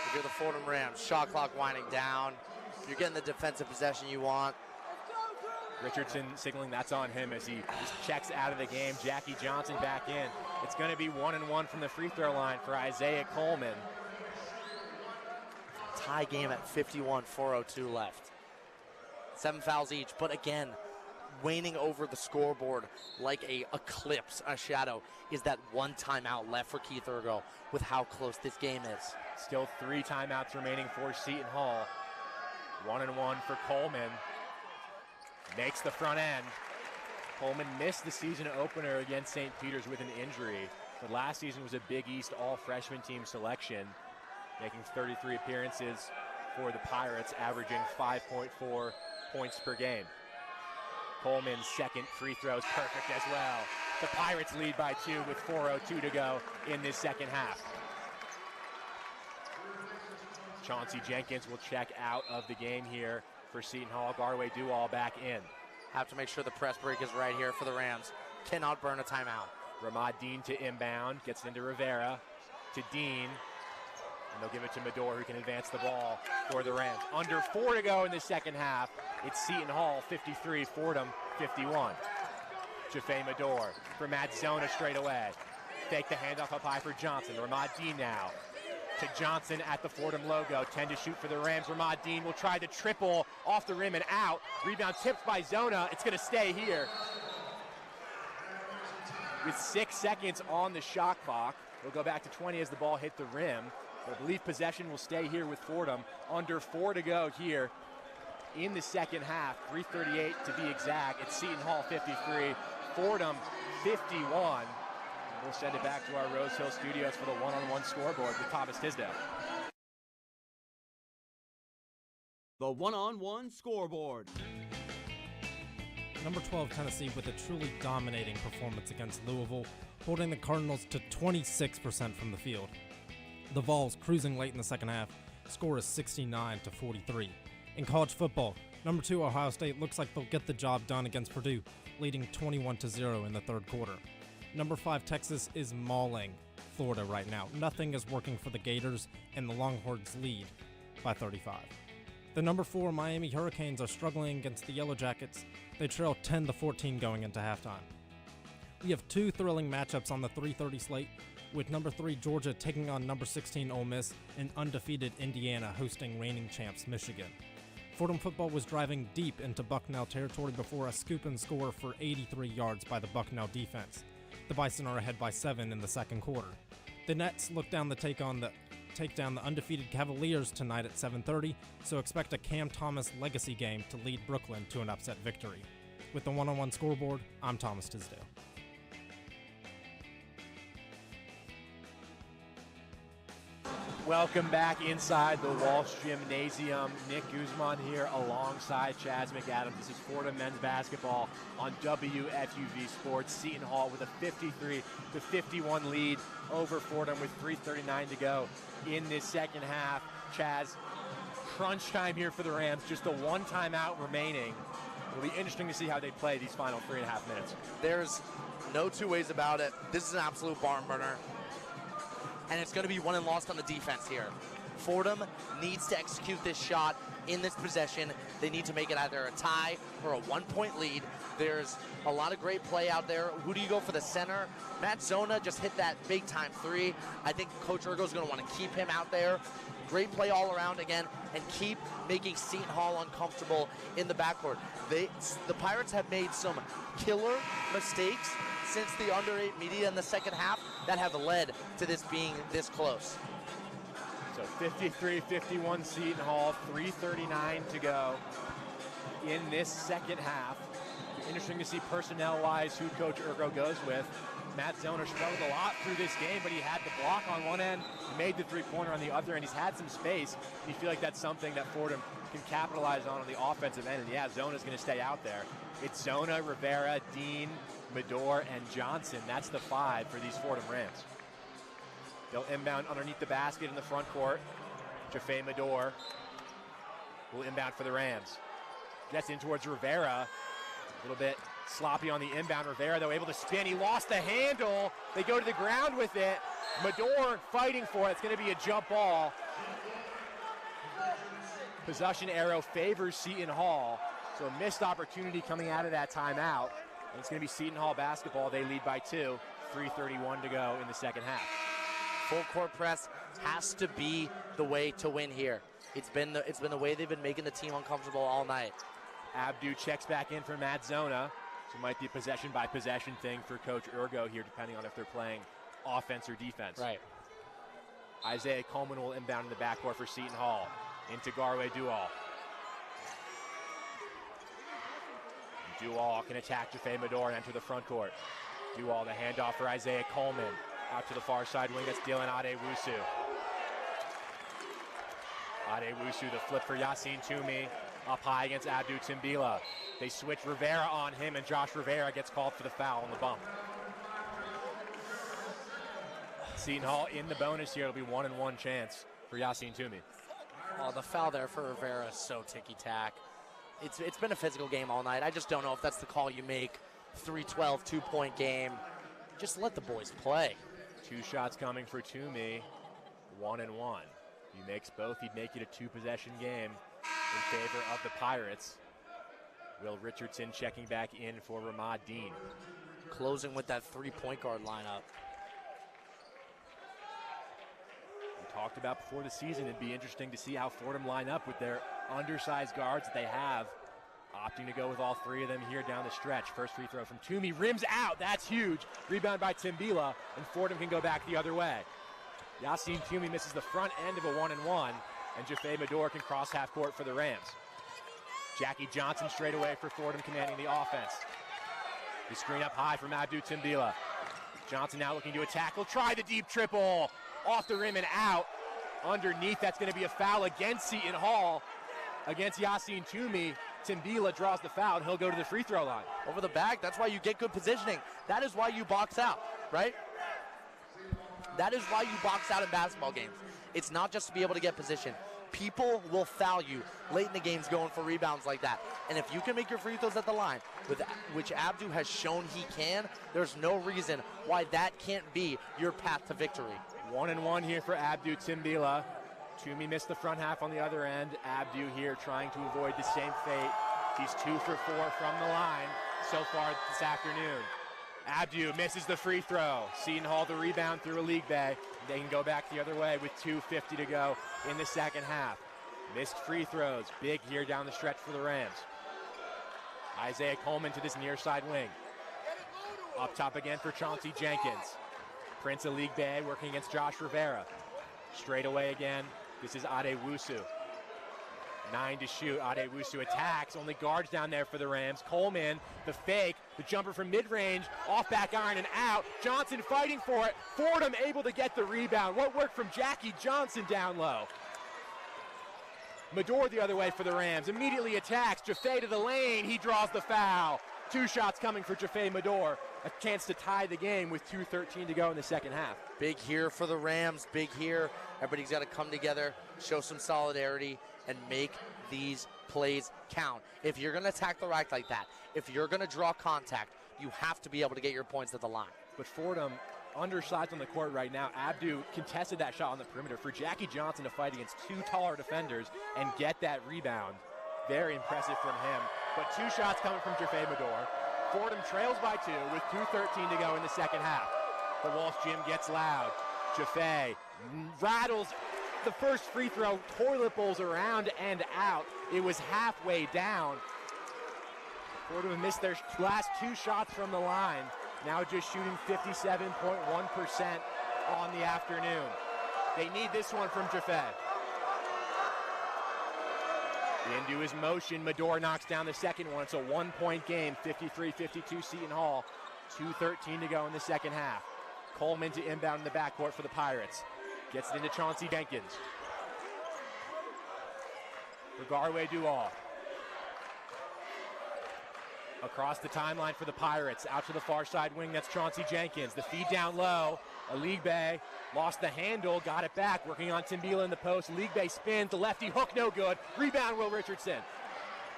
If you're the Fordham Rams, shot clock winding down. You're getting the defensive possession you want. Richardson signaling that's on him as he just checks out of the game. Jackie Johnson back in. It's going to be 1-1 from the free throw line for Isaiah Coleman. Tie game at 51, 4:02 left. 7 fouls each, but again, waning over the scoreboard like a eclipse, a shadow, is that one timeout left for Keith Urgo with how close this game is. Still 3 timeouts remaining for Seton Hall. 1-1 for Coleman. Makes the front end. Coleman missed the season opener against St. Peter's with an injury. but last season was a Big East all-freshman team selection, making 33 appearances for the Pirates, averaging 5.4 points per game. Coleman's second free throw is perfect as well. The Pirates lead by 2 with 4:02 to go in this second half. Chauncey Jenkins will check out of the game here for Seton Hall. Garway Duall back in. Have to make sure the press break is right here for the Rams. Cannot burn a timeout. Ramad Dean to inbound, gets into Rivera, to Dean, and they'll give it to Medor, who can advance the ball for the Rams. Under 4 to go in the second half. It's Seton Hall 53, Fordham 51. Jaffe Medor for Matt Zona straight away. Fake the handoff up high for Johnson. Ramad Dean now to Johnson at the Fordham logo. 10 to shoot for the Rams. Ramad Dean will try the triple off the rim and out. Rebound tipped by Zona. It's going to stay here. With 6 seconds on the shot clock. We'll go back to 20 as the ball hit the rim. But I believe possession will stay here with Fordham. Under 4 to go here in the second half. 3:38 to be exact. It's Seton Hall 53, Fordham 51. And we'll send it back to our Rose Hill studios for the one-on-one scoreboard with Thomas Tisdale. The one-on-one scoreboard. Number 12 Tennessee with a truly dominating performance against Louisville, holding the Cardinals to 26% from the field. The Vols cruising late in the second half. Score is 69-43. In college football, number 2 Ohio State looks like they'll get the job done against Purdue, leading 21-0 in the third quarter. Number 5 Texas is mauling Florida right now. Nothing is working for the Gators, and the Longhorns lead by 35. The number 4 Miami Hurricanes are struggling against the Yellow Jackets. They trail 10-14 going into halftime. We have 2 thrilling matchups on the 3:30 slate, with number 3 Georgia taking on number 16 Ole Miss and undefeated Indiana hosting reigning champs Michigan. Fordham football was driving deep into Bucknell territory before a scoop and score for 83 yards by the Bucknell defense. The Bison are ahead by 7 in the second quarter. The Nets look down to take down the undefeated Cavaliers tonight at 7:30, so expect a Cam Thomas legacy game to lead Brooklyn to an upset victory. With the one-on-one scoreboard, I'm Thomas Tisdale. Welcome back inside the Walsh Gymnasium. Nick Guzman here alongside Chaz McAdams. This is Fordham men's basketball on WFUV Sports. Seton Hall with a 53-51 lead over Fordham with 3:39 to go in this second half. Chaz, crunch time here for the Rams. Just the one timeout remaining. It'll be interesting to see how they play these final 3.5 minutes. There's no two ways about it. This is an absolute barn burner. And it's going to be won and lost on the defense here. Fordham needs to execute this shot in this possession. They need to make it either a tie or a 1-point lead. There's a lot of great play out there. Who do you go for the center? Matt Zona just hit that big-time 3. I think Coach Urgo's going to want to keep him out there. Great play all around again, and keep making Seton Hall uncomfortable in the backcourt. The Pirates have made some killer mistakes since the under-8 media in the second half that have led to this being this close. So 53-51 Seton Hall, 3:39 to go in this second half. Interesting to see personnel-wise who Coach Urgo goes with. Matt Zona struggled a lot through this game, but he had the block on one end, made the three-pointer on the other, and he's had some space. And you feel like that's something that Fordham can capitalize on the offensive end. And yeah, Zona's going to stay out there. It's Zona, Rivera, Dean, Medor, and Johnson. That's the 5 for these Fordham Rams. They'll inbound underneath the basket in the front court. Jaffe Medor will inbound for the Rams. Gets in towards Rivera. A little bit sloppy on the inbound. Rivera, though, able to spin. He lost the handle. They go to the ground with it. Medor fighting for it. It's going to be a jump ball. Possession arrow favors Seton Hall. So a missed opportunity coming out of that timeout. And it's going to be Seton Hall basketball. They lead by 2. 3:31 to go in the second half. Full court press has to be the way to win here. It's been the way they've been making the team uncomfortable all night. Abdu checks back in for Matt Zona. So it might be a possession-by-possession thing for Coach Urgo here, depending on if they're playing offense or defense. Right. Isaiah Coleman will inbound in the backcourt for Seton Hall. Into Garway Duall. Duall can attack Jaffe Medor and enter the front court. Duall, the handoff for Isaiah Coleman. Out to the far side wing, that's Dylan Adewusu. Adewusu, the flip for Yassine Toomey, up high against Abdou Timbila. They switch Rivera on him, and Josh Rivera gets called for the foul on the bump. Seton Hall in the bonus here. It'll be 1-1 chance for Yassine Toomey. Oh, the foul there for Rivera is so ticky-tack. It's been a physical game all night. I just don't know if that's the call you make. 3-12, 2-point game. Just let the boys play. 2 shots coming for Toomey. 1-1. He makes both. He'd make it a 2-possession game in favor of the Pirates. Will Richardson checking back in for Ramad Dean. Closing with that 3-point guard lineup. We talked about before the season, it'd be interesting to see how Fordham line up with their undersized guards that they have. Opting to go with all 3 of them here down the stretch. First free throw from Toomey, rims out, that's huge. Rebound by Timbila, and Fordham can go back the other way. Yassine Toomey misses the front end of a 1-1, and Jaffe Mador can cross half court for the Rams. Jackie Johnson straight away for Fordham, commanding the offense. The screen up high from Abdou Timbila. Johnson now looking to attack. Will try the deep triple. Off the rim and out. Underneath, that's going to be a foul against Seton Hall. Against Yassine Toomey. Timbila draws the foul, and he'll go to the free throw line. Over the back, that's why you get good positioning. That is why you box out, right? That is why you box out in basketball games. It's not just to be able to get position. People will foul you late in the games going for rebounds like that. And if you can make your free throws at the line, which Abdou has shown he can, there's no reason why that can't be your path to victory. 1-1 here for Abdou Timbila. Toomey missed the front half on the other end. Abdou here trying to avoid the same fate. He's 2 for 4 from the line so far this afternoon. Abdou misses the free throw. Seton Hall the rebound through a league bay. They can go back the other way with 2:50 to go in the second half. Missed free throws. Big here down the stretch for the Rams. Isaiah Coleman to this near side wing. Up top again for Chauncey Jenkins. Prince of League Bay working against Josh Rivera. Straight away again. This is Adewusu. 9 to shoot. Adewusu attacks. Only guards down there for the Rams. Coleman, the fake, the jumper from mid-range, off back iron and out. Johnson fighting for it. Fordham able to get the rebound. What work from Jackie Johnson down low. Mador the other way for the Rams. Immediately attacks. Jaffe to the lane. He draws the foul. 2 shots coming for Jaffe Mador. A chance to tie the game with 2:13 to go in the second half. Big here for the Rams. Big here. Everybody's got to come together, show some solidarity, and make these plays count. If you're going to attack the rack like that, if you're going to draw contact, you have to be able to get your points at the line. But Fordham undersized on the court right now. Abdou contested that shot on the perimeter. For Jackie Johnson to fight against 2 taller defenders and get that rebound, very impressive from him. But 2 shots coming from Jaffe Mador. Fordham trails by 2 with 2:13 to go in the second half. The Walsh Gym gets loud. Jaffe rattles the first free throw, toilet bowls around and out. It was halfway down. Fordham missed their last 2 shots from the line. Now just shooting 57.1% on the afternoon. They need this one from Jaffe. Into his motion, Mador knocks down the second one. It's a 1-point game, 53-52 Seton Hall. 2:13 to go in the second half. Coleman to inbound in the backcourt for the Pirates. Gets it into Chauncey Jenkins. Regarwe Dual. Across the timeline for the Pirates. Out to the far side wing, that's Chauncey Jenkins. The feed down low. A League Bay lost the handle, got it back. Working on Timbila in the post. League Bay spins, the lefty hook no good. Rebound Will Richardson.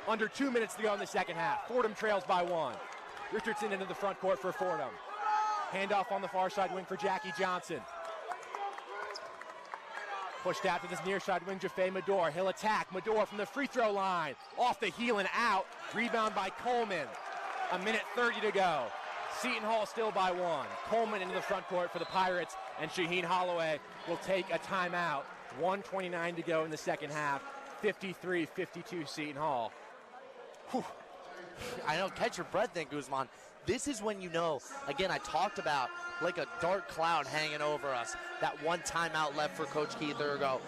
Under 2 minutes to go in the second half. Fordham trails by 1. Richardson into the front court for Fordham. Handoff on the far side wing for Jackie Johnson. Pushed out to this near side wing, Jaffe Mador. He'll attack. Mador from the free throw line. Off the heel and out. Rebound by Coleman. 1:30 to go. Seton Hall still by 1. Coleman into the front court for the Pirates, and Shaheen Holloway will take a timeout. 1:29 to go in the second half. 53-52 Seton Hall. Whew. I know, catch your breath then, Guzman. This is when you know, again, I talked about like a dark cloud hanging over us. That one timeout left for Coach Keith Ergo.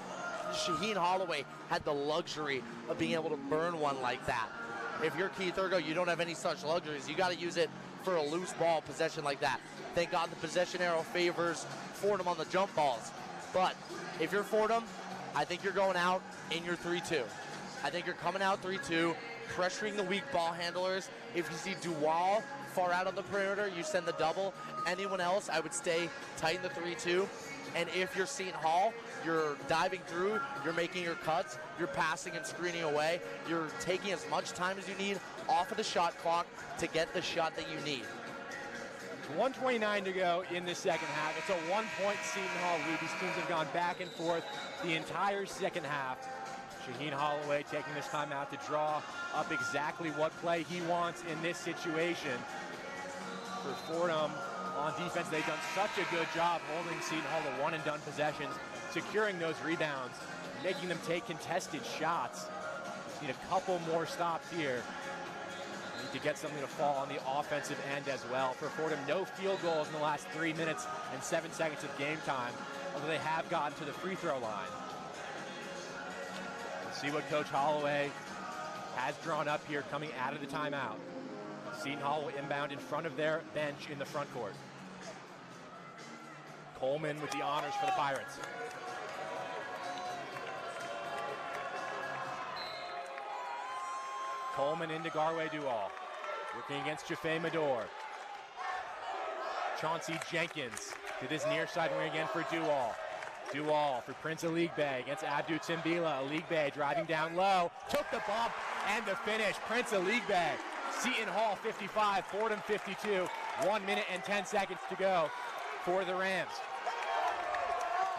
Shaheen Holloway had the luxury of being able to burn one like that. If you're Keith Ergo, you don't have any such luxuries. You got to use it for a loose ball possession like that. Thank God the possession arrow favors Fordham on the jump balls. But if you're Fordham, I think you're going out in your 3-2. I think you're coming out 3-2, pressuring the weak ball handlers. If you see Duval far out on the perimeter, you send the double. Anyone else, I would stay tight in the 3-2. And if you're Seton Hall, you're diving through, you're making your cuts, you're passing and screening away, you're taking as much time as you need off of the shot clock to get the shot that you need. 1:29 to go in the second half. It's a 1-point Seton Hall lead. These teams have gone back and forth the entire second half. Shaheen Holloway taking this time out to draw up exactly what play he wants in this situation. For Fordham on defense, they've done such a good job holding Seton Hall to one-and-done possessions, securing those rebounds, making them take contested shots. Just need a couple more stops here. Need to get something to fall on the offensive end as well. For Fordham, no field goals in the last 3 minutes and 7 seconds of game time, although they have gotten to the free throw line. Let's see what Coach Holloway has drawn up here coming out of the timeout. Seton Hall will inbound in front of their bench in the front court. Coleman with the honors for the Pirates. Coleman into Garway Duval. Working against Jaffe Mador. Chauncey Jenkins to this near side wing again for Duval. Duval for Prince Aligbe against Abdou Timbila. Aligbe driving down low. Took the bump and the finish. Prince Aligbe. Seton Hall 55, Fordham 52. 1 minute and 10 seconds to go for the Rams.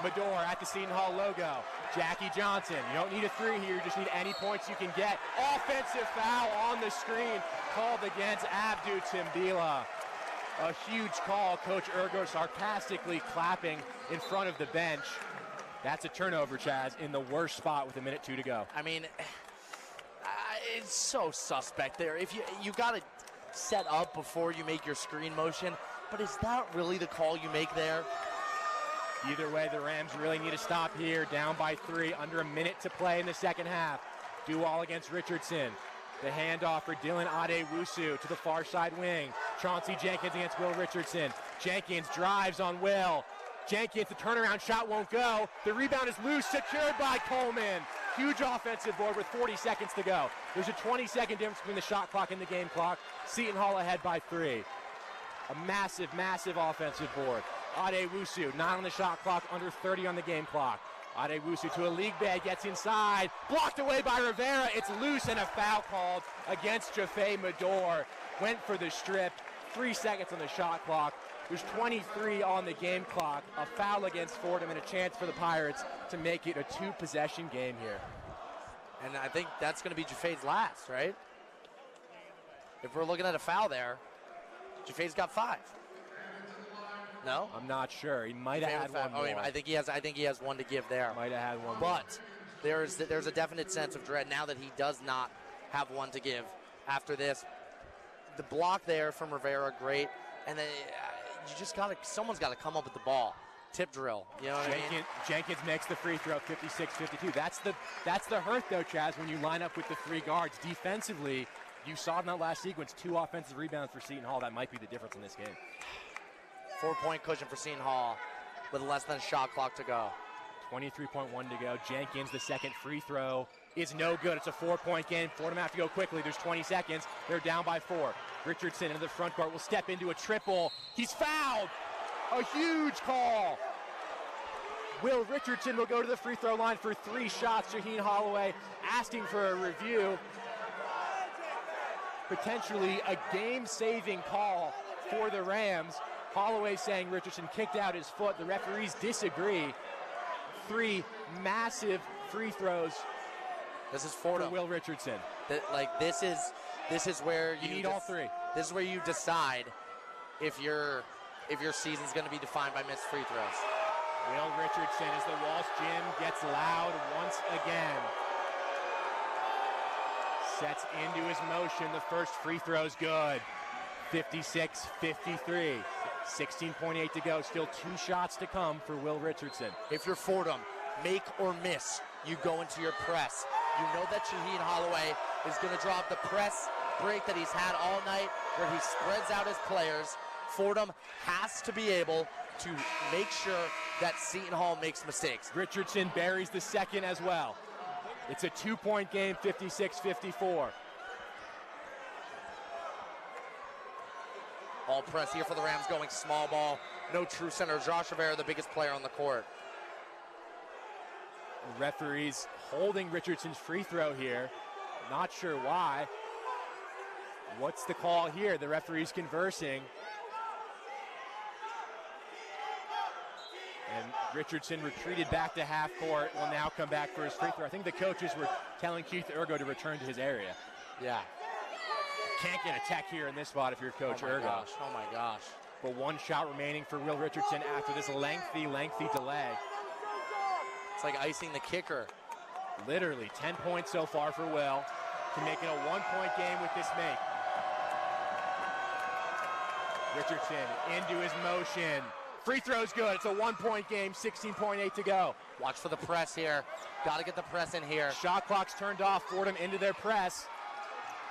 Mador at the Seton Hall logo. Jackie Johnson, you don't need a three here, you just need any points you can get. Offensive foul on the screen called against Abdou Timbila. A huge call, Coach Ergo sarcastically clapping in front of the bench. That's a turnover, Chaz, in the worst spot with 1:02 to go. I mean, it's so suspect there. If you got to set up before you make your screen motion, but is that really the call you make there? Either way, the Rams really need to stop here, down by 3, under a minute to play in the second half. Duval against Richardson. The handoff for Dylan Adewusu to the far side wing. Chauncey Jenkins against Will Richardson. Jenkins drives on Will. Jenkins, the turnaround shot won't go. The rebound is loose, secured by Coleman. Huge offensive board with 40 seconds to go. There's a 20-second difference between the shot clock and the game clock. Seton Hall ahead by 3. A massive, massive offensive board. Adewusu, not on the shot clock, under 30 on the game clock. Adewusu to Aligbe, gets inside, blocked away by Rivera. It's loose and a foul called against Jaffe Mador. Went for the strip, 3 seconds on the shot clock. There's 23 on the game clock. A foul against Fordham and a chance for the Pirates to make it a 2-possession game here. And I think that's going to be Jaffe's last, right? If we're looking at a foul there, Jaffe's got 5. No? I'm not sure. He might have had one more. I think he has one to give there. Might have had one more. But there's a definite sense of dread now that he does not have one to give after this. The block there from Rivera, great. And then someone's got to come up with the ball. Tip drill. You know what I mean? Jenkins makes the free throw, 56-52. That's the hurt, though, Chaz, when you line up with the 3 guards. Defensively, you saw in that last sequence 2 offensive rebounds for Seton Hall. That might be the difference in this game. 4-point cushion for Seton Hall with less than a shot clock to go. 23.1 to go. Jenkins, the second free throw is no good. It's a 4-point game. Fordham have to go quickly. There's 20 seconds. They're down by 4. Richardson into the front court will step into a triple. He's fouled. A huge call. Will Richardson will go to the free throw line for 3 shots. Shaheen Holloway asking for a review. Potentially a game-saving call for the Rams. Holloway saying Richardson kicked out his foot. The referees disagree. 3 massive free throws. This is Fordham. For Will Richardson. This is where you need all 3. This is where you decide if your season's going to be defined by missed free throws. Will Richardson, as the Walsh Gym gets loud once again. Sets into his motion. The first free throw's good. 56-53. 16.8 to go. Still 2 shots to come for Will Richardson. If you're Fordham, make or miss, you go into your press. You know that Shaheen Holloway is going to drop the press break that he's had all night where he spreads out his players. Fordham has to be able to make sure that Seton Hall makes mistakes. Richardson buries the second as well. It's a 2-point game, 56-54. All press here for the Rams, going small ball. No true center. Josh Rivera, the biggest player on the court. The referee's holding Richardson's free throw here. Not sure why. What's the call here? The referee's conversing. And Richardson retreated back to half court, will now come back for his free throw. I think the coaches were telling Keith Ergo to return to his area. Yeah. Can't get a tech here in this spot if you're Coach Ergo. Oh my gosh. But one shot remaining for Will Richardson after this lengthy delay. It's like icing the kicker. Literally 10 points so far for Will. To make it a 1-point game with this make. Richardson into his motion. Free throw's good. It's a 1-point game, 16.8 to go. Watch for the press here. Got to get the press in here. Shot clock's turned off. Fordham into their press.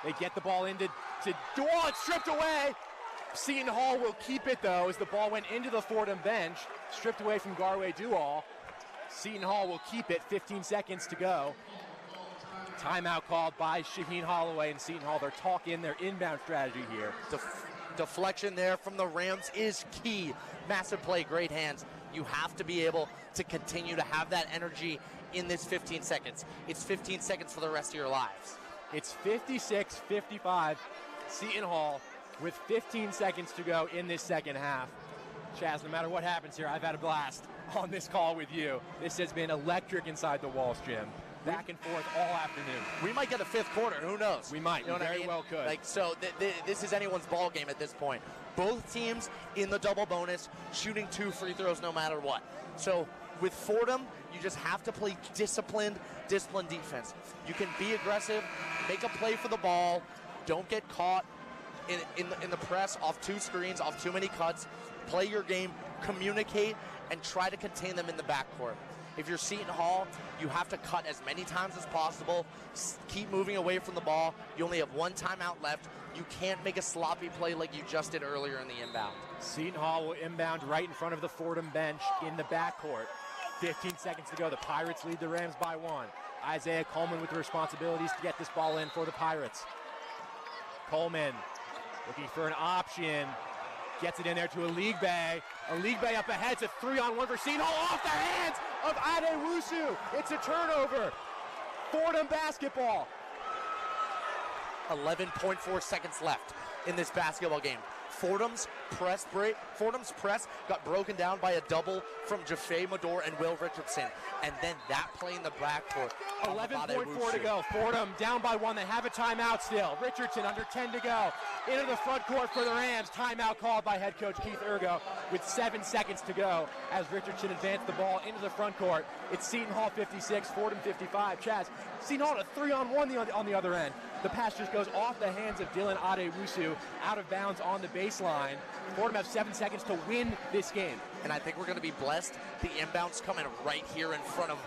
They get the ball into Dual. It's stripped away. Seton Hall will keep it, though, as the ball went into the Fordham bench. Stripped away from Garway Dual. Seton Hall will keep it. 15 seconds to go. Timeout called by Shaheen Holloway and Seton Hall. They're talking their inbound strategy here. Deflection there from the Rams is key. Massive play, great hands. You have to be able to continue to have that energy in this 15 seconds. It's 15 seconds for the rest of your lives. It's 56-55. Seton Hall with 15 seconds to go in this second half. Chaz, no matter what happens here, I've had a blast on this call with you. This has been electric inside the Walsh Gym. Back and forth all afternoon. We might get a fifth quarter. Who knows? We might. You know We very well could. Like, so this is anyone's ball game at this point. Both teams in the double bonus, shooting 2 free throws no matter what. So with Fordham, you just have to play disciplined defense. You can be aggressive, make a play for the ball, don't get caught in the press off 2 screens, off too many cuts. Play your game, communicate, and try to contain them in the backcourt. If you're Seton Hall, you have to cut as many times as possible. Keep moving away from the ball. You only have 1 timeout left. You can't make a sloppy play like you just did earlier in the inbound. Seton Hall will inbound right in front of the Fordham bench in the backcourt. 15 seconds to go. The Pirates lead the Rams by 1. Isaiah Coleman with the responsibilities to get this ball in for the Pirates. Coleman looking for an option. Gets it in there to a league bay. A league bay up ahead. It's a 3-on-1 for Seton Hall off the hands of Adewusu. It's a turnover. Fordham basketball. 11.4 seconds left in this basketball game. Fordham's press got broken down by a double from Jaffe Mador and Will Richardson. And then that play in the backcourt. 11.4 to go. Fordham down by 1. They have a timeout still. Richardson under 10 to go. Into the front court for the Rams. Timeout called by head coach Keith Ergo with 7 seconds to go as Richardson advanced the ball into the front court. It's Seton Hall 56, Fordham 55. Chaz, Seton Hall a 3-on-1 on the other end. The pass just goes off the hands of Dylan Adewusu, out of bounds on the baseline. Fordham have 7 seconds to win this game. And I think we're going to be blessed. The inbound's coming right here in front of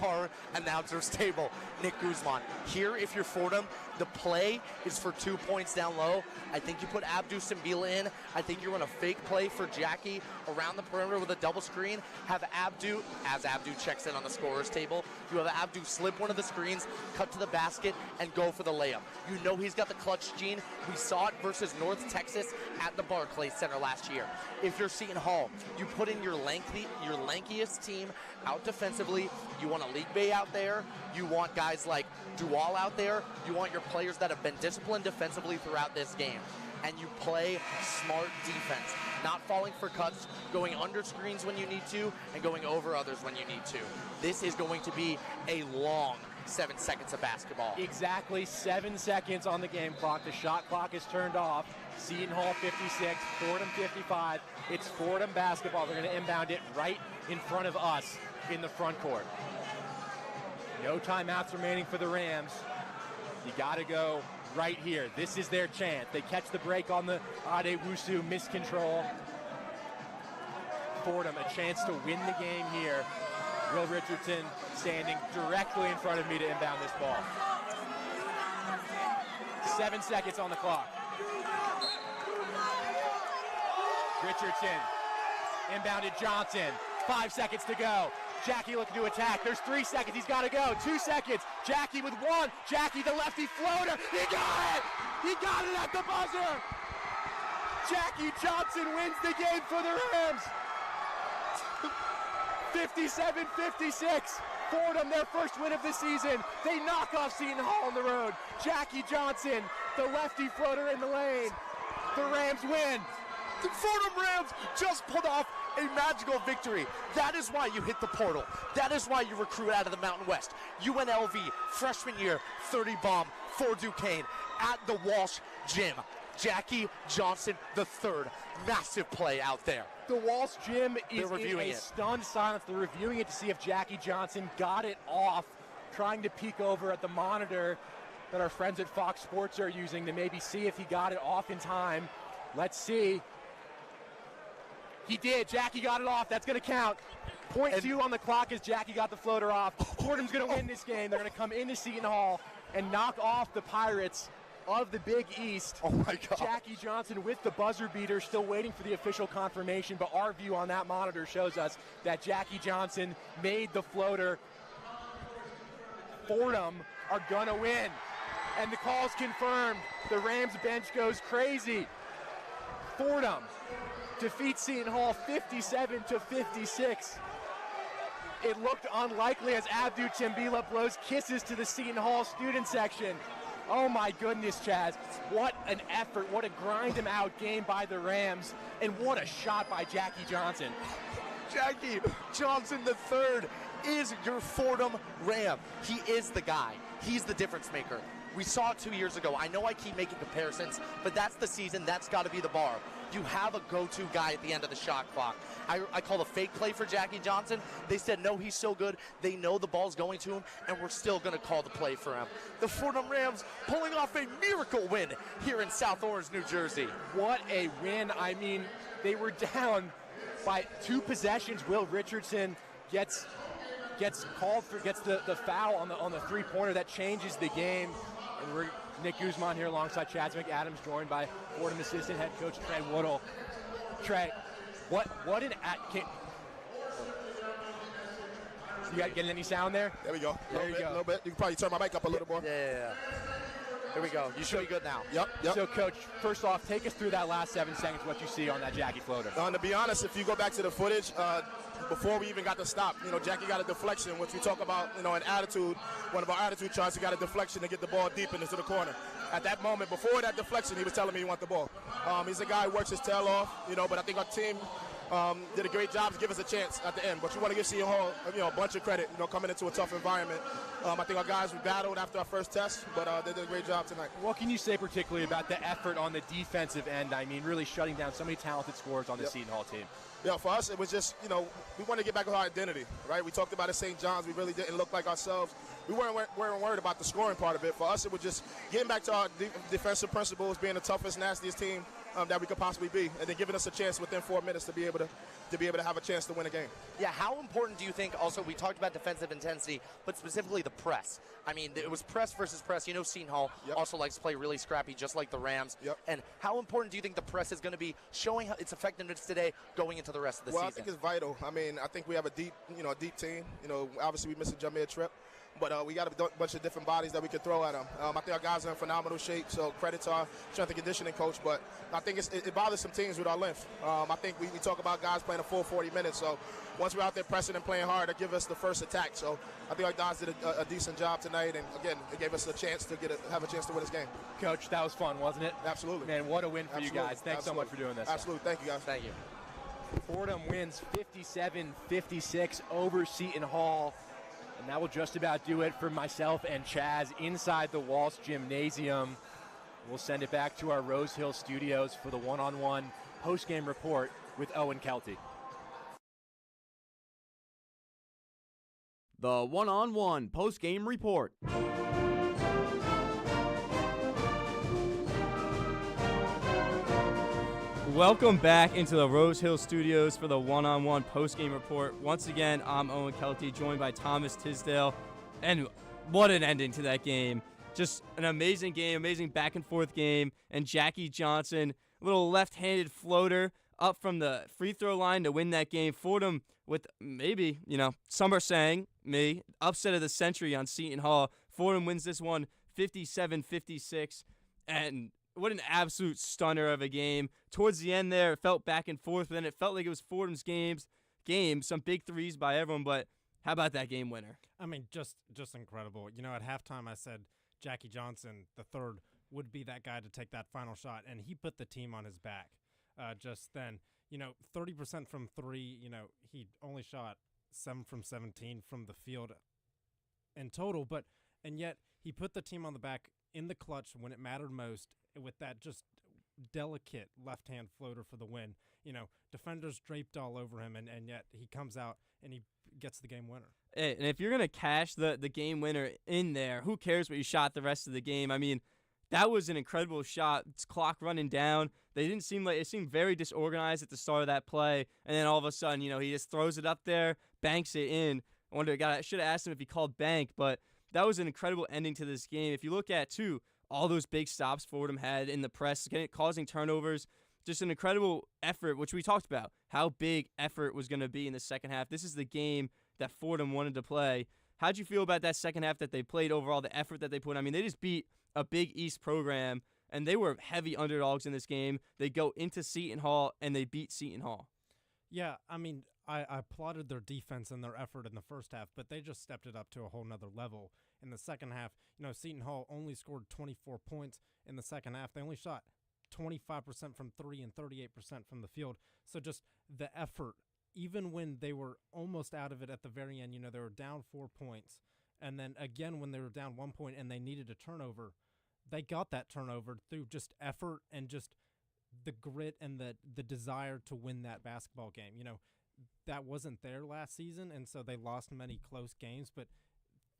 our announcer's table, Nick Guzman. Here, if you're Fordham, the play is for 2 points down low. I think you put Abdu Simbila in. I think you run a fake play for Jackie around the perimeter with a double screen. Have Abdu, as Abdu checks in on the scorer's table, you have Abdu slip one of the screens, cut to the basket, and go for the layup. You know he's got the clutch gene. We saw it versus North Texas at the Barclays Center last year. If you're Seton Hall, you put in your lankiest team out defensively. You want a league bay out there. You want guys like Dual out there. You want your players that have been disciplined defensively throughout this game. And you play smart defense, not falling for cuts, going under screens when you need to, and going over others when you need to. This is going to be a long 7 seconds of basketball. Exactly 7 seconds on the game clock. The shot clock is turned off. Seton Hall 56, Fordham 55. It's Fordham basketball. They're going to inbound it right in front of us in the front court. No timeouts remaining for the Rams. You got to go right here. This is their chance. They catch the break on the Adewusu miscontrol. Fordham a chance to win the game here. Will Richardson standing directly in front of me to inbound this ball. 7 seconds on the clock. Richardson, inbounded Johnson. 5 seconds to go. Jackie looking to attack. There's 3 seconds. He's got to go. 2 seconds. Jackie with 1. Jackie, the lefty floater. He got it! He got it at the buzzer! Jackie Johnson wins the game for the Rams. 57-56. Fordham, their first win of the season. They knock off Seton Hall on the road. Jackie Johnson, the lefty floater in the lane. The Rams win. The Fordham Rams just pulled off a magical victory. That is why you hit the portal. That is why you recruit out of the Mountain West. UNLV, freshman year, 30 bomb for Duquesne at the Walsh Gym. Jackie Johnson III. Massive play out there. The Walsh Gym is reviewing in a it. stunned silence. They're reviewing it to see if Jackie Johnson got it off, trying to peek over at the monitor that our friends at Fox Sports are using to maybe see if he got it off in time. Let's see. He did. Jackie got it off. That's going to count. .2 on the clock as Jackie got the floater off. Fordham's going to win this game. They're going to come into Seton Hall and knock off the Pirates of the Big East. Oh my God. Jackie Johnson with the buzzer beater, still waiting for the official confirmation, but our view on that monitor shows us that Jackie Johnson made the floater. Fordham are gonna win. And the call's confirmed. The Rams bench goes crazy. Fordham defeats Seton Hall 57-56. It looked unlikely as Abdu Timbila blows kisses to the Seton Hall student section. Oh my goodness, Chaz. What an effort, what a grind him out game by the Rams, and what a shot by Jackie Johnson. Jackie Johnson III is your Fordham Ram. He is the guy. He's the difference maker. We saw it 2 years ago. I know I keep making comparisons, but that's the season. That's got to be the bar. You have a go-to guy at the end of the shot clock. I called a fake play for Jackie Johnson. They said, no, he's so good. They know the ball's going to him, and we're still going to call the play for him. The Fordham Rams pulling off a miracle win here in South Orange, New Jersey. What a win. I mean, they were down by 2 possessions. Will Richardson gets called for, gets the foul on the three-pointer that changes the game. And we're Nick Guzman here alongside Chaz McAdams, joined by Fordham assistant head coach Trey Woodle. Trey, what an you got getting any sound there? There we go. There you go. A little bit. You can probably turn my mic up a little more. Yeah. Here we go. You should be good now. Yep. So, Coach, first off, take us through that last 7 seconds, what you see on that Jackie floater. To be honest, if you go back to the footage, before we even got to stop, Jackie got a deflection, which we talk about, an attitude. One of our attitude charts, he got a deflection to get the ball deep into the corner. At that moment, before that deflection, he was telling me he wanted the ball. He's a guy who works his tail off, but I think our team did a great job to give us a chance at the end. But you want to give Seton Hall, a bunch of credit, coming into a tough environment. I think our guys, we battled after our first test, but they did a great job tonight. What can you say particularly about the effort on the defensive end? I mean, really shutting down so many talented scorers on the Seton Hall team. Yeah, for us, it was just, we wanted to get back with our identity, right? We talked about it at St. John's. We really didn't look like ourselves. We weren't worried about the scoring part of it. For us, it was just getting back to our defensive principles, being the toughest, nastiest team that we could possibly be, and then giving us a chance within 4 minutes to be able to have a chance to win a game. Yeah, how important do you think, also, we talked about defensive intensity, but specifically the press. I mean, it was press versus press. Seton Hall also likes to play really scrappy, just like the Rams. And how important do you think the press is going to be showing its effectiveness today going into the rest of the season? Well, I think it's vital. I mean, I think we have a deep team. Obviously we missed a Jameer Tripp. But we got a bunch of different bodies that we could throw at them. I think our guys are in phenomenal shape, so credit to our strength and conditioning coach. But I think it bothers some teams with our length. I think we talk about guys playing a full 40 minutes. So once we're out there pressing and playing hard, it gives us the first attack. So I think our guys did a decent job tonight. And, again, it gave us a chance to have a chance to win this game. Coach, that was fun, wasn't it? Absolutely. Man, what a win for you guys. Thanks so much for doing this. Absolutely. Thank you, guys. Thank you. Fordham wins 57-56 over Seton Hall. And that will just about do it for myself and Chaz inside the Walsh Gymnasium. We'll send it back to our Rose Hill studios for the one-on-one post-game report with Owen Kelty. The one-on-one post-game report. Welcome back into the Rose Hill Studios for the one-on-one post-game report. Once again, I'm Owen Kelty, joined by Thomas Tisdale. And what an ending to that game. just an amazing game, amazing back-and-forth game, and Jackie Johnson, a little left-handed floater up from the free throw line to win that game. Fordham with maybe, some are saying, upset of the century on Seton Hall. Fordham wins this one 57-56, and what an absolute stunner of a game. Towards the end there, it felt back and forth, but then it felt like it was Fordham's game. Some big threes by everyone, but how about that game winner? I mean, just incredible. At halftime I said Jackie Johnson, the third, would be that guy to take that final shot, and he put the team on his back. Just then, 30% from three, he only shot 7 from 17 from the field in total, and yet he put the team on the back in the clutch when it mattered most with that just delicate left-hand floater for the win. Defenders draped all over him, and yet he comes out and he gets the game winner. Hey, and if you're going to cash the game winner in there, who cares what you shot the rest of the game? I mean, that was an incredible shot. It's clock running down. It seemed very disorganized at the start of that play, and then all of a sudden, he just throws it up there, banks it in. I should have asked him if he called bank, but that was an incredible ending to this game. If you look at, too, all those big stops Fordham had in the press, causing turnovers, just an incredible effort, which we talked about, how big effort was going to be in the second half. This is the game that Fordham wanted to play. How'd you feel about that second half that they played overall, the effort that they put in? I mean, they just beat a Big East program, and they were heavy underdogs in this game. They go into Seton Hall, and they beat Seton Hall. Yeah, I mean, I applauded their defense and their effort in the first half, but they just stepped it up to a whole nother level in the second half. Seton Hall only scored 24 points in the second half. They only shot 25% from three and 38% from the field. So just the effort, even when they were almost out of it at the very end, they were down 4 points. And then again, when they were down 1 point and they needed a turnover, they got that turnover through just effort and just the grit and the desire to win that basketball game. That wasn't there last season, and so they lost many close games, but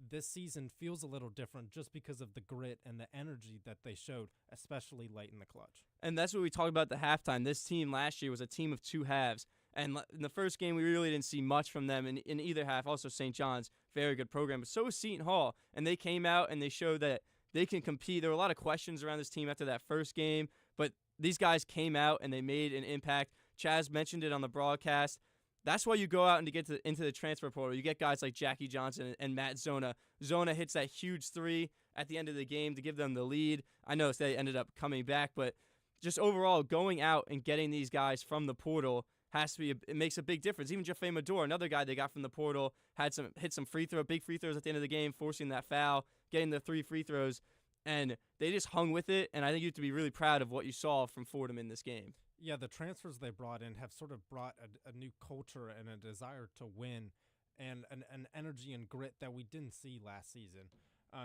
this season feels a little different just because of the grit and the energy that they showed, especially late in the clutch. And that's what we talked about at the halftime. This team last year was a team of two halves, and in the first game, we really didn't see much from them in either half. Also, St. John's, very good program, but so was Seton Hall, and they came out and they showed that they can compete. There were a lot of questions around this team after that first game, but these guys came out and they made an impact. Chaz mentioned it on the broadcast. That's why you go out and to get into the transfer portal. You get guys like Jackie Johnson and Matt Zona. Zona hits that huge three at the end of the game to give them the lead. I know they ended up coming back, but just overall going out and getting these guys from the portal it makes a big difference. Even Jaffe Mador, another guy they got from the portal, hit some big free throws at the end of the game, forcing that foul, getting the 3 free throws, and they just hung with it. And I think you have to be really proud of what you saw from Fordham in this game. Yeah, the transfers they brought in have sort of brought a new culture and a desire to win and an energy and grit that we didn't see last season.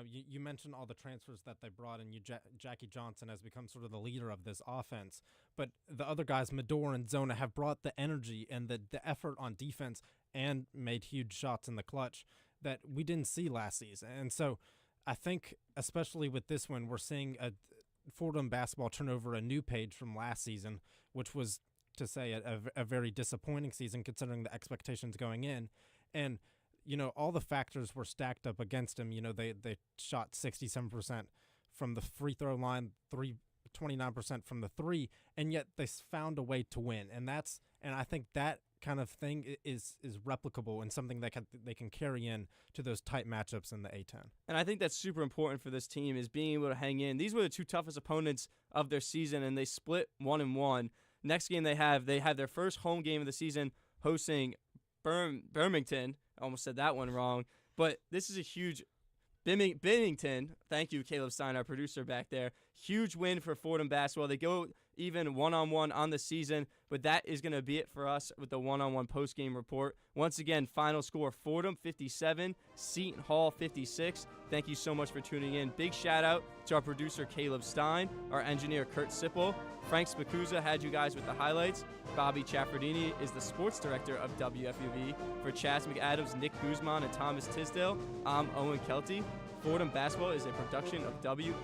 You mentioned all the transfers that they brought in. Jackie Johnson has become sort of the leader of this offense. But the other guys, Mador and Zona, have brought the energy and the effort on defense and made huge shots in the clutch that we didn't see last season. And so I think, especially with this one, we're seeing Fordham basketball turn over a new page from last season, which was, to say, a very disappointing season considering the expectations going in. And all the factors were stacked up against him. They shot 67% from the free throw line, 29% from the three, and yet they found a way to win. And I think that kind of thing is replicable and something that they can carry in to those tight matchups in the A-10. And I think that's super important for this team is being able to hang in. These were the two toughest opponents of their season, and they split 1-1. Next game they have their first home game of the season hosting Birmingham. I almost said that one wrong. But this is a huge Bennington. Thank you, Caleb Stein, our producer back there. Huge win for Fordham basketball. They go even one-on-one on the season, but that is going to be it for us with the one-on-one post-game report. Once again, final score, Fordham 57, Seton Hall 56. Thank you so much for tuning in. Big shout-out to our producer, Caleb Stein, our engineer, Kurt Sipple. Frank Spacuzza had you guys with the highlights. Bobby Chaffardini is the sports director of WFUV. For Chaz McAdams, Nick Guzman, and Thomas Tisdale, I'm Owen Kelty. Fordham Basketball is a production of WFUV.